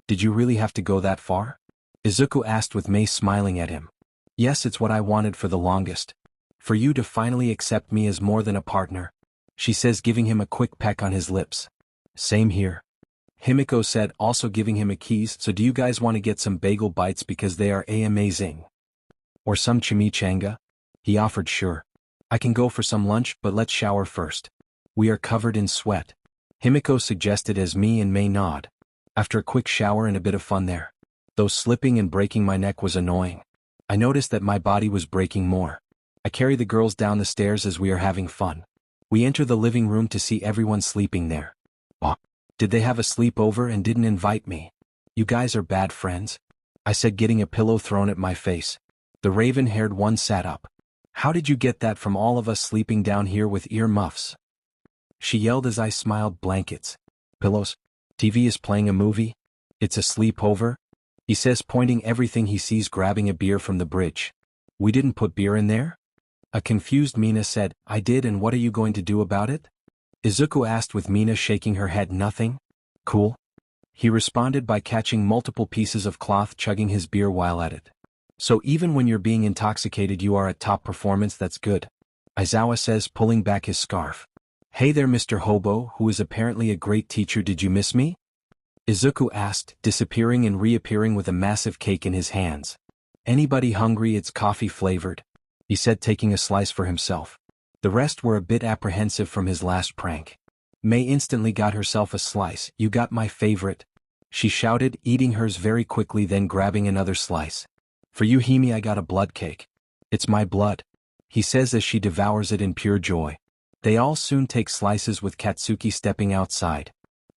A: Did you really have to go that far? Izuku asked with May smiling at him. Yes, it's what I wanted for the longest. For you to finally accept me as more than a partner, she says, giving him a quick peck on his lips. Same here, Himiko said, also giving him a keys. So do you guys want to get some bagel bites because they are amazing? Or some chimichanga? He offered. Sure. I can go for some lunch, but let's shower first. We are covered in sweat, Himiko suggested as me and May nod. After a quick shower and a bit of fun there, though slipping and breaking my neck was annoying, I noticed that my body was breaking more. I carry the girls down the stairs as we are having fun. We enter the living room to see everyone sleeping there. Did they have a sleepover and didn't invite me? You guys are bad friends, I said, getting a pillow thrown at my face. The raven-haired one sat up. How did you get that from all of us sleeping down here with ear muffs? She yelled as I smiled. Blankets, pillows, TV is playing a movie. It's a sleepover, he says, pointing everything he sees, grabbing a beer from the bridge. We didn't put beer in there? A confused Mina said. I did, and what are you going to do about it? Izuku asked, with Mina shaking her head. Nothing. Cool, he responded by catching multiple pieces of cloth, chugging his beer while at it. So even when you're being intoxicated you are at top performance. That's good, Aizawa says, pulling back his scarf. Hey there, Mr. Hobo, who is apparently a great teacher. Did you miss me? Izuku asked, disappearing and reappearing with a massive cake in his hands. Anybody hungry? It's coffee flavored, he said, taking a slice for himself. The rest were a bit apprehensive from his last prank. May instantly got herself a slice. You got my favorite, she shouted, eating hers very quickly, then grabbing another slice. For you, Himi, I got a blood cake. It's my blood, he says as she devours it in pure joy. They all soon take slices, with Katsuki stepping outside.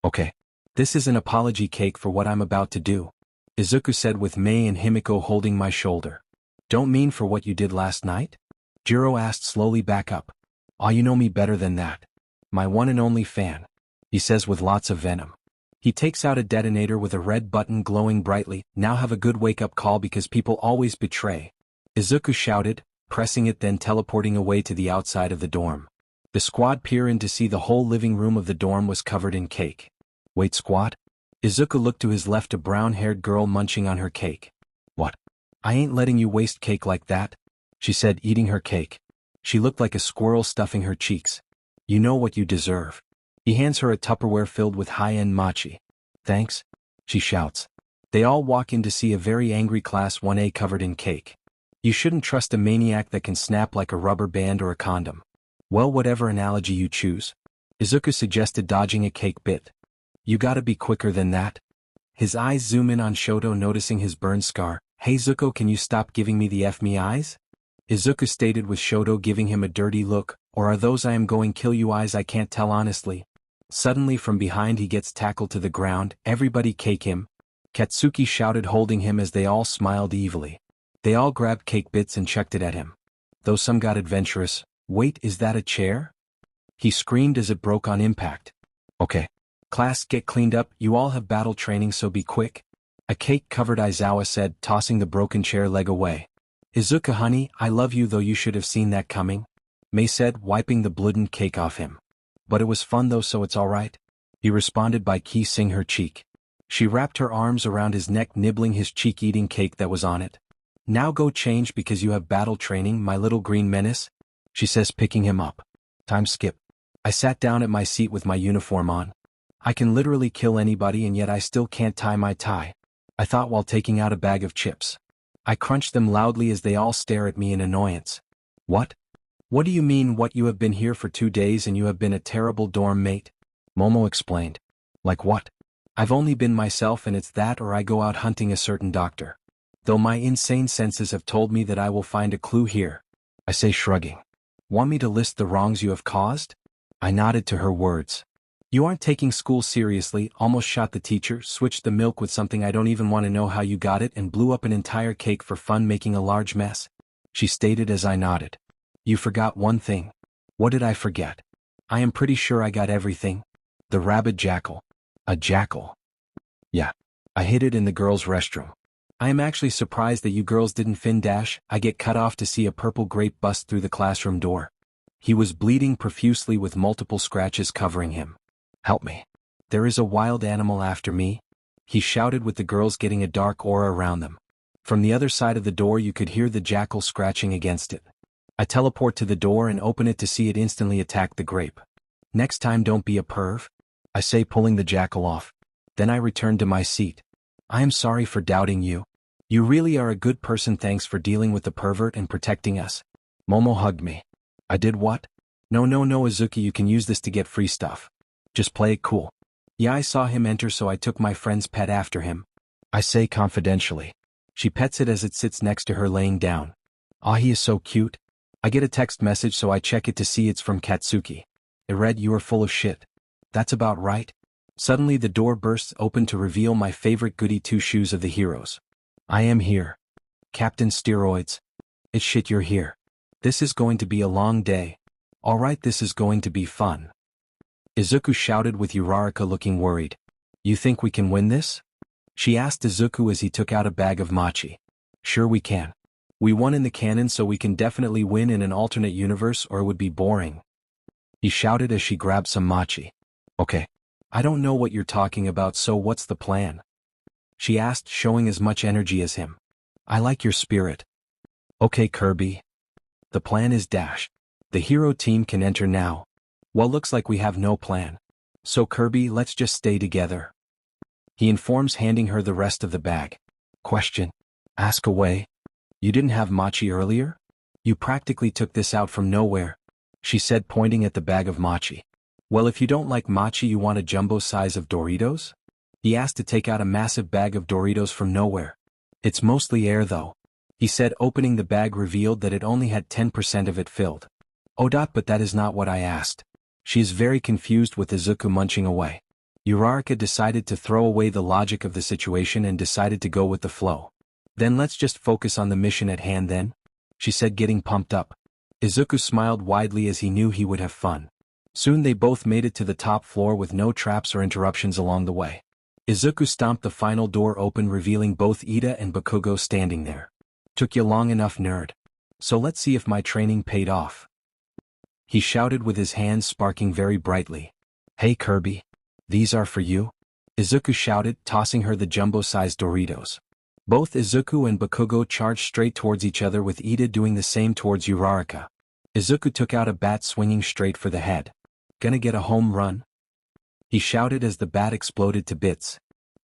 A: Okay. This is an apology cake for what I'm about to do, Izuku said, with May and Himiko holding my shoulder. Don't mean for what you did last night? Jiro asked, slowly. Back up. You know me better than that. My one and only fan, he says with lots of venom. He takes out a detonator with a red button glowing brightly. Now have a good wake-up call because people always betray, Izuku shouted, pressing it, then teleporting away to the outside of the dorm. The squad peer in to see the whole living room of the dorm was covered in cake. Wait, squad? Izuku looked to his left, a brown-haired girl munching on her cake. What? I ain't letting you waste cake like that, she said, eating her cake. She looked like a squirrel stuffing her cheeks. You know what you deserve. He hands her a Tupperware filled with high-end mochi. Thanks, she shouts. They all walk in to see a very angry Class 1A covered in cake. You shouldn't trust a maniac that can snap like a rubber band or a condom. Well, whatever analogy you choose, Izuku suggested, dodging a cake bit. You gotta be quicker than that. His eyes zoom in on Shoto, noticing his burn scar. Hey Zuko, can you stop giving me the F me eyes? Izuku stated, with Shoto giving him a dirty look. Or are those I am going kill you eyes? I can't tell honestly. Suddenly from behind he gets tackled to the ground. Everybody cake him, Katsuki shouted, holding him as they all smiled evilly. They all grabbed cake bits and chucked it at him. Though some got adventurous. Wait, is that a chair? He screamed as it broke on impact. Okay. Class, get cleaned up, you all have battle training so be quick. A cake-covered Aizawa said, tossing the broken chair leg away. Izuku honey, I love you though you should have seen that coming. Mei said, wiping the blooden cake off him. But it was fun though so it's alright. He responded by kissing her cheek. She wrapped her arms around his neck nibbling his cheek eating cake that was on it. Now go change because you have battle training my little green menace, she says picking him up. Time skip. I sat down at my seat with my uniform on. I can literally kill anybody and yet I still can't tie my tie, I thought while taking out a bag of chips. I crunched them loudly as they all stare at me in annoyance. What? What do you mean what you have been here for 2 days and you have been a terrible dorm mate? Momo explained. Like what? I've only been myself and it's that or I go out hunting a certain doctor. Though my insane senses have told me that I will find a clue here. I say shrugging. Want me to list the wrongs you have caused? I nodded to her words. You aren't taking school seriously, almost shot the teacher, switched the milk with something I don't even want to know how you got it and blew up an entire cake for fun making a large mess, she stated as I nodded. You forgot one thing. What did I forget? I am pretty sure I got everything. The rabid jackal. A jackal. Yeah. I hid it in the girls' restroom. I am actually surprised that you girls didn't fin dash. I get cut off to see a purple grape bust through the classroom door. He was bleeding profusely with multiple scratches covering him. Help me. There is a wild animal after me, he shouted with the girls getting a dark aura around them. From the other side of the door you could hear the jackal scratching against it. I teleport to the door and open it to see it instantly attack the grape. Next time don't be a perv, I say pulling the jackal off. Then I return to my seat. I am sorry for doubting you. You really are a good person, thanks for dealing with the pervert and protecting us. Momo hugged me. I did what? No Izuku, you can use this to get free stuff. Just play it cool. Yeah, I saw him enter so I took my friend's pet after him. I say confidentially. She pets it as it sits next to her laying down. Ah, he is so cute. I get a text message so I check it to see it's from Katsuki. It read, you are full of shit. That's about right. Suddenly the door bursts open to reveal my favorite goody two-shoes of the heroes. I am here. Captain Steroids. It's shit you're here. This is going to be a long day. Alright, this is going to be fun. Izuku shouted with Uraraka looking worried. You think we can win this? She asked Izuku as he took out a bag of mochi. Sure we can. We won in the canon so we can definitely win in an alternate universe or it would be boring. He shouted as she grabbed some mochi. Okay. I don't know what you're talking about so what's the plan? She asked showing as much energy as him. I like your spirit. Okay Kirby. The plan is dash. The hero team can enter now. Well, looks like we have no plan. So Kirby, let's just stay together. He informs, handing her the rest of the bag. Question. Ask away. You didn't have mochi earlier? You practically took this out from nowhere, she said pointing at the bag of mochi. Well, if you don't like mochi you want a jumbo size of Doritos? He asked to take out a massive bag of Doritos from nowhere. It's mostly air though, he said opening the bag revealed that it only had 10% of it filled. Oh, but that is not what I asked. She is very confused with Izuku munching away. Uraraka decided to throw away the logic of the situation and decided to go with the flow. Then let's just focus on the mission at hand then, she said getting pumped up. Izuku smiled widely as he knew he would have fun. Soon they both made it to the top floor with no traps or interruptions along the way. Izuku stomped the final door open revealing both Ida and Bakugo standing there. Took you long enough, nerd. So let's see if my training paid off. He shouted with his hands sparking very brightly. Hey Kirby. These are for you? Izuku shouted, tossing her the jumbo-sized Doritos. Both Izuku and Bakugo charged straight towards each other with Ida doing the same towards Uraraka. Izuku took out a bat swinging straight for the head. Gonna get a home run? He shouted as the bat exploded to bits.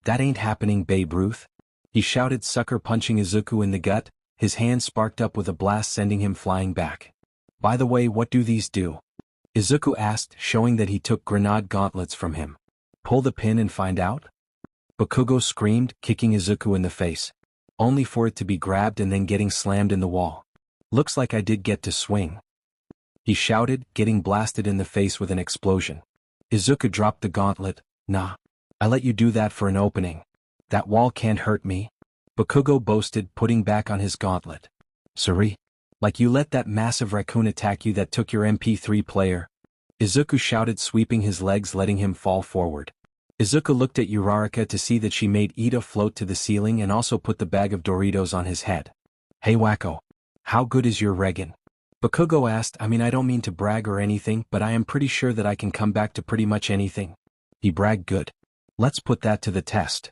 A: That ain't happening, Babe Ruth. He shouted, sucker punching Izuku in the gut, his hand sparked up with a blast sending him flying back. By the way, what do these do? Izuku asked, showing that he took grenade gauntlets from him. Pull the pin and find out? Bakugo screamed, kicking Izuku in the face. Only for it to be grabbed and then getting slammed in the wall. Looks like I did get to swing. He shouted, getting blasted in the face with an explosion. Izuku dropped the gauntlet. Nah. I let you do that for an opening. That wall can't hurt me. Bakugo boasted, putting back on his gauntlet. Sorry. Like you let that massive raccoon attack you that took your MP3 player. Izuku shouted, sweeping his legs letting him fall forward. Izuku looked at Uraraka to see that she made Ida float to the ceiling and also put the bag of Doritos on his head. Hey Wacko. How good is your Regan? Bakugo asked. I don't mean to brag or anything, but I am pretty sure that I can come back to pretty much anything. He bragged good. Let's put that to the test.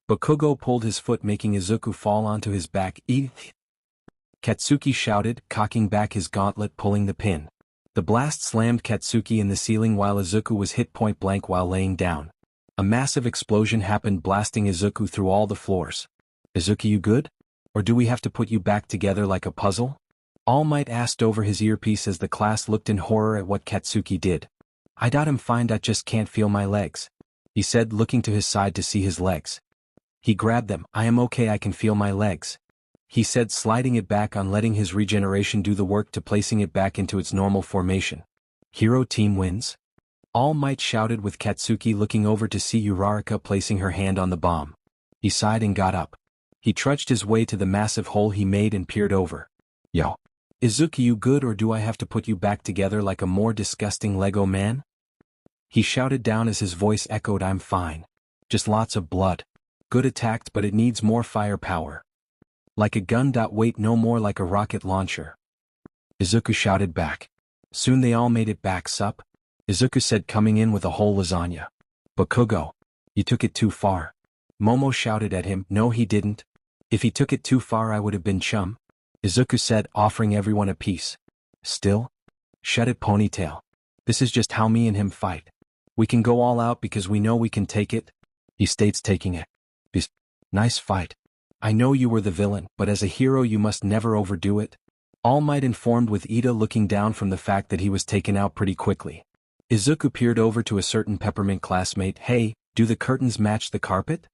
A: Bakugo pulled his foot, making Izuku fall onto his back. Katsuki shouted, cocking back his gauntlet, pulling the pin. The blast slammed Katsuki in the ceiling while Izuku was hit point blank while laying down. A massive explosion happened, blasting Izuku through all the floors. Izuku, you good? Or do we have to put you back together like a puzzle? All Might asked over his earpiece as the class looked in horror at what Katsuki did. I'm fine, just can't feel my legs, he said, looking to his side to see his legs. He grabbed them. I am okay, I can feel my legs, he said, sliding it back on, letting his regeneration do the work to placing it back into its normal formation. Hero team wins? All Might shouted, with Katsuki looking over to see Uraraka placing her hand on the bomb. He sighed and got up. He trudged his way to the massive hole he made and peered over. Yo. Izuku, you good, or do I have to put you back together like a more disgusting Lego man? He shouted down as his voice echoed. I'm fine. Just lots of blood. Good attacked, but it needs more firepower. Like a gun. Wait, no, more like a rocket launcher. Izuku shouted back. Soon they all made it back. Sup? Izuku said, coming in with a whole lasagna. Bakugo. You took it too far. Momo shouted at him. No, he didn't. If he took it too far, I would have been chum, Izuku said, offering everyone a piece. Still? Shut it, Ponytail. This is just how me and him fight. We can go all out because we know we can take it. He states, taking it. Nice fight. I know you were the villain, but as a hero you must never overdo it. All Might informed, with Ida looking down from the fact that he was taken out pretty quickly. Izuku peered over to a certain peppermint classmate. Hey, do the curtains match the carpet?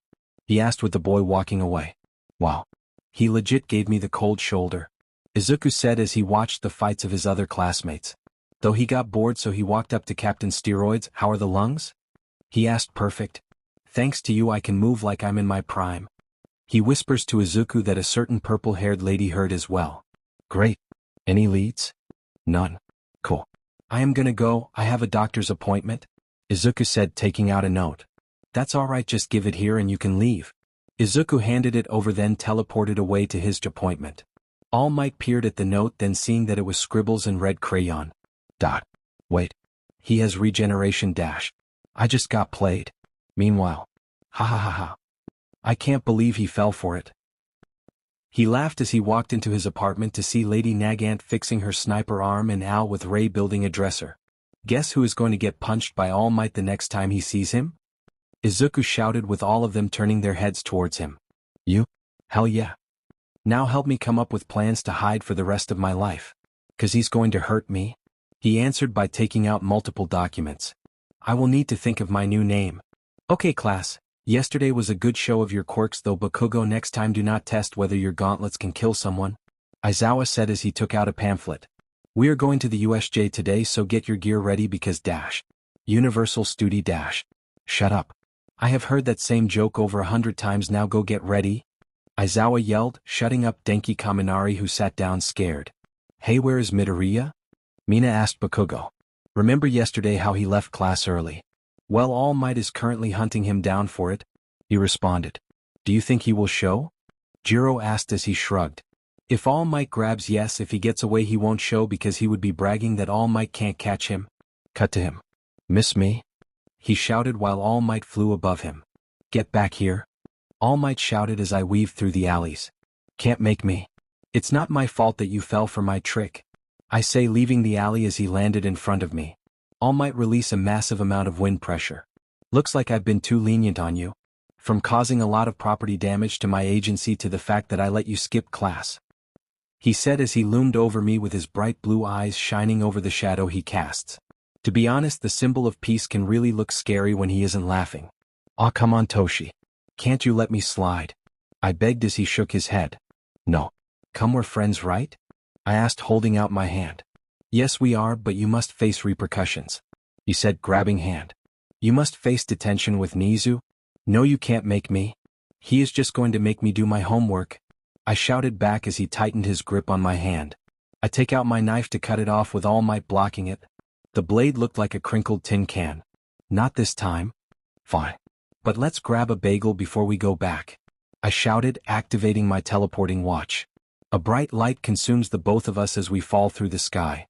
A: He asked, with the boy walking away. Wow. He legit gave me the cold shoulder, Izuku said as he watched the fights of his other classmates. Though he got bored, so he walked up to Captain Steroids. How are the lungs? He asked. Perfect. Thanks to you I can move like I'm in my prime. He whispers to Izuku that a certain purple-haired lady heard as well. Great. Any leads? None. Cool. I am gonna go, I have a doctor's appointment, Izuku said, taking out a note. That's alright, just give it here and you can leave. Izuku handed it over, then teleported away to his appointment. All Might peered at the note, then seeing that it was scribbles in red crayon. Wait. He has regeneration dash. I just got played. Meanwhile. Ha ha ha ha. I can't believe he fell for it. He laughed as he walked into his apartment to see Lady Nagant fixing her sniper arm and Al with Ray building a dresser. Guess who is going to get punched by All Might the next time he sees him? Izuku shouted, with all of them turning their heads towards him. You? Hell yeah. Now help me come up with plans to hide for the rest of my life. 'Cause he's going to hurt me? He answered by taking out multiple documents. I will need to think of my new name. Okay class, yesterday was a good show of your quirks though, Bakugo. Next time do not test whether your gauntlets can kill someone, Aizawa said as he took out a pamphlet. We are going to the USJ today, so get your gear ready because Universal Studi Shut up. I have heard that same joke over 100 times now, go get ready. Aizawa yelled, shutting up Denki Kaminari, who sat down scared. Hey, where is Midoriya? Mina asked Bakugo. Remember yesterday how he left class early? Well, All Might is currently hunting him down for it, he responded. Do you think he will show? Jiro asked as he shrugged. If All Might grabs, yes. If he gets away he won't show because he would be bragging that All Might can't catch him. Cut to him. Miss me? He shouted while All Might flew above him. Get back here. All Might shouted as I weaved through the alleys. Can't make me. It's not my fault that you fell for my trick, I say, leaving the alley as he landed in front of me. All Might release a massive amount of wind pressure. Looks like I've been too lenient on you. From causing a lot of property damage to my agency to the fact that I let you skip class, he said as he loomed over me with his bright blue eyes shining over the shadow he casts. To be honest, the symbol of peace can really look scary when he isn't laughing. Aw, come on Toshi. Can't you let me slide? I begged as he shook his head. No. Come, we're friends, right? I asked, holding out my hand. Yes we are, but you must face repercussions, he said, grabbing hand. You must face detention with Nezu. No, you can't make me. He is just going to make me do my homework, I shouted back as he tightened his grip on my hand. I take out my knife to cut it off, with All Might blocking it. The blade looked like a crinkled tin can. Not this time. Fine. But let's grab a bagel before we go back. I shouted, activating my teleporting watch. A bright light consumes the both of us as we fall through the sky.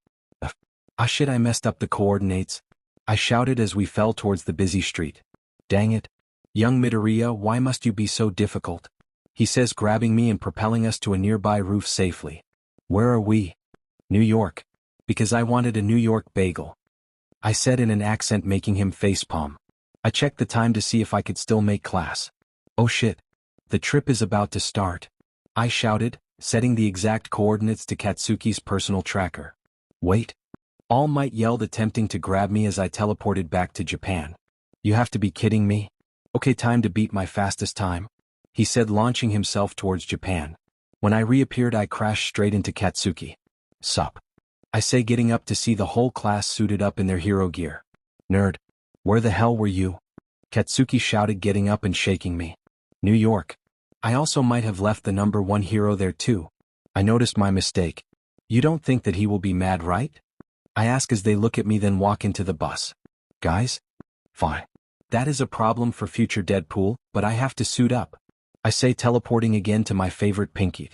A: Ah shit, I messed up the coordinates. I shouted as we fell towards the busy street. Dang it. Young Midoriya, why must you be so difficult? He says, grabbing me and propelling us to a nearby roof safely. Where are we? New York. Because I wanted a New York bagel. I said in an accent, making him facepalm. I checked the time to see if I could still make class. Oh shit. The trip is about to start. I shouted, setting the exact coordinates to Katsuki's personal tracker. Wait. All Might yelled, attempting to grab me as I teleported back to Japan. You have to be kidding me. Okay, time to beat my fastest time, he said, launching himself towards Japan. When I reappeared, I crashed straight into Katsuki. Sup? I say, getting up to see the whole class suited up in their hero gear. Nerd. Where the hell were you? Katsuki shouted, getting up and shaking me. New York. I also might have left the #1 hero there too. I noticed my mistake. You don't think that he will be mad, right? I ask as they look at me, then walk into the bus. Guys? Fine. That is a problem for future Deadpool, but I have to suit up. I say, teleporting again to my favorite Pinky.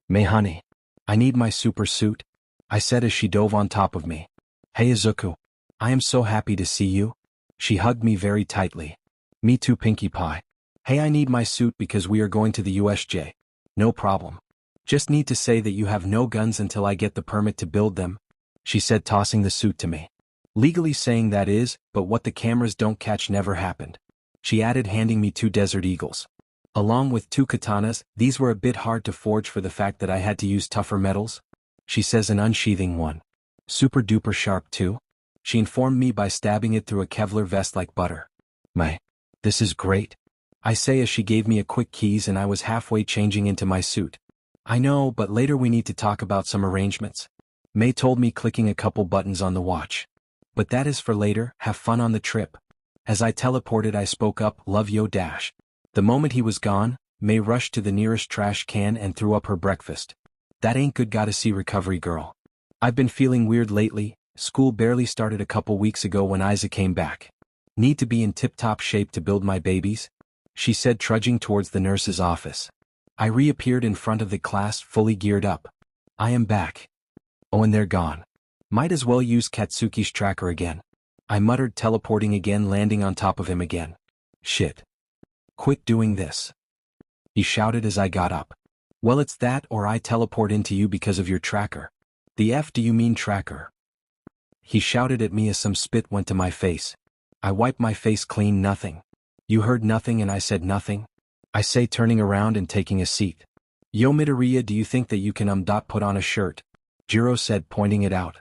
A: May honey. I need my super suit, I said as she dove on top of me. Hey Izuku. I am so happy to see you. She hugged me very tightly. Me too, Pinkie Pie. Hey, I need my suit because we are going to the USJ. No problem. Just need to say that you have no guns until I get the permit to build them, she said, tossing the suit to me. Legally saying that is, but what the cameras don't catch never happened. She added, handing me 2 Desert Eagles. Along with 2 katanas, these were a bit hard to forge for the fact that I had to use tougher metals, she says, and unsheathing one. Super duper sharp too, she informed me by stabbing it through a Kevlar vest like butter. This is great, I say as she gave me a quick keys and I was halfway changing into my suit. I know, but later we need to talk about some arrangements, May told me, clicking a couple buttons on the watch. But that is for later, have fun on the trip. As I teleported, I spoke up, love yo dash. The moment he was gone, May rushed to the nearest trash can and threw up her breakfast. That ain't good, gotta see recovery girl. I've been feeling weird lately, school barely started a couple weeks ago when Isaac came back. Need to be in tip-top shape to build my babies, she said, trudging towards the nurse's office. I reappeared in front of the class, fully geared up. I am back. Oh, and they're gone. Might as well use Katsuki's tracker again, I muttered, teleporting again, landing on top of him again. Shit. Quit doing this, he shouted as I got up. Well, it's that or I teleport into you because of your tracker. The F do you mean tracker? He shouted at me as some spit went to my face. I wiped my face clean. Nothing. You heard nothing and I said nothing, I say, turning around and taking a seat. Yo Midoriya, do you think that you can put on a shirt? Jiro said, pointing it out.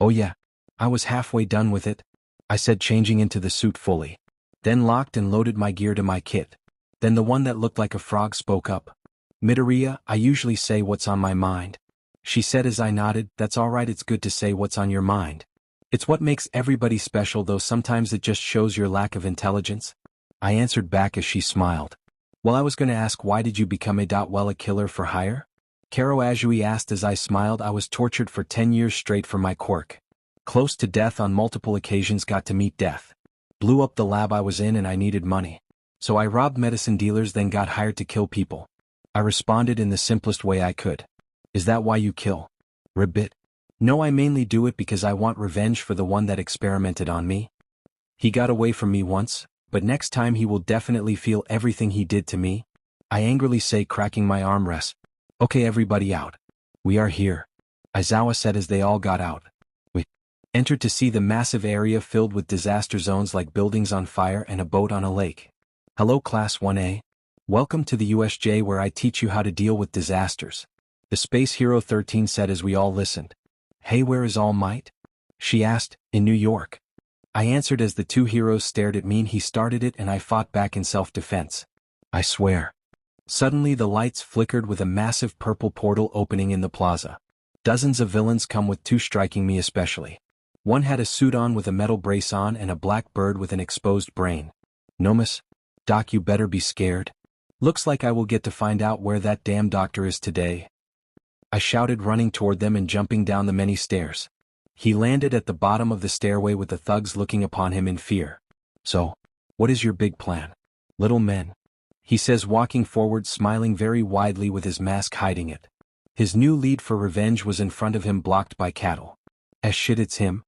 A: Oh yeah. I was halfway done with it, I said, changing into the suit fully. Then locked and loaded my gear to my kit. Then the one that looked like a frog spoke up. Midoriya, I usually say what's on my mind, she said as I nodded. That's alright, it's good to say what's on your mind. It's what makes everybody special, though sometimes it just shows your lack of intelligence, I answered back as she smiled. Well, I was gonna ask, why did you become a killer for hire? Karo Azui asked as I smiled. I was tortured for 10 years straight for my quirk. Close to death on multiple occasions, got to meet death. Blew up the lab I was in and I needed money. So I robbed medicine dealers, then got hired to kill people. I responded in the simplest way I could. Is that why you kill? Ribbit. No, I mainly do it because I want revenge for the one that experimented on me. He got away from me once, but next time he will definitely feel everything he did to me, I angrily say, cracking my armrest. Okay, everybody out. We are here, Aizawa said as they all got out. We entered to see the massive area filled with disaster zones like buildings on fire and a boat on a lake. Hello Class 1A. Welcome to the USJ where I teach you how to deal with disasters, the Space Hero 13 said as we all listened. Hey, where is All Might? She asked. In New York, I answered as the 2 heroes stared at me. He started it and I fought back in self-defense. I swear. Suddenly the lights flickered with a massive purple portal opening in the plaza. Dozens of villains come with 2 striking me especially. One had a suit on with a metal brace on and a black bird with an exposed brain. Nomus, Doc, you better be scared. Looks like I will get to find out where that damn doctor is today, I shouted, running toward them and jumping down the many stairs. He landed at the bottom of the stairway with the thugs looking upon him in fear. So, What is your big plan? Little men. He says, walking forward, smiling very widely with his mask hiding it. His new lead for revenge was in front of him, blocked by cattle. As shit, it's him.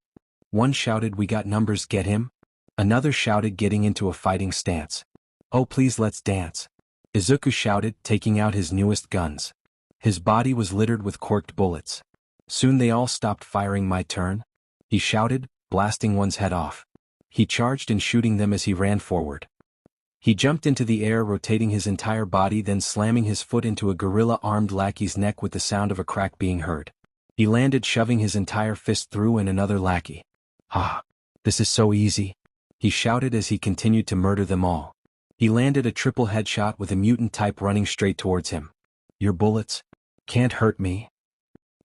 A: One shouted, we got numbers, get him. Another shouted, getting into a fighting stance. Oh please, let's dance. Izuku shouted, taking out his newest guns. His body was littered with corked bullets. Soon they all stopped firing. My turn? He shouted, blasting one's head off. He charged and shooting them as he ran forward. He jumped into the air, rotating his entire body, then slamming his foot into a gorilla-armed lackey's neck with the sound of a crack being heard. He landed, shoving his entire fist through and another lackey. Ah, this is so easy, he shouted as he continued to murder them all. He landed a triple headshot with a mutant type running straight towards him. Your bullets can't hurt me,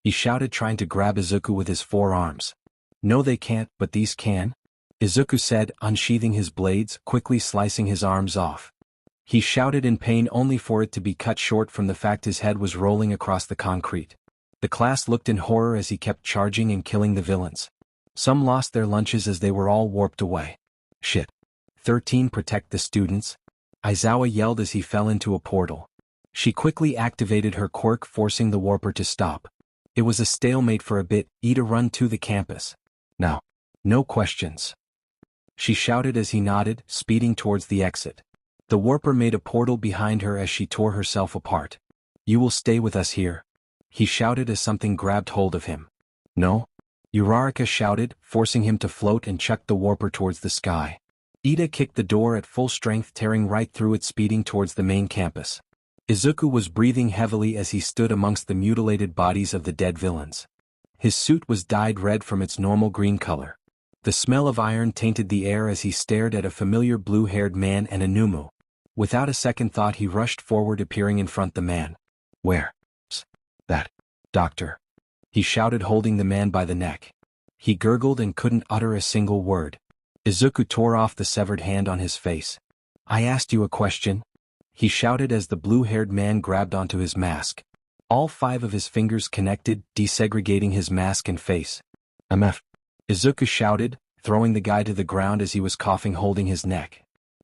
A: he shouted, trying to grab Izuku with his forearms. No, they can't, but these can, Izuku said, unsheathing his blades, quickly slicing his arms off. He shouted in pain, only for it to be cut short from the fact his head was rolling across the concrete. The class looked in horror as he kept charging and killing the villains. Some lost their lunches as they were all warped away. Shit. 13, protect the students, Aizawa yelled as he fell into a portal. She quickly activated her quirk, forcing the warper to stop. It was a stalemate for a bit. Ida, run to the campus. Now. No questions, she shouted as he nodded, speeding towards the exit. The warper made a portal behind her as she tore herself apart. You will stay with us here, he shouted as something grabbed hold of him. No, Uraraka shouted, forcing him to float, and chucked the warper towards the sky. Ida kicked the door at full strength, tearing right through it, speeding towards the main campus. Izuku was breathing heavily as he stood amongst the mutilated bodies of the dead villains. His suit was dyed red from its normal green color. The smell of iron tainted the air as he stared at a familiar blue-haired man and a Numu. Without a second thought, he rushed forward, appearing in front the man. Where's that doctor? He shouted, holding the man by the neck. He gurgled and couldn't utter a single word. Izuku tore off the severed hand on his face. I asked you a question, he shouted as the blue-haired man grabbed onto his mask. All 5 of his fingers connected, desegregating his mask and face. MF. Izuku shouted, throwing the guy to the ground as he was coughing, holding his neck.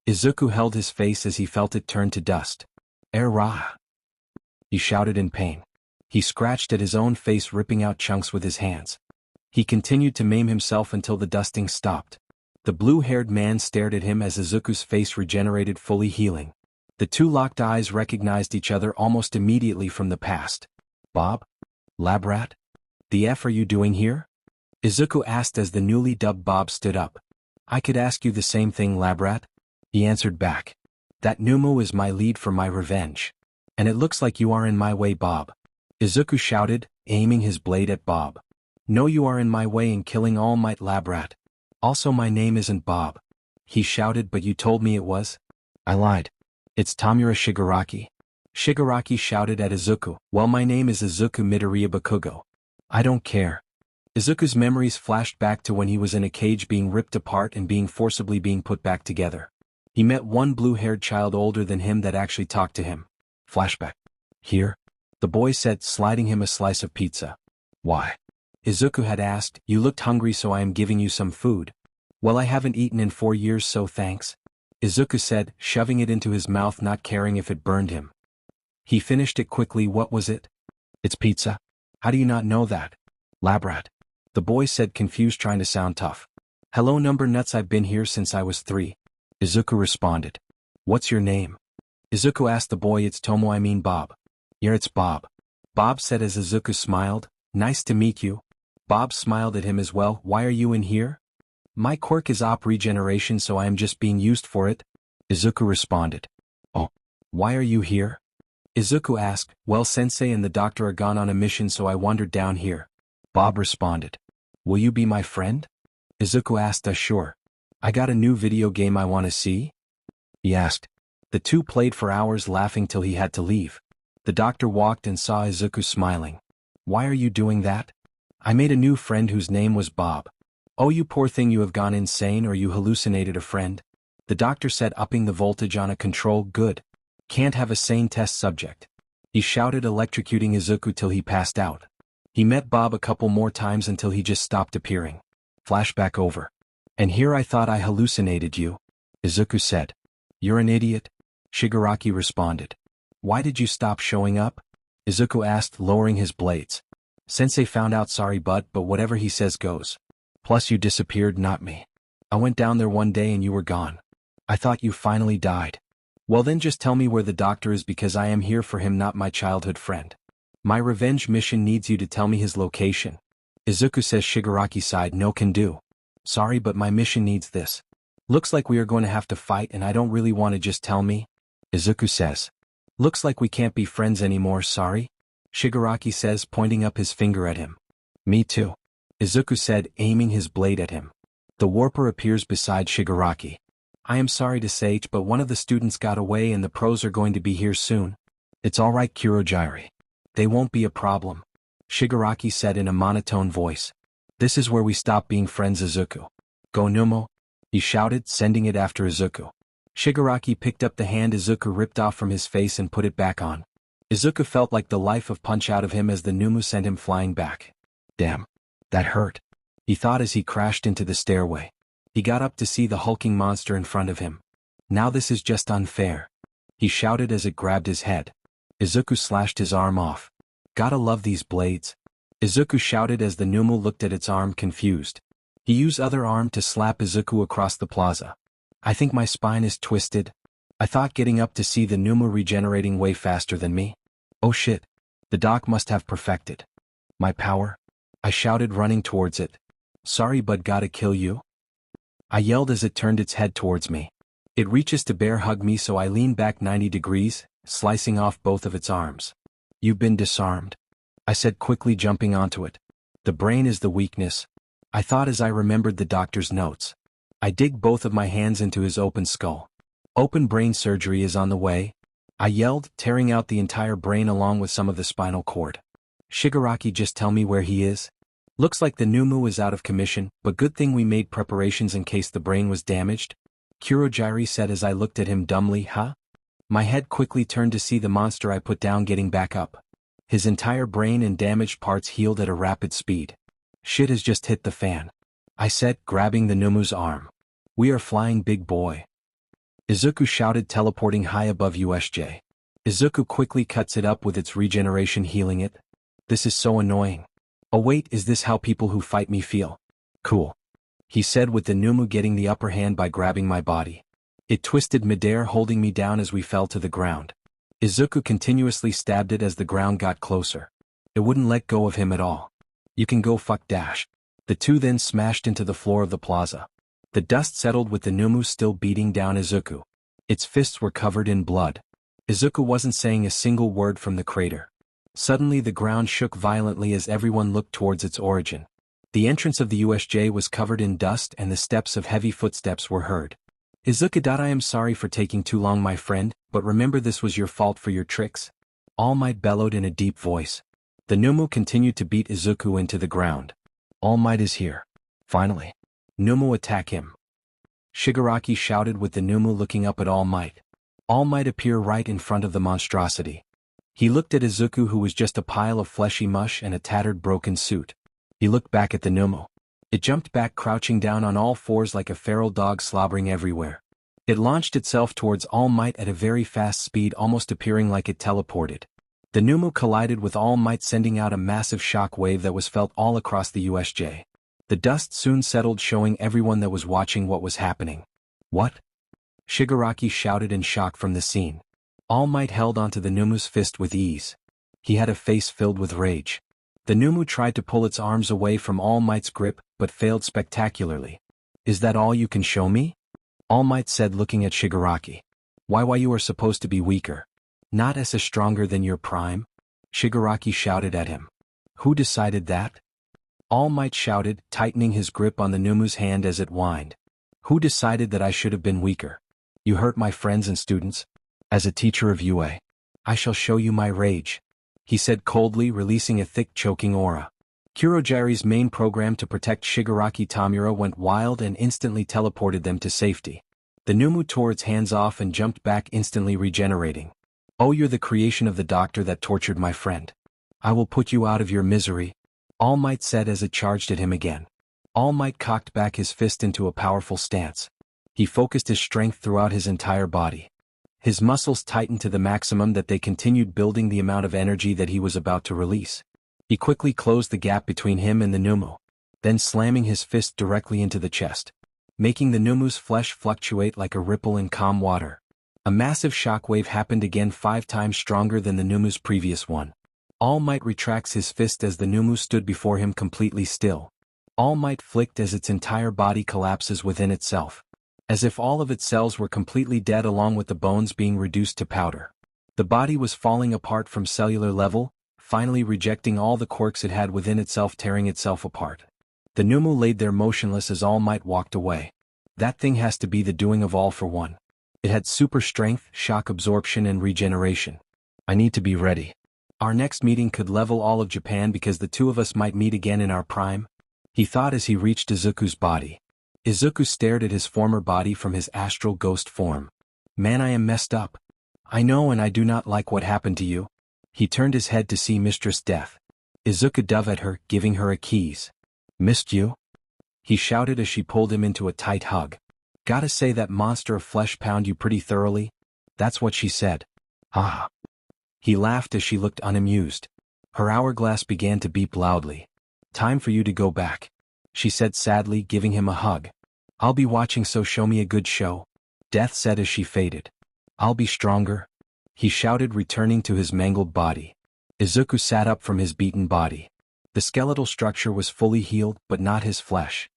A: Izuku held his face as he felt it turn to dust. Rah! He shouted in pain. He scratched at his own face, ripping out chunks with his hands. He continued to maim himself until the dusting stopped. The blue-haired man stared at him as Izuku's face regenerated, fully healing. The 2 locked eyes recognized each other almost immediately from the past. Bob? Lab rat? The F are you doing here? Izuku asked as the newly dubbed Bob stood up. I could ask you the same thing, Labrat, he answered back. That Numu is my lead for my revenge. And it looks like you are in my way, Bob, Izuku shouted, aiming his blade at Bob. No, you are in my way and killing All Might, Labrat. Also, my name isn't Bob, he shouted, but you told me it was. I lied. It's Tamura Shigaraki. Shigaraki shouted at Izuku. Well, my name is Izuku Midoriya Bakugo. I don't care. Izuku's memories flashed back to when he was in a cage, being ripped apart and being forcibly put back together. He met one blue-haired child older than him that actually talked to him. Flashback. Here? The boy said, sliding him a slice of pizza. Why? Izuku had asked. You looked hungry, so I am giving you some food. Well, I haven't eaten in 4 years, so thanks, Izuku said, shoving it into his mouth, not caring if it burned him. He finished it quickly. What was it? It's pizza. How do you not know that? Labrat. The boy said, confused, trying to sound tough. Hello, number nuts, I've been here since I was 3. Izuku responded. What's your name? Izuku asked the boy. It's Tomo, I mean Bob. Yeah, it's Bob. Bob said as Izuku smiled. Nice to meet you. Bob smiled at him as well. Why are you in here? My quirk is op regeneration, so I am just being used for it, Izuku responded. Oh, why are you here? Izuku asked. Well, Sensei and the doctor are gone on a mission, so I wandered down here, Bob responded. Will you be my friend? Izuku asked. Sure. I got a new video game I want to see, he asked. The two played for hours, laughing till he had to leave. The doctor walked and saw Izuku smiling. Why are you doing that? I made a new friend whose name was Bob. Oh, you poor thing, you have gone insane, or you hallucinated a friend? The doctor said, upping the voltage on a control. Good. Can't have a sane test subject, he shouted, electrocuting Izuku till he passed out. He met Bob a couple more times until he just stopped appearing. Flashback over. And here I thought I hallucinated you. Izuku said. You're an idiot? Shigaraki responded. Why did you stop showing up? Izuku asked, lowering his blades. Sensei found out, sorry but whatever he says goes. Plus you disappeared, not me. I went down there one day and you were gone. I thought you finally died. Well then just tell me where the doctor is because I am here for him, not my childhood friend. My revenge mission needs you to tell me his location. Izuku says. Shigaraki sighed. No can do. Sorry but my mission needs this. Looks like we are going to have to fight and I don't really want to just tell me. Izuku says. Looks like we can't be friends anymore, sorry? Shigaraki says, pointing up his finger at him. Me too. Izuku said, aiming his blade at him. The warper appears beside Shigaraki. I am sorry to say, but one of the students got away and the pros are going to be here soon. It's alright, Kurogiri. They won't be a problem. Shigaraki said in a monotone voice. This is where we stop being friends, Izuku. Go Numo, he shouted, sending it after Izuku. Shigaraki picked up the hand Izuku ripped off from his face and put it back on. Izuku felt like the life of punch out of him as the Numu sent him flying back. Damn. That hurt. He thought as he crashed into the stairway. He got up to see the hulking monster in front of him. Now this is just unfair. He shouted as it grabbed his head. Izuku slashed his arm off. Gotta love these blades. Izuku shouted as the Numu looked at its arm confused. He used other arm to slap Izuku across the plaza. I think my spine is twisted. I thought getting up to see the Numu regenerating way faster than me. Oh shit. The doc must have perfected my power. I shouted, running towards it. Sorry bud, gotta kill you? I yelled as it turned its head towards me. It reaches to bear hug me, so I lean back 90 degrees, slicing off both of its arms. You've been disarmed, I said, quickly jumping onto it. The brain is the weakness, I thought as I remembered the doctor's notes. I dig both of my hands into his open skull. Open brain surgery is on the way, I yelled, tearing out the entire brain along with some of the spinal cord. Shigaraki, just tell me where he is. Looks like the Numu is out of commission, but good thing we made preparations in case the brain was damaged. Kurogiri said as I looked at him dumbly. Huh? My head quickly turned to see the monster I put down getting back up. His entire brain and damaged parts healed at a rapid speed. Shit has just hit the fan, I said, grabbing the Numu's arm. We are flying, big boy. Izuku shouted, teleporting high above USJ. Izuku quickly cuts it up with its regeneration, healing it. This is so annoying. Oh wait, is this how people who fight me feel? Cool, he said, with the Numu getting the upper hand by grabbing my body. It twisted midair, holding me down as we fell to the ground. Izuku continuously stabbed it as the ground got closer. It wouldn't let go of him at all. You can go fuck dash. The two then smashed into the floor of the plaza. The dust settled with the Numu still beating down Izuku. Its fists were covered in blood. Izuku wasn't saying a single word from the crater. Suddenly the ground shook violently as everyone looked towards its origin. The entrance of the USJ was covered in dust and the steps of heavy footsteps were heard. Izuku, I am sorry for taking too long, my friend, but remember this was your fault for your tricks. All Might bellowed in a deep voice. The Numu continued to beat Izuku into the ground. All Might is here. Finally. Numu, attack him. Shigaraki shouted, with the Numu looking up at All Might. All Might appear right in front of the monstrosity. He looked at Izuku, who was just a pile of fleshy mush and a tattered broken suit. He looked back at the Numu. It jumped back, crouching down on all fours like a feral dog, slobbering everywhere. It launched itself towards All Might at a very fast speed, almost appearing like it teleported. The Numu collided with All Might, sending out a massive shock wave that was felt all across the USJ. The dust soon settled, showing everyone that was watching what was happening. What? Shigaraki shouted in shock from the scene. All Might held onto the Numu's fist with ease. He had a face filled with rage. The Numu tried to pull its arms away from All Might's grip, but failed spectacularly. Is that all you can show me? All Might said, looking at Shigaraki. Why you are supposed to be weaker? Not as stronger than your prime? Shigaraki shouted at him. Who decided that? All Might shouted, tightening his grip on the Numu's hand as it whined. Who decided that I should have been weaker? You hurt my friends and students? As a teacher of UA, I shall show you my rage, he said coldly, releasing a thick choking aura. Kurogiri's main program to protect Shigaraki Tamura went wild and instantly teleported them to safety. The Numu tore its hands off and jumped back, instantly regenerating. Oh, you're the creation of the doctor that tortured my friend. I will put you out of your misery, All Might said as it charged at him again. All Might cocked back his fist into a powerful stance. He focused his strength throughout his entire body. His muscles tightened to the maximum that they continued building the amount of energy that he was about to release. He quickly closed the gap between him and the Numu, then slamming his fist directly into the chest, making the Numu's flesh fluctuate like a ripple in calm water. A massive shockwave happened again 5 times stronger than the Numu's previous one. All Might retracts his fist as the Numu stood before him completely still. All Might flicked as its entire body collapses within itself, as if all of its cells were completely dead along with the bones being reduced to powder. The body was falling apart from cellular level, finally rejecting all the quirks it had within itself, tearing itself apart. The Numu laid there motionless as All Might walked away. That thing has to be the doing of All for One. It had super strength, shock absorption and regeneration. I need to be ready. Our next meeting could level all of Japan because the two of us might meet again in our prime, he thought as he reached Izuku's body. Izuku stared at his former body from his astral ghost form. Man, I am messed up. I know, and I do not like what happened to you. He turned his head to see Mistress Death. Izuku dove at her, giving her a keys. Missed you? He shouted as she pulled him into a tight hug. Gotta say that monster of flesh pound you pretty thoroughly? That's what she said. Ah. He laughed as she looked unamused. Her hourglass began to beep loudly. Time for you to go back, she said sadly, giving him a hug. I'll be watching, so show me a good show, Death said as she faded. I'll be stronger, he shouted, returning to his mangled body. Izuku sat up from his beaten body. The skeletal structure was fully healed, but not his flesh.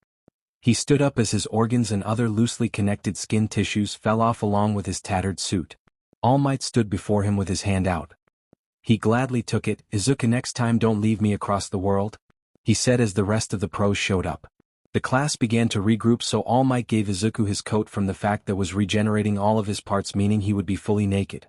A: He stood up as his organs and other loosely connected skin tissues fell off along with his tattered suit. All Might stood before him with his hand out. He gladly took it. Izuku, next time don't leave me across the world, he said as the rest of the pros showed up. The class began to regroup, so All Might gave Izuku his coat from the fact that was regenerating all of his parts, meaning he would be fully naked.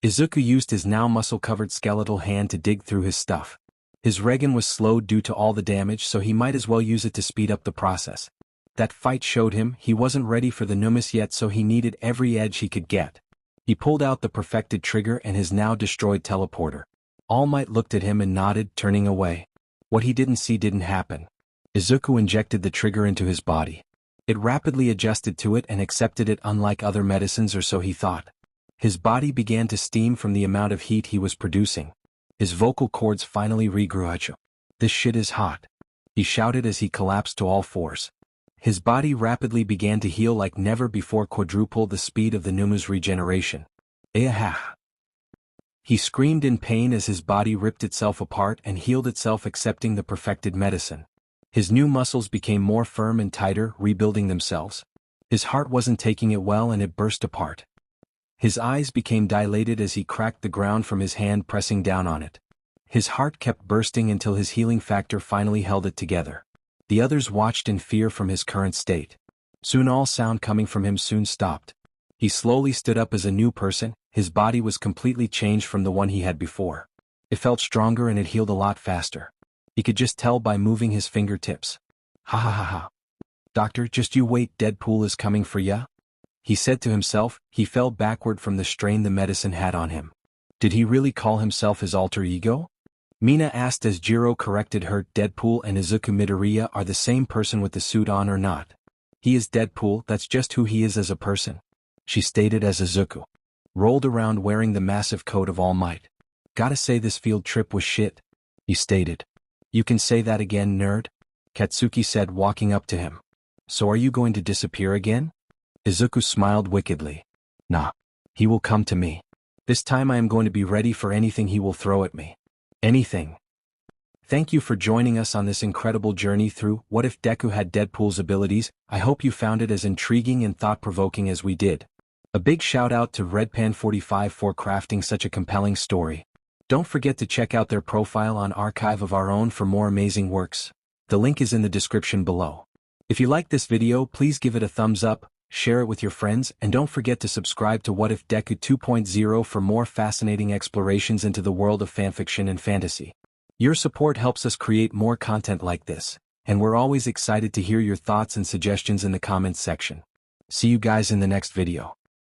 A: Izuku used his now muscle-covered skeletal hand to dig through his stuff. His Regen was slowed due to all the damage, so he might as well use it to speed up the process. That fight showed him he wasn't ready for the Numus yet, so he needed every edge he could get. He pulled out the perfected trigger and his now destroyed teleporter. All Might looked at him and nodded, turning away. What he didn't see didn't happen. Izuku injected the trigger into his body. It rapidly adjusted to it and accepted it, unlike other medicines, or so he thought. His body began to steam from the amount of heat he was producing. His vocal cords finally regrew. Achoo. This shit is hot, he shouted as he collapsed to all fours. His body rapidly began to heal like never before, quadruple the speed of the Numu's regeneration. Aha! He screamed in pain as his body ripped itself apart and healed itself, accepting the perfected medicine. His new muscles became more firm and tighter, rebuilding themselves. His heart wasn't taking it well and it burst apart. His eyes became dilated as he cracked the ground from his hand pressing down on it. His heart kept bursting until his healing factor finally held it together. The others watched in fear from his current state. Soon all sound coming from him soon stopped. He slowly stood up as a new person. His body was completely changed from the one he had before. It felt stronger and it healed a lot faster. He could just tell by moving his fingertips. Ha ha ha ha. Doctor, just you wait, Deadpool is coming for ya, he said to himself. He fell backward from the strain the medicine had on him. Did he really call himself his alter ego? Mina asked as Jiro corrected her. Deadpool and Izuku Midoriya are the same person with the suit on, or not? He is Deadpool, that's just who he is as a person, she stated as Izuku rolled around wearing the massive coat of All Might. Gotta say this field trip was shit, he stated. You can say that again, nerd, Katsuki said, walking up to him. So are you going to disappear again? Izuku smiled wickedly. Nah. He will come to me. This time I am going to be ready for anything he will throw at me. Anything. Thank you for joining us on this incredible journey through What If Deku Had Deadpool's Abilities. I hope you found it as intriguing and thought-provoking as we did. A big shout out to Redpan45 for crafting such a compelling story. Don't forget to check out their profile on Archive of Our Own for more amazing works. The link is in the description below. If you liked this video, please give it a thumbs up, share it with your friends, and don't forget to subscribe to What If Deku 2.0 for more fascinating explorations into the world of fanfiction and fantasy. Your support helps us create more content like this, and we're always excited to hear your thoughts and suggestions in the comments section. See you guys in the next video.